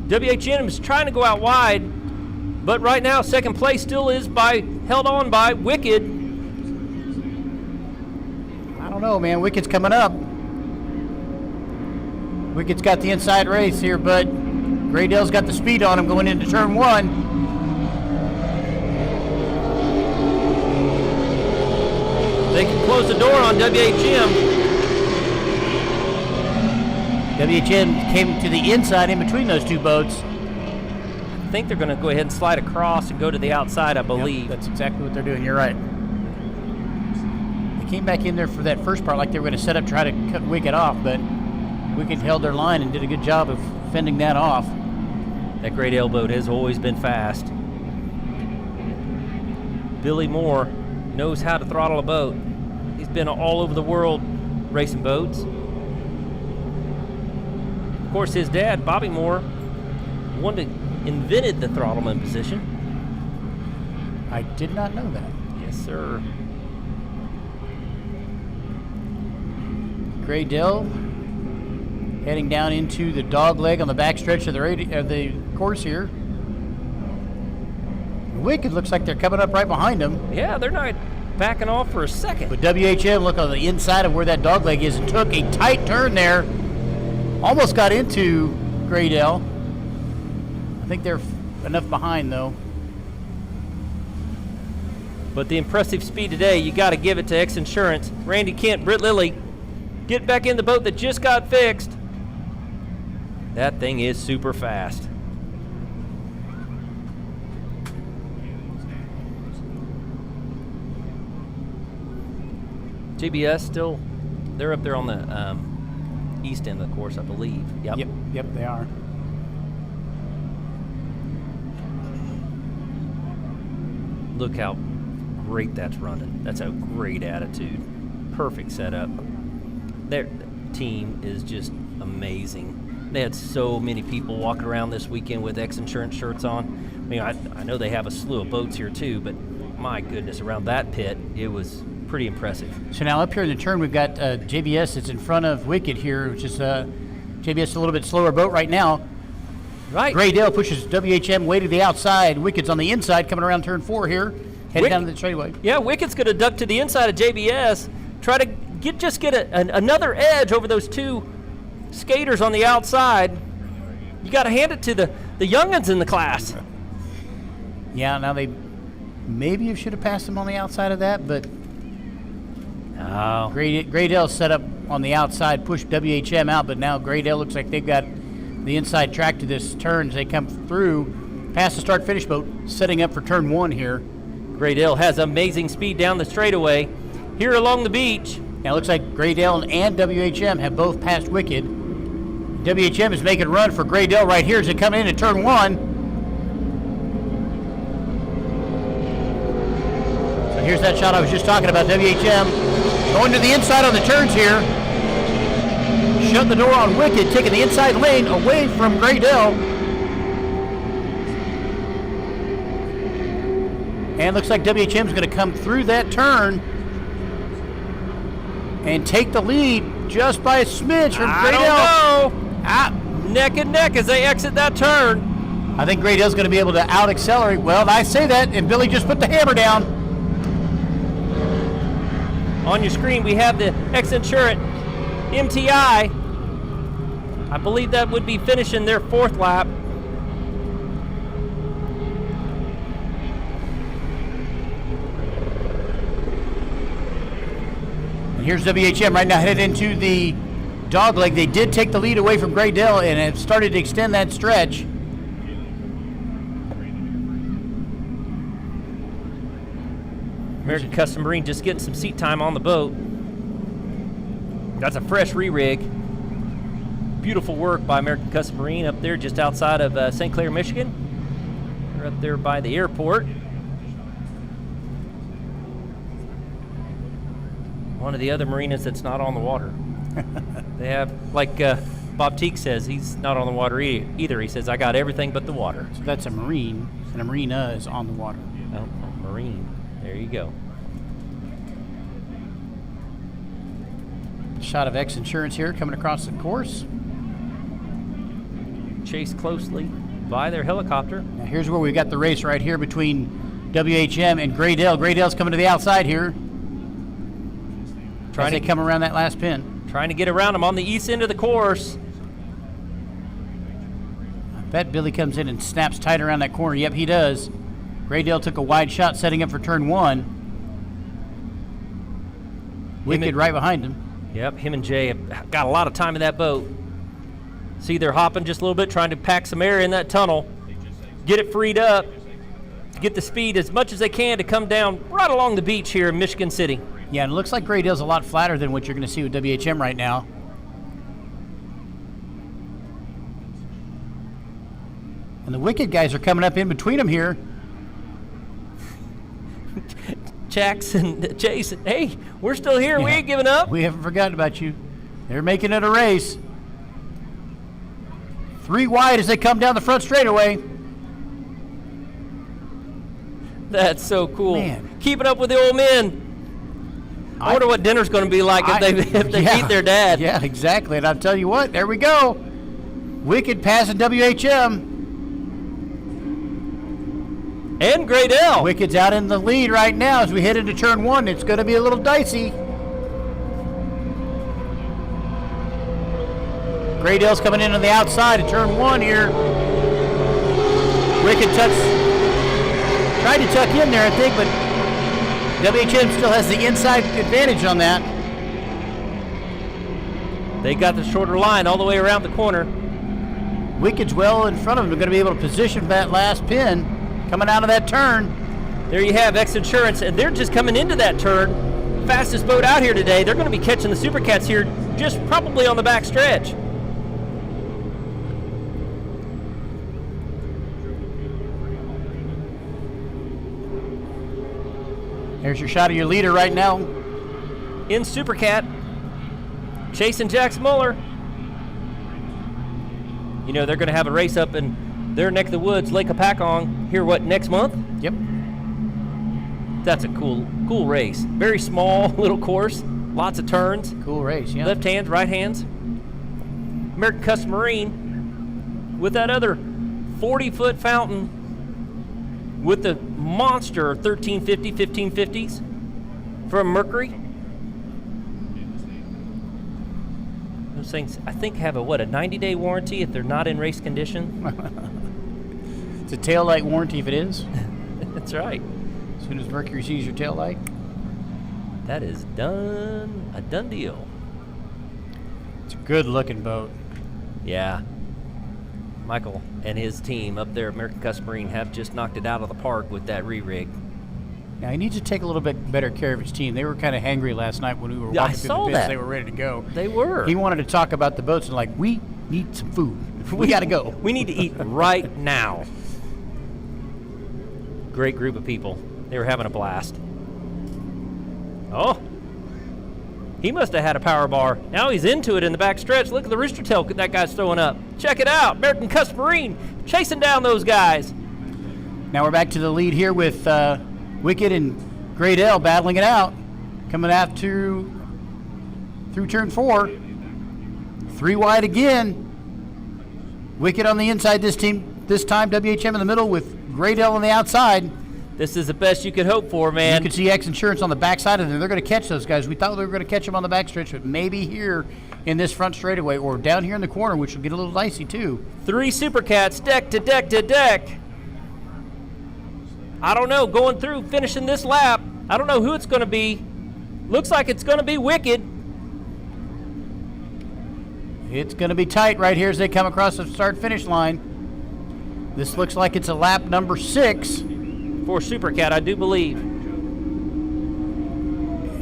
WHM is trying to go out wide, but right now second place still is held on by Wicked. I don't know, man. Wicked's coming up. Wicked's got the inside race here, but Graydale's got the speed on him going into turn 1. They can close the door on WHM. WHM came to the inside in between those two boats. I think they're going to go ahead and slide across and go to the outside, I believe. Yep, that's exactly what they're doing. You're right. They came back in there for that first part like they were going to set up, try to cut Wicked off, but Wicked held their line and did a good job of fending that off. That Great Hill boat has always been fast. Billy Moore knows how to throttle a boat. He's been all over the world racing boats. Of course, his dad, Bobby Moore, invented the throttleman position. I did not know that. Yes, sir. Graydale heading down into the dog leg on the backstretch of the course here. Wicked looks like they're coming up right behind them. Yeah, they're not backing off for a second. But WHM, look on the inside of where that dog leg is and took a tight turn there. Almost got into Graydale. I think they're enough behind, though. But the impressive speed today, you got to give it to X Insurance. Randy Kent, Britt Lilly, get back in the boat that just got fixed. That thing is super fast. GBS still, they're up there on the east end of the course, I believe. Yep, they are. Look how great that's running. That's a great attitude. Perfect setup. Their team is just amazing. They had so many people walking around this weekend with X Insurance shirts on. I mean, I know they have a slew of boats here too, but my goodness, around that pit, it was pretty impressive. So now up here in the turn, we've got JBS that's in front of Wicked here, which is JBS a little bit slower boat right now. Right. Graydale pushes WHM way to the outside. Wicked's on the inside coming around turn 4 here, heading down the straightaway. Yeah, Wicked's going to duck to the inside of JBS, try to get another edge over those two skaters on the outside. You got to hand it to the young'uns in the class. Yeah, now they maybe should have passed them on the outside of that, but no. Graydale set up on the outside, pushed WHM out, but now Graydale looks like they've got the inside track to this turn as they come through past the start-finish boat, setting up for turn 1 here. Graydale has amazing speed down the straightaway here along the beach. Now it looks like Graydale and WHM have both passed Wicked. WHM is making a run for Graydale right here as they come in at turn 1. So here's that shot I was just talking about. WHM going to the inside on the turns here. Shut the door on Wicked, taking the inside lane away from Graydale. And looks like WHM is going to come through that turn and take the lead just by a smidge from Graydale. I don't know. Neck and neck as they exit that turn. I think Graydale's going to be able to out-accelerate. Well, I say that, and Billy just put the hammer down. On your screen, we have the ex-insurance MTI. I believe that would be finishing their 4th lap. And here's WHM right now headed into the dog leg. They did take the lead away from Graydale and have started to extend that stretch. American Custom Marine just getting some seat time on the boat. That's a fresh re-rig. Beautiful work by American Custom Marine up there just outside of St. Clair, Michigan. They're up there by the airport. One of the other marinas that's not on the water. They have, like Bob Teague says, he's not on the water either. He says, I got everything but the water. So that's a marine, and a marina is on the water. Oh, marine. There you go. Shot of X-Insurance here coming across the course. Chased closely by their helicopter. Now here's where we got the race right here between WHM and Graydale. Graydale's coming to the outside here. Trying to come around that last pin. Trying to get around them on the east end of the course. I bet Billy comes in and snaps tight around that corner. Yep, he does. Graydale took a wide shot setting up for turn 1. Wicked right behind him. Yep, him and Jay have got a lot of time in that boat. See, they're hopping just a little bit, trying to pack some air in that tunnel. Get it freed up. Get the speed as much as they can to come down right along the beach here in Michigan City. Yeah, and it looks like Graydale's a lot flatter than what you're going to see with WHM right now. And the Wicked guys are coming up in between them here. Jackson, Jason, hey, we're still here. Yeah. We ain't giving up. We haven't forgotten about you. They're making it a race. 3 wide as they come down the front straightaway. That's so cool. Man. Keeping up with the old men. I wonder what dinner's going to be like if they beat their dad. Yeah, exactly. And I'll tell you what, there we go. Wicked passing WHM. And Graydale. Wicked's out in the lead right now as we head into turn 1. It's going to be a little dicey. Graydale's coming in on the outside of turn 1 here. Wicked tried to tuck in there, I think, but WHM still has the inside advantage on that. They got the shorter line all the way around the corner. Wicked's well in front of them. They're going to be able to position for that last pin coming out of that turn. There you have X-Insurance, and they're just coming into that turn. Fastest boat out here today. They're going to be catching the Supercats here just probably on the back stretch. There's your shot of your leader right now. In Supercat, chasing Jax Muller. You know, they're going to have a race up in their neck of the woods, Lake Apacong, here, next month? Yep. That's a cool race. Very small little course, lots of turns. Cool race, yeah. Left hands, right hands. American Custom Marine with that other 40-foot fountain with the monster 1350, 1550s from Mercury. Those things, I think, have a 90-day warranty if they're not in race condition. It's a tail light warranty if it is. That's right. As soon as Mercury sees your tail light. That is a done deal. It's a good looking boat. Yeah. Michael and his team up there at American Custom Marine have just knocked it out of the park with that re-rig. Now he needs to take a little bit better care of his team. They were kind of hangry last night when we were walking through the pits. That. They were ready to go. They were. He wanted to talk about the boats and we need some food. We got to go. We need to eat right now. Great group of people. They were having a blast. Oh, he must have had a power bar. Now he's into it in the back stretch. Look at the rooster tail that guy's throwing up. Check it out. American Custom Marine chasing down those guys. Now we're back to the lead here with Wicked and Graydale battling it out. Coming out through turn 4. 3 wide again. Wicked on the inside this time. WHM in the middle with Graydale on the outside. This is the best you could hope for, man. You can see X Insurance on the backside of them. They're going to catch those guys. We thought we were going to catch them on the backstretch, but maybe here in this front straightaway or down here in the corner, which will get a little dicey too. 3 Supercats, deck to deck to deck. I don't know, going through, finishing this lap. I don't know who it's going to be. Looks like it's going to be Wicked. It's going to be tight right here as they come across the start-finish line. This looks like it's a lap number 6. For Supercat, I do believe.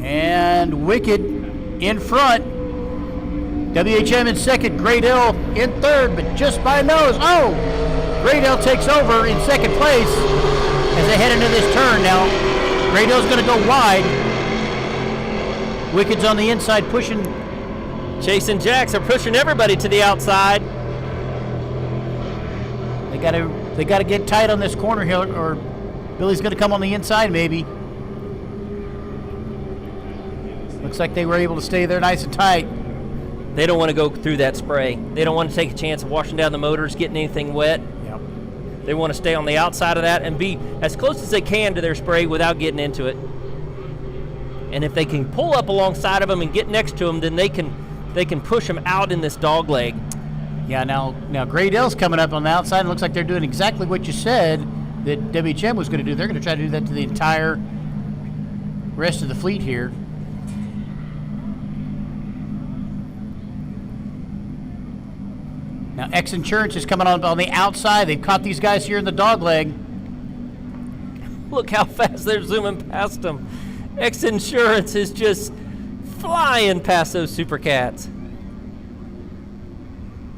And Wicked in front. WHM in second. Great L in third, but just by nose. Oh! Great L takes over in second place as they head into this turn now. Great L's going to go wide. Wicked's on the inside pushing. Chase and Jax are pushing everybody to the outside. They got to get tight on this corner here, or Billy's going to come on the inside maybe. Looks like they were able to stay there nice and tight. They don't want to go through that spray. They don't want to take a chance of washing down the motors, getting anything wet. Yep. They want to stay on the outside of that and be as close as they can to their spray without getting into it. And if they can pull up alongside of them and get next to them, then they can push them out in this dog leg. Yeah, now Great L's coming up on the outside, and it looks like they're doing exactly what you said that WHM was going to do. They're going to try to do that to the entire rest of the fleet here. Now X Insurance is coming on the outside. They've caught these guys here in the dog leg. Look how fast they're zooming past them. X Insurance is just flying past those Supercats.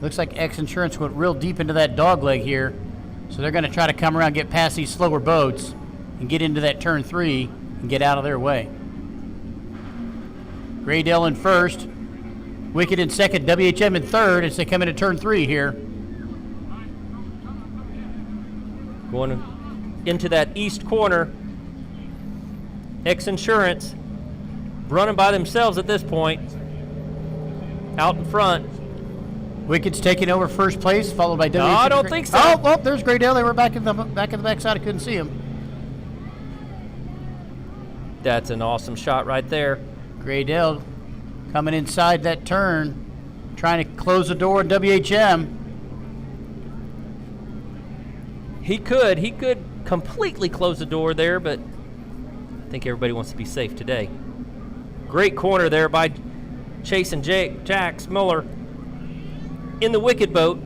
Looks like X Insurance went real deep into that dog leg here. So they're going to try to come around, get past these slower boats, and get into that turn 3 and get out of their way. Graydale in first. Wicked in second. WHM in third as they come into turn 3 here. Going into that east corner. X Insurance running by themselves at this point. Out in front. Wicked's taking over first place, followed by WHM. No, I don't think so. Oh, there's Graydale. They were back in the backside. I couldn't see him. That's an awesome shot right there. Graydale coming inside that turn, trying to close the door on WHM. He could completely close the door there, but I think everybody wants to be safe today. Great corner there by Chase and Jax Miller in the Wicked boat,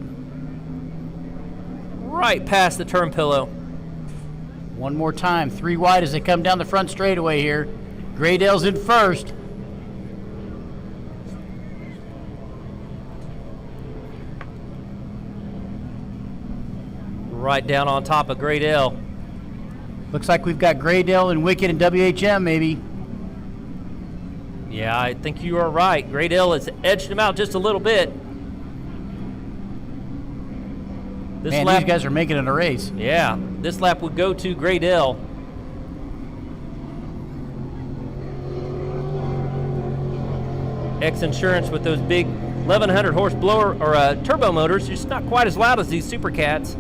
right past the turn pillow. One more time, 3 wide as they come down the front straightaway here. Graydale's in first. Right down on top of Great L. Looks like we've got Graydale and Wicked and WHM maybe. Yeah, I think you are right. Great L has edged him out just a little bit. This Man, lap, these guys are making it a race. yeah, this lap would go to Great L. X Insurance with those big 1100 horse blower or turbo motors, just not quite as loud as these Supercats.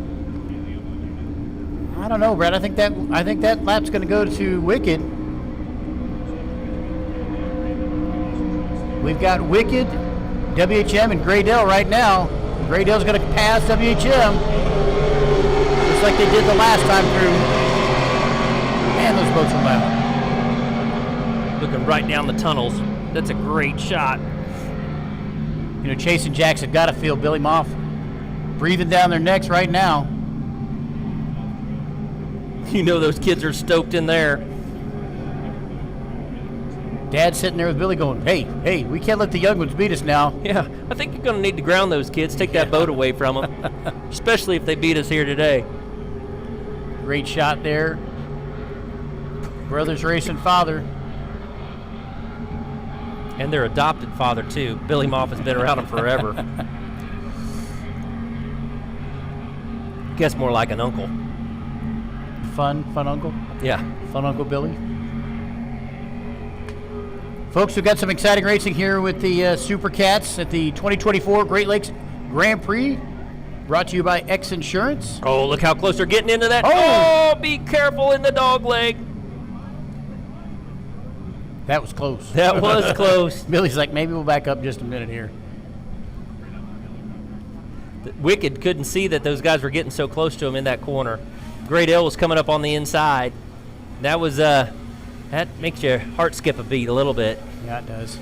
I don't know, Brad. I think that lap's going to go to Wicked. We've got Wicked, WHM, and Graydale right now. Graydale's going to pass WHM, just like they did the last time through. Man, those boats are loud. Looking right down the tunnels. That's a great shot. You know, Chase and Jax have got to feel Billy Moff breathing down their necks right now. You know those kids are stoked in there. Dad's sitting there with Billy going, hey, we can't let the young ones beat us now. Yeah, I think you're going to need to ground those kids, take that boat away from them, especially if they beat us here today. Great shot there. Brothers racing father. And their adopted father, too. Billy Moff has been around them forever. Guess more like an uncle. Fun uncle. Yeah. Fun Uncle Billy. Folks, we've got some exciting racing here with the Super Cats at the 2024 Great Lakes Grand Prix. Brought to you by X Insurance. Oh, look how close they're getting into that. Oh! Oh, be careful in the dog leg. That was close. That was close. Billy's like, maybe we'll back up just a minute here. Wicked couldn't see that those guys were getting so close to him in that corner. Great L was coming up on the inside. That was that makes your heart skip a beat a little bit. Yeah, it does.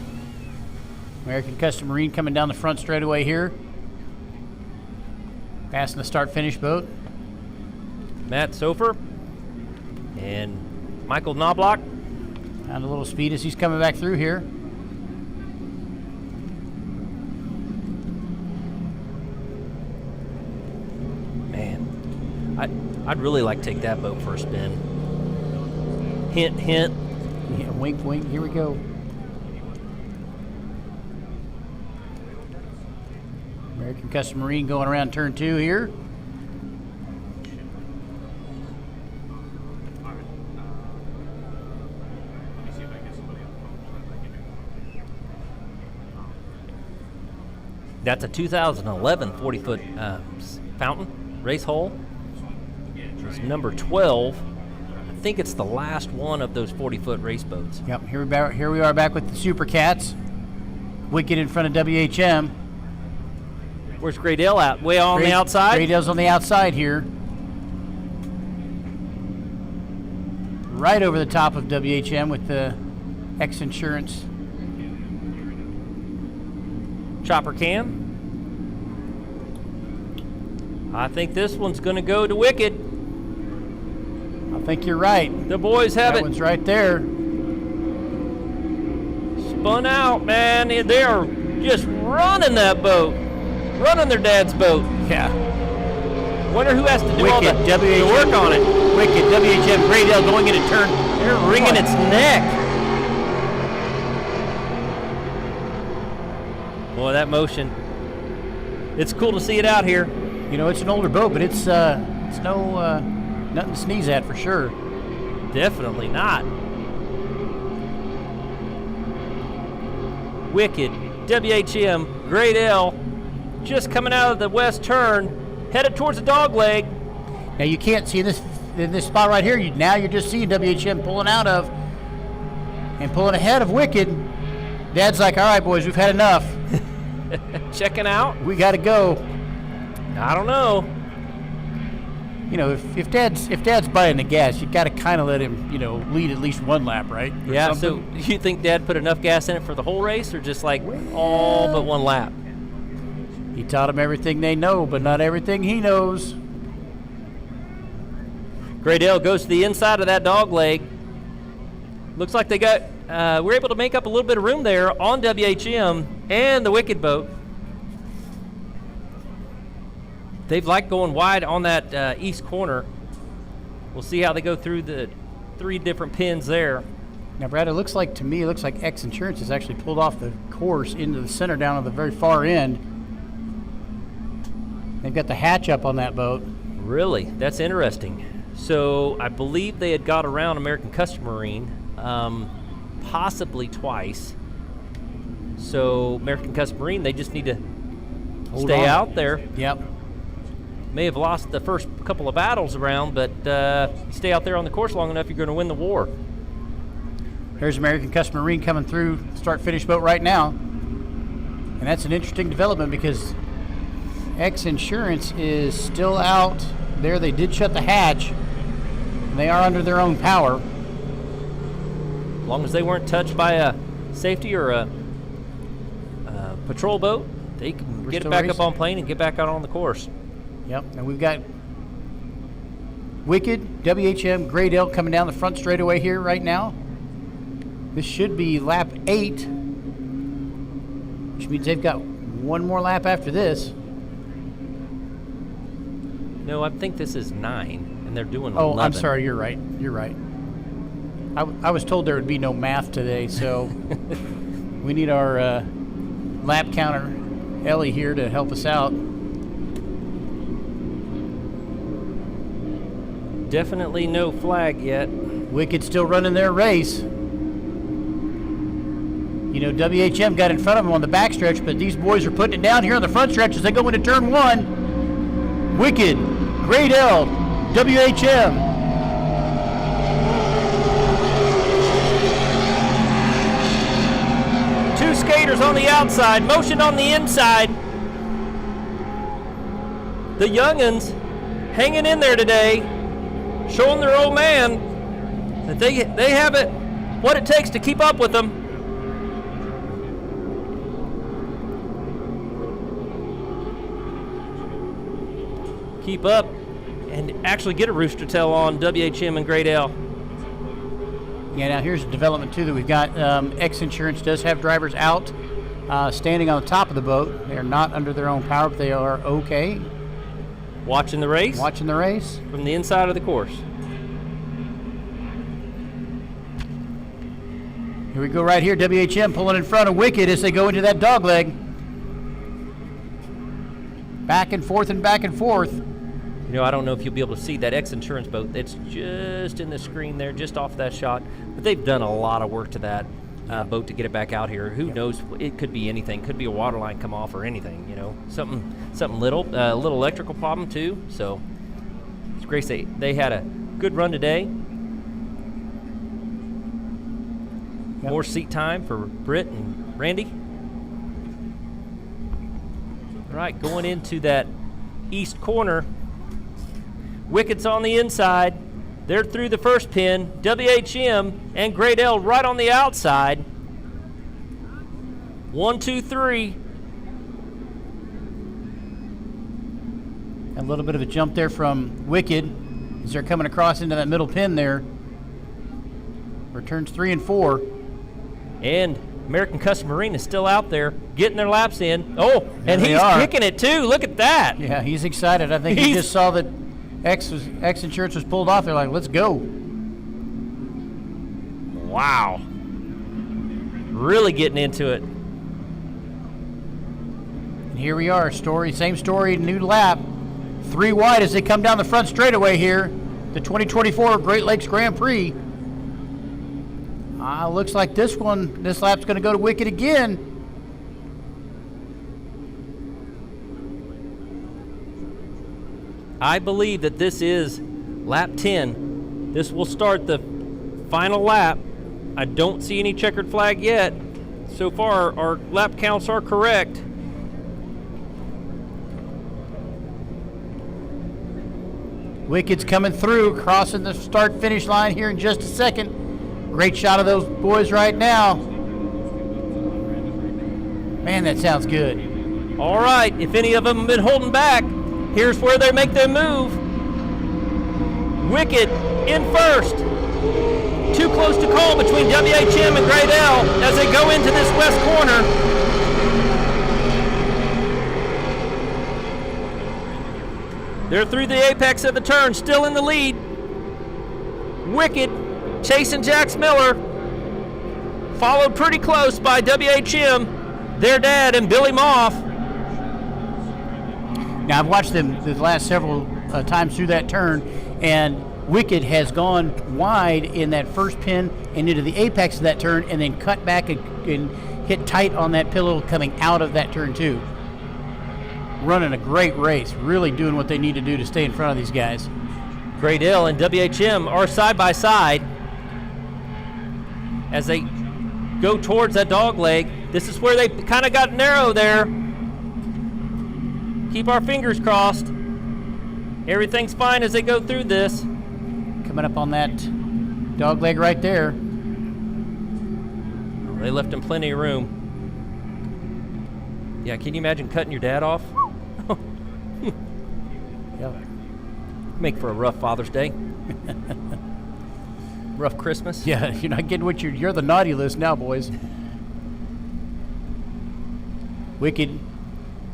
American Custom Marine coming down the front straightaway here. Passing the start-finish boat. Matt Sofer and Michael Knobloch. Found a little speed as he's coming back through here. Man, I'd really like to take that boat for a spin. Hint, hint. Yeah, wink, wink. Here we go. American Custom Marine going around turn 2 here. That's a 2011 40-foot fountain race hull. It's number 12. I think it's the last one of those 40-foot race boats. Yep, here we are back with the Super Cats. Wicked in front of WHM. Where's Great L at? Way on the outside? Great L's on the outside here. Right over the top of WHM with the X Insurance. Chopper cam. I think this one's going to go to Wicked. I think you're right. The boys have That it. one's right there. Spun out, man. They are just running that boat. Running their dad's boat. Yeah. Wonder who has to do all Wicked, the work on it. Wicked, WHM, Great L going into turn. They're wringing its neck. Boy, that motion. It's cool to see it out here. You know, it's an older boat, but it's no nothing to sneeze at for sure. Definitely not. Wicked, WHM, Great L, just coming out of the west turn, headed towards the dog leg. Now you can't see in this spot right here. Now you're just seeing WHM pulling out of and pulling ahead of Wicked. Dad's like, all right, boys, we've had enough. Checking out. We got to go. I don't know. You know, if Dad's buying the gas, you got to kind of let him, you know, lead at least one lap, right? Or Yeah. something. So you think Dad put enough gas in it for the whole race, or just like all but one lap? He taught them everything they know, but not everything he knows. Great L goes to the inside of that dog leg. Looks like they got. We're able to make up a little bit of room there on WHM and the Wicked boat. They've liked going wide on that east corner. We'll see how they go through the 3 different pins there. Now, Brad, it looks like X Insurance has actually pulled off the course into the center down at the very far end. They've got the hatch up on that boat. Really? That's interesting. So I believe they had got around American Custom Marine possibly twice. So American Custom Marine, they just need to stay on. out there. Yep. May have lost the first couple of battles around, but stay out there on the course long enough, you're going to win the war. Here's American Custom Marine coming through start-finish boat right now. And that's an interesting development because X Insurance is still out there. They did shut the hatch. And they are under their own power. As long as they weren't touched by a safety or a patrol boat, they can get it back up on plane and get back out on the course. Yep, and we've got Wicked, WHM, Great L coming down the front straightaway here right now. This should be lap 8, which means they've got one more lap after this. No, I think this is 9, and they're doing 11. Oh, I'm sorry, you're right. You're right. I was told there would be no math today, so we need our lap counter, Ellie, here to help us out. Definitely no flag yet. Wicked still running their race. You know, WHM got in front of them on the backstretch, but these boys are putting it down here on the front stretch as they go into turn 1. Wicked, Great L, WHM. Two skaters on the outside, motion on the inside. The young'uns hanging in there today, showing their old man that they have it, what it takes to keep up with them. Keep up and actually get a rooster tail on WHM and Great L. Yeah, now here's a development too that we've got. X Insurance does have drivers out, standing on the top of the boat. They are not under their own power, but they are okay. Watching the race? Watching the race. From the inside of the course. Here we go right here. WHM pulling in front of Wicked as they go into that dog leg. Back and forth and back and forth. You know, I don't know if you'll be able to see that X Insurance boat. It's just in the screen there, just off that shot. But they've done a lot of work to that boat to get it back out here. Who knows? It could be anything. Could be a water line come off or anything. You know, something little. A little electrical problem too. So it's great. They had a good run today. Yep. More seat time for Britt and Randy. All right, going into that east corner. Wicked's on the inside. They're through the first pin. WHM and Great L right on the outside. 1, 2, 3. A little bit of a jump there from Wicked as they're coming across into that middle pin there. Returns 3 and 4. And American Custom Marine is still out there getting their laps in. Oh, and he's kicking it too. Look at that. Yeah, he's excited. I think he just saw that X Insurance was pulled off. They're like, let's go. Wow. Really getting into it. And here we are, same story, new lap. 3 wide as they come down the front straightaway here. The 2024 Great Lakes Grand Prix. Looks like this lap's going to go to Wicked again. I believe that this is lap 10. This will start the final lap. I don't see any checkered flag yet. So far, our lap counts are correct. Wicked's coming through, crossing the start-finish line here in just a second. Great shot of those boys right now. Man, that sounds good. All right, if any of them have been holding back, here's where they make their move. Wicked in first. Too close to call between WHM and Great L as they go into this west corner. They're through the apex of the turn, still in the lead. Wicked chasing Jax Miller, followed pretty close by WHM, their dad, and Billy Moff. Now, I've watched them the last several times through that turn, and Wicked has gone wide in that first pin and into the apex of that turn, and then cut back and hit tight on that pillow coming out of that turn too. Running a great race, really doing what they need to do to stay in front of these guys. Great L and WHM are side by side as they go towards that dog leg. This is where they kind of got narrow there. Keep our fingers crossed. Everything's fine as they go through this. Coming up on that dog leg right there. They left him plenty of room. Yeah, can you imagine cutting your dad off? Yeah. Make for a rough Father's Day. Rough Christmas. Yeah, you're not getting what you're the naughty list now, boys. Wicked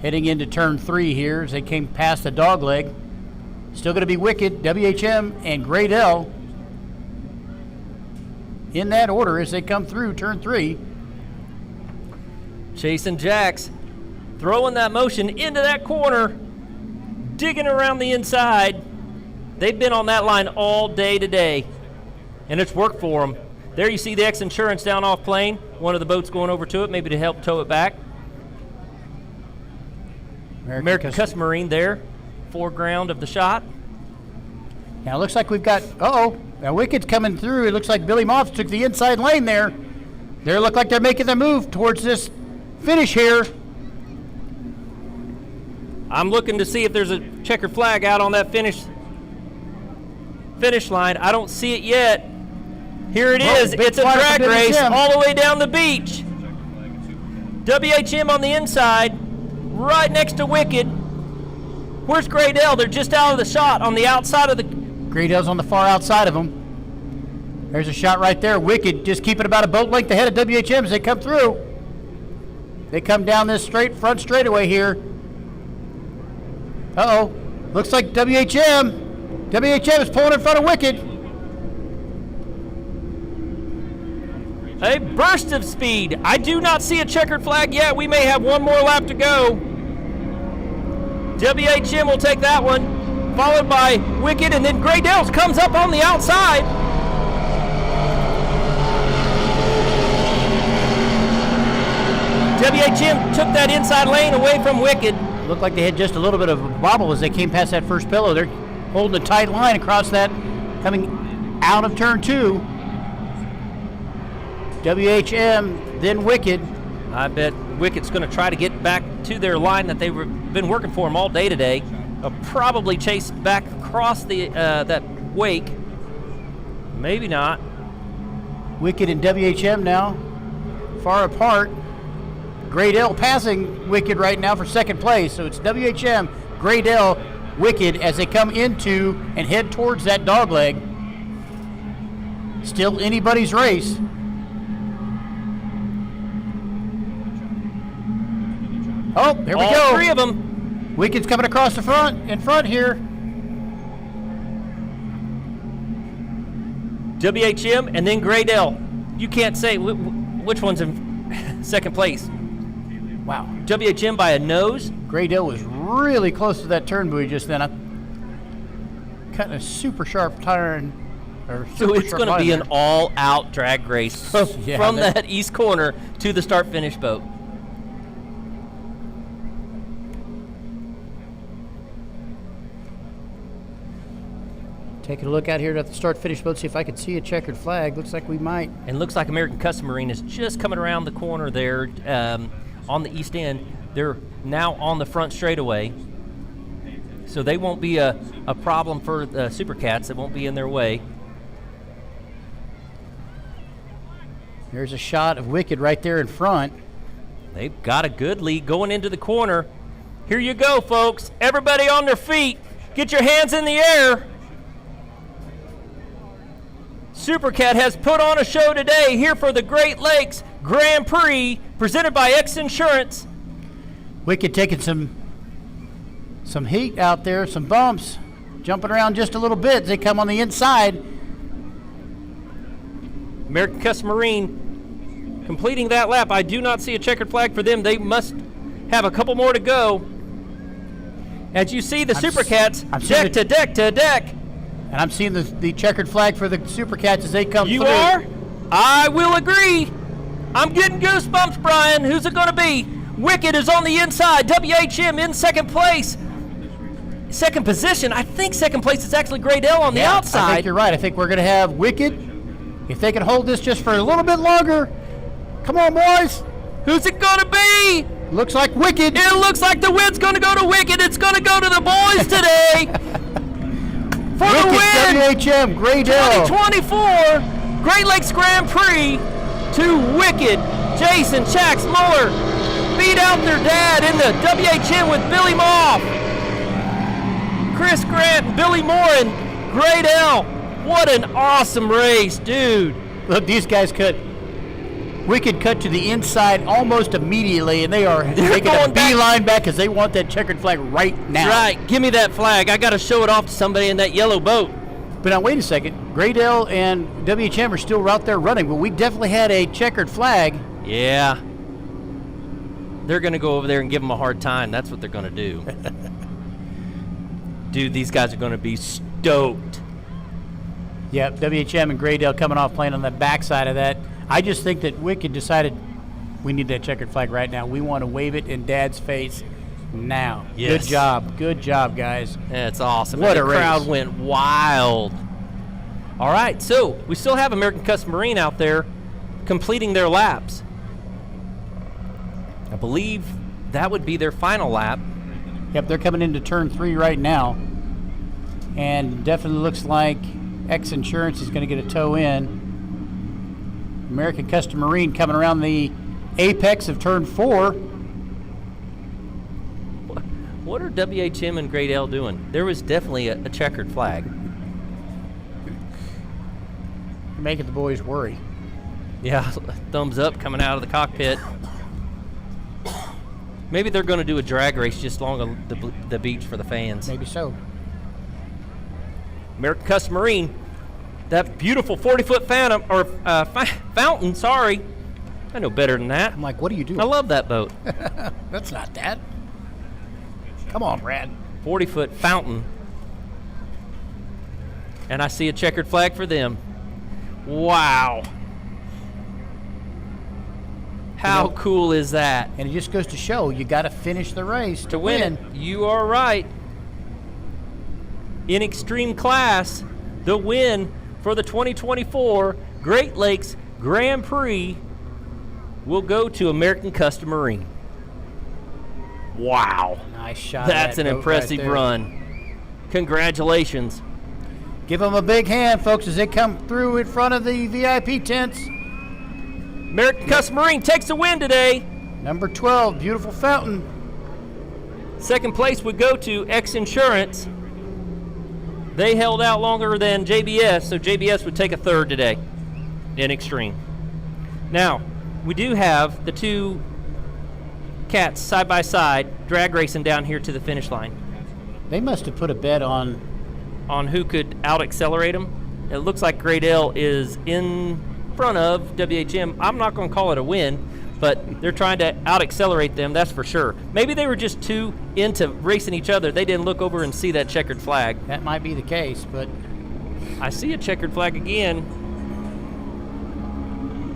heading into turn 3 here as they came past the dog leg. Still going to be Wicked, WHM, and Great L in that order as they come through turn 3. Chasing Jax, throwing that motion into that corner, digging around the inside. They've been on that line all day today, and it's worked for them. There you see the X Insurance down off plane. One of the boats going over to it, maybe to help tow it back. American Custom Marine there, foreground of the shot. Now it looks like we've got, now Wicked's coming through. It looks like Billy Moss took the inside lane there. They look like they're making the move towards this finish here. I'm looking to see if there's a checkered flag out on that finish line. I don't see it yet. Here it is. It's a drag race all the way down the beach. WHM on the inside, right next to Wicked. Where's Great L? They're just out of the shot on the outside of the... Great L's on the far outside of them. There's a shot right there. Wicked just keeping about a boat length ahead of WHM as they come through. They come down this front straightaway here. Looks like WHM. WHM is pulling in front of Wicked. A burst of speed. I do not see a checkered flag yet. We may have one more lap to go. WHM will take that one, followed by Wicked, and then Great Lakes comes up on the outside. WHM took that inside lane away from Wicked. Looked like they had just a little bit of a bobble as they came past that first pillow. They're holding a tight line across that, coming out of turn 2. WHM, then Wicked. I bet Wicked's going to try to get back to their line that they've been working for them all day today. Probably chase back across the that wake. Maybe not. Wicked and WHM now far apart. Great L passing Wicked right now for second place. So it's WHM, Great L, Wicked as they come into and head towards that dogleg. Still anybody's race. Oh, there we go. All three of them. Wicked's coming across the in front here. WHM and then Great L. You can't say which one's in second place. Wow. WHM by a nose. Great L was really close to that turn buoy just then. I'm cutting a super sharp turn. So it's going to be an all-out drag race from that east corner to the start-finish boat. Taking a look out here at the start-finish boat, see if I can see a checkered flag. Looks like we might. And looks like American Custom Marine is just coming around the corner there on the east end. They're now on the front straightaway. So they won't be a problem for the Super Cats. It won't be in their way. There's a shot of Wicked right there in front. They've got a good lead going into the corner. Here you go, folks. Everybody on their feet. Get your hands in the air. Super Cat has put on a show today here for the Great Lakes Grand Prix, presented by X Insurance. Wicked taking some heat out there, some bumps, jumping around just a little bit. They come on the inside. American Custom Marine completing that lap. I do not see a checkered flag for them. They must have a couple more to go. As you see the Super Cats deck to deck to deck. And I'm seeing the checkered flag for the Super Cats as they come through. You are? I will agree. I'm getting goosebumps, Brian. Who's it going to be? Wicked is on the inside. WHM in second place. Second position. I think second place is actually Great L on the outside. I think you're right. I think we're going to have Wicked. If they can hold this just for a little bit longer. Come on, boys. Who's it going to be? Looks like Wicked. It looks like the win's going to go to Wicked. It's going to go to the boys today. For Wicked, the win. WHM, Great L. 2024 Great Lakes Grand Prix to Wicked. Jason Chax Muller beat out their dad in the WHM with Billy Moff. Chris Grant and Billy Moore and Great L. What an awesome race, dude. Look, these guys Wicked cut to the inside almost immediately, and they're making a beeline back because they want that checkered flag right now. Right, give me that flag. I got to show it off to somebody in that yellow boat. But now, wait a second. Great L and WHM are still out there running, but we definitely had a checkered flag. Yeah. They're going to go over there and give them a hard time. That's what they're going to do. Dude, these guys are going to be stoked. Yep, WHM and Great L coming off playing on the backside of that. I just think that Wicked decided we need that checkered flag right now. We want to wave it in Dad's face now. Yes. Good job, guys. That's awesome. What And a the crowd race. went wild. All right, so we still have American Custom Marine out there completing their laps. I believe that would be their final lap. Yep, they're coming into turn 3 right now. And definitely looks like X Insurance is going to get a toe in. American Custom Marine coming around the apex of turn 4. What are WHM and Great L doing? There was definitely a checkered flag. Making the boys worry. Yeah, thumbs up coming out of the cockpit. Maybe they're going to do a drag race just along the beach for the fans. Maybe so. American Custom Marine, that beautiful 40-foot phantom or fountain. Sorry, I know better than that. I'm like, what are you doing? I love that boat. That's not that. Come on, Brad. 40-foot fountain, and I see a checkered flag for them. Wow. How cool is that? And it just goes to show you got to finish the race To win it. You are right. In extreme class, the win for the 2024 Great Lakes Grand Prix will go to American Custom Marine. Wow. Nice shot. That's of an that boat impressive right there. run. Congratulations. Give them a big hand, folks, as they come through in front of the VIP tents. American Custom Marine takes the win today. Number 12, beautiful fountain. Second place would go to X Insurance. They held out longer than JBS, so JBS would take a third today in extreme. Now, we do have the two cats side by side drag racing down here to the finish line They must have put a bet on. who could out accelerate them. It looks like Great L is in front of WHM. I'm not going to call it a win, but they're trying to out accelerate them, that's for sure. Maybe they were just too into racing each other. They didn't look over and see that checkered flag. That might be the case, but I see a checkered flag again.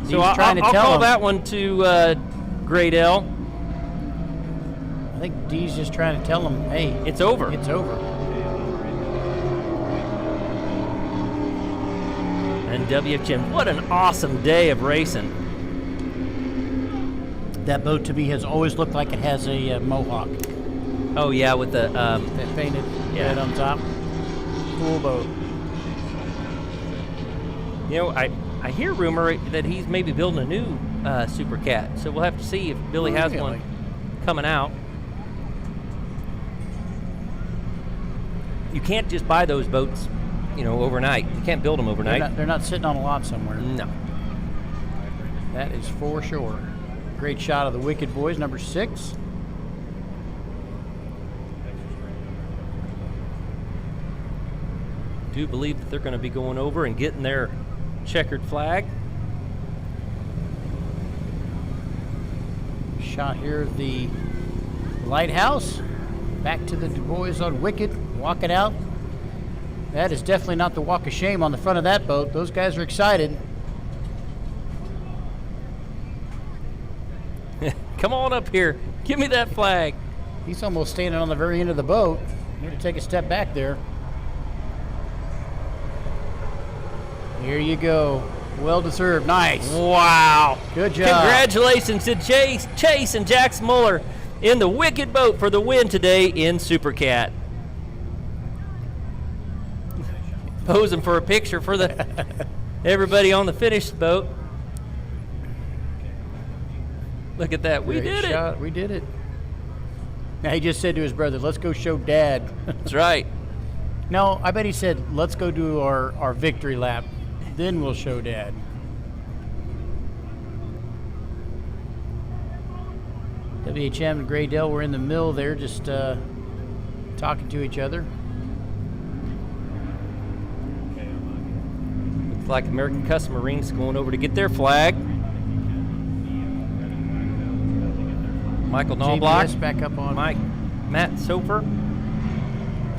He's So trying to I'll tell call them. that one to Great L. I think Dee's just trying to tell them, hey, It's over. it's over. And WHM, what an awesome day of racing. That boat to me has always looked like it has a mohawk. Oh yeah, with the That painted Yeah. red on top. Cool boat. you know, I hear rumor that he's maybe building a new Super Cat. So we'll have to see if Billy has Really? one coming out. You can't just buy those boats, overnight. You can't build them overnight. They're not sitting on a lot somewhere. No. That is for sure. Great shot of the Wicked Boys, number 6. Do believe that they're going to be going over and getting their checkered flag. Shot here of the lighthouse. Back to the Du Bois on Wicked, walking out. That is definitely not the walk of shame on the front of that boat. Those guys are excited. Come on up here. Give me that flag. He's almost standing on the very end of the boat. You have to take a step back there. Here you go. Well deserved. Nice. Wow. Good job. Congratulations to Chase and Jax Muller in the Wicked boat for the win today in Super Cat. Posing for a picture for everybody on the finished boat. Look at that. We Great did shot. We did it. Now he just said to his brother, let's go show Dad. That's right. No, I bet he said, let's go do our victory lap. Then we'll show Dad. WHM and Great Dell were in the middle there just talking to each other. Looks like American Custom Marine's going over to get their flag. Michael Knobloch, JBS back up on Matt Sofer,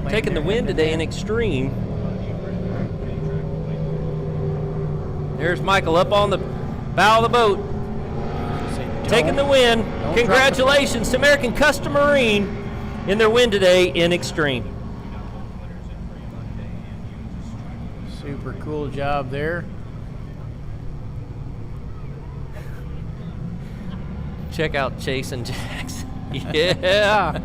taking the win today in extreme. There's Michael up on the bow of the boat, taking the win. Don't Congratulations to American Custom Marine in their win today in Extreme. Super cool job there. Check out Chase and Jax. Yeah.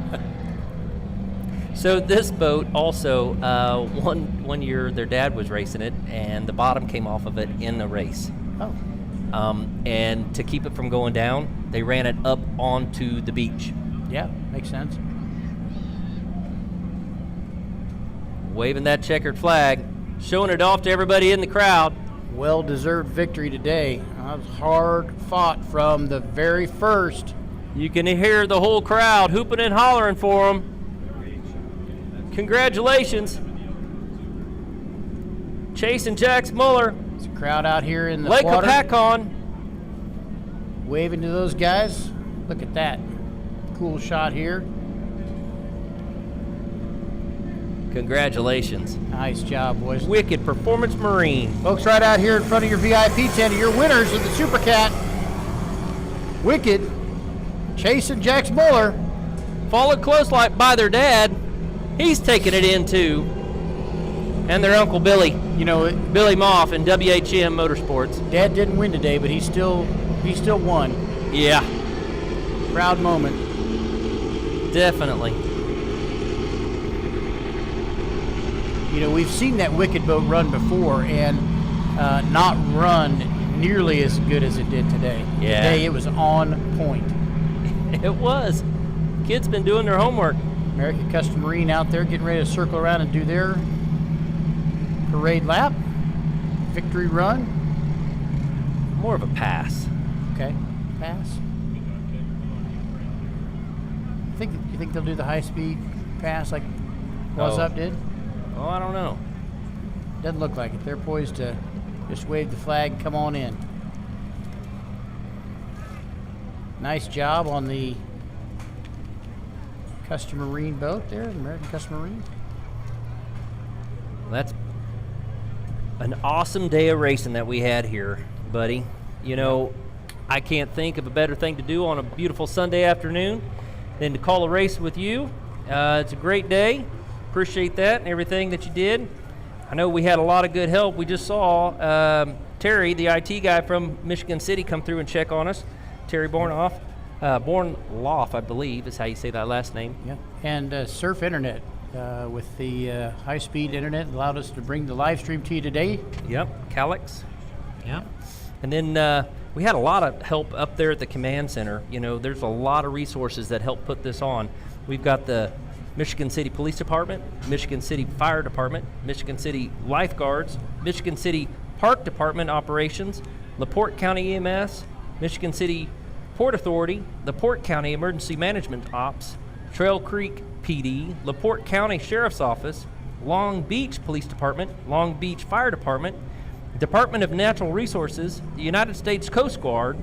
So this boat also, one year their dad was racing it, and the bottom came off of it in the race. Oh. And to keep it from going down, they ran it up onto the beach. Yeah, makes sense. Waving that checkered flag, showing it off to everybody in the crowd. Well-deserved victory today. That was hard fought from the very first. You can hear the whole crowd hooping and hollering for them. Congratulations, Chase and Jax Muller. There's a crowd out here in the Lake water. Hopatcon. Waving to those guys. Look at that. Cool shot here. Congratulations. Nice job, boys. Wicked Performance Marine. Folks, right out here in front of your VIP tent are your winners of the Super Cat. Wicked, Chase and Jax Muller. Followed close like by their dad. He's taking it in too. And their Uncle Billy. You know, Billy Moff in WHM Motorsports. Dad didn't win today, but he still won. Yeah, Proud moment. definitely. You know, we've seen that Wicked boat run before and not run nearly as good as it did today. Yeah. Today it was on point. It was. Kids been doing their homework. American Custom Marine out there getting ready to circle around and do their parade lap. Victory run. More of a pass. Okay, pass. You think they'll do the high-speed pass like What's Up did? Oh, I don't know. Doesn't look like it. They're poised to just wave the flag and come on in. Nice job on the Custom Marine boat there, the American Custom Marine. That's an awesome day of racing that we had here, buddy. You know, I can't think of a better thing to do on a beautiful Sunday afternoon than to call a race with you. It's a great day. Appreciate that and everything that you did. I know we had a lot of good help. We just saw Terry, the IT guy from Michigan City, come through and check on us. Terry Bornloff, I believe is how you say that last name. Yeah, and Surf Internet with the high-speed internet allowed us to bring the live stream to you today. Yep, Calix. Yeah. And then we had a lot of help up there at the command center. You know, there's a lot of resources that help put this on. We've got the Michigan City Police Department, Michigan City Fire Department, Michigan City Lifeguards, Michigan City Park Department Operations, LaPorte County EMS, Michigan City Port Authority, the Port County Emergency Management Ops, Trail Creek PD, LaPorte County Sheriff's Office, Long Beach Police Department, Long Beach Fire Department, Department of Natural Resources, the United States Coast Guard,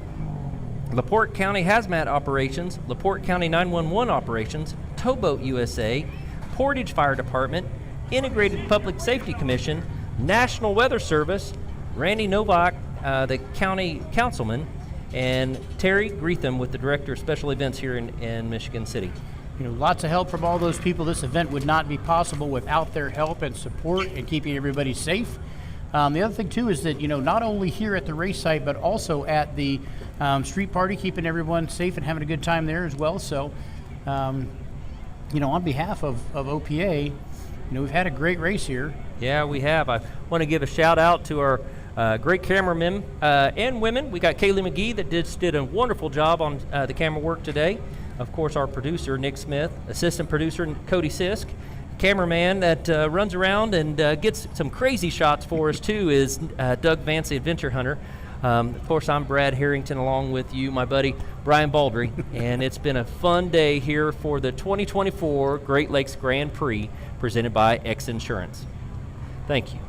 LaPorte County Hazmat Operations, LaPorte County 911 Operations, Towboat USA, Portage Fire Department, Integrated Public Safety Commission, National Weather Service, Randy Novak, the county councilman, and Terry Greetham with the Director of Special Events here in Michigan City. You know, lots of help from all those people. This event would not be possible without their help and support and keeping everybody safe. The other thing, too, is that, you know, not only here at the race site, but also at the street party, keeping everyone safe and having a good time there as well. So, you know, on behalf of OPA, you know, we've had a great race here. Yeah, we have. I want to give a shout out to our great cameramen and women. We got Kaylee McGee that did a wonderful job on the camera work today. Of course, our producer, Nick Smith, assistant producer, Cody Sisk. Cameraman that runs around and gets some crazy shots for us too is Doug Vance, the Adventure Hunter. Of course, I'm Brad Harrington along with you, my buddy Brian Baldry, and it's been a fun day here for the 2024 Great Lakes Grand Prix presented by X Insurance. Thank you.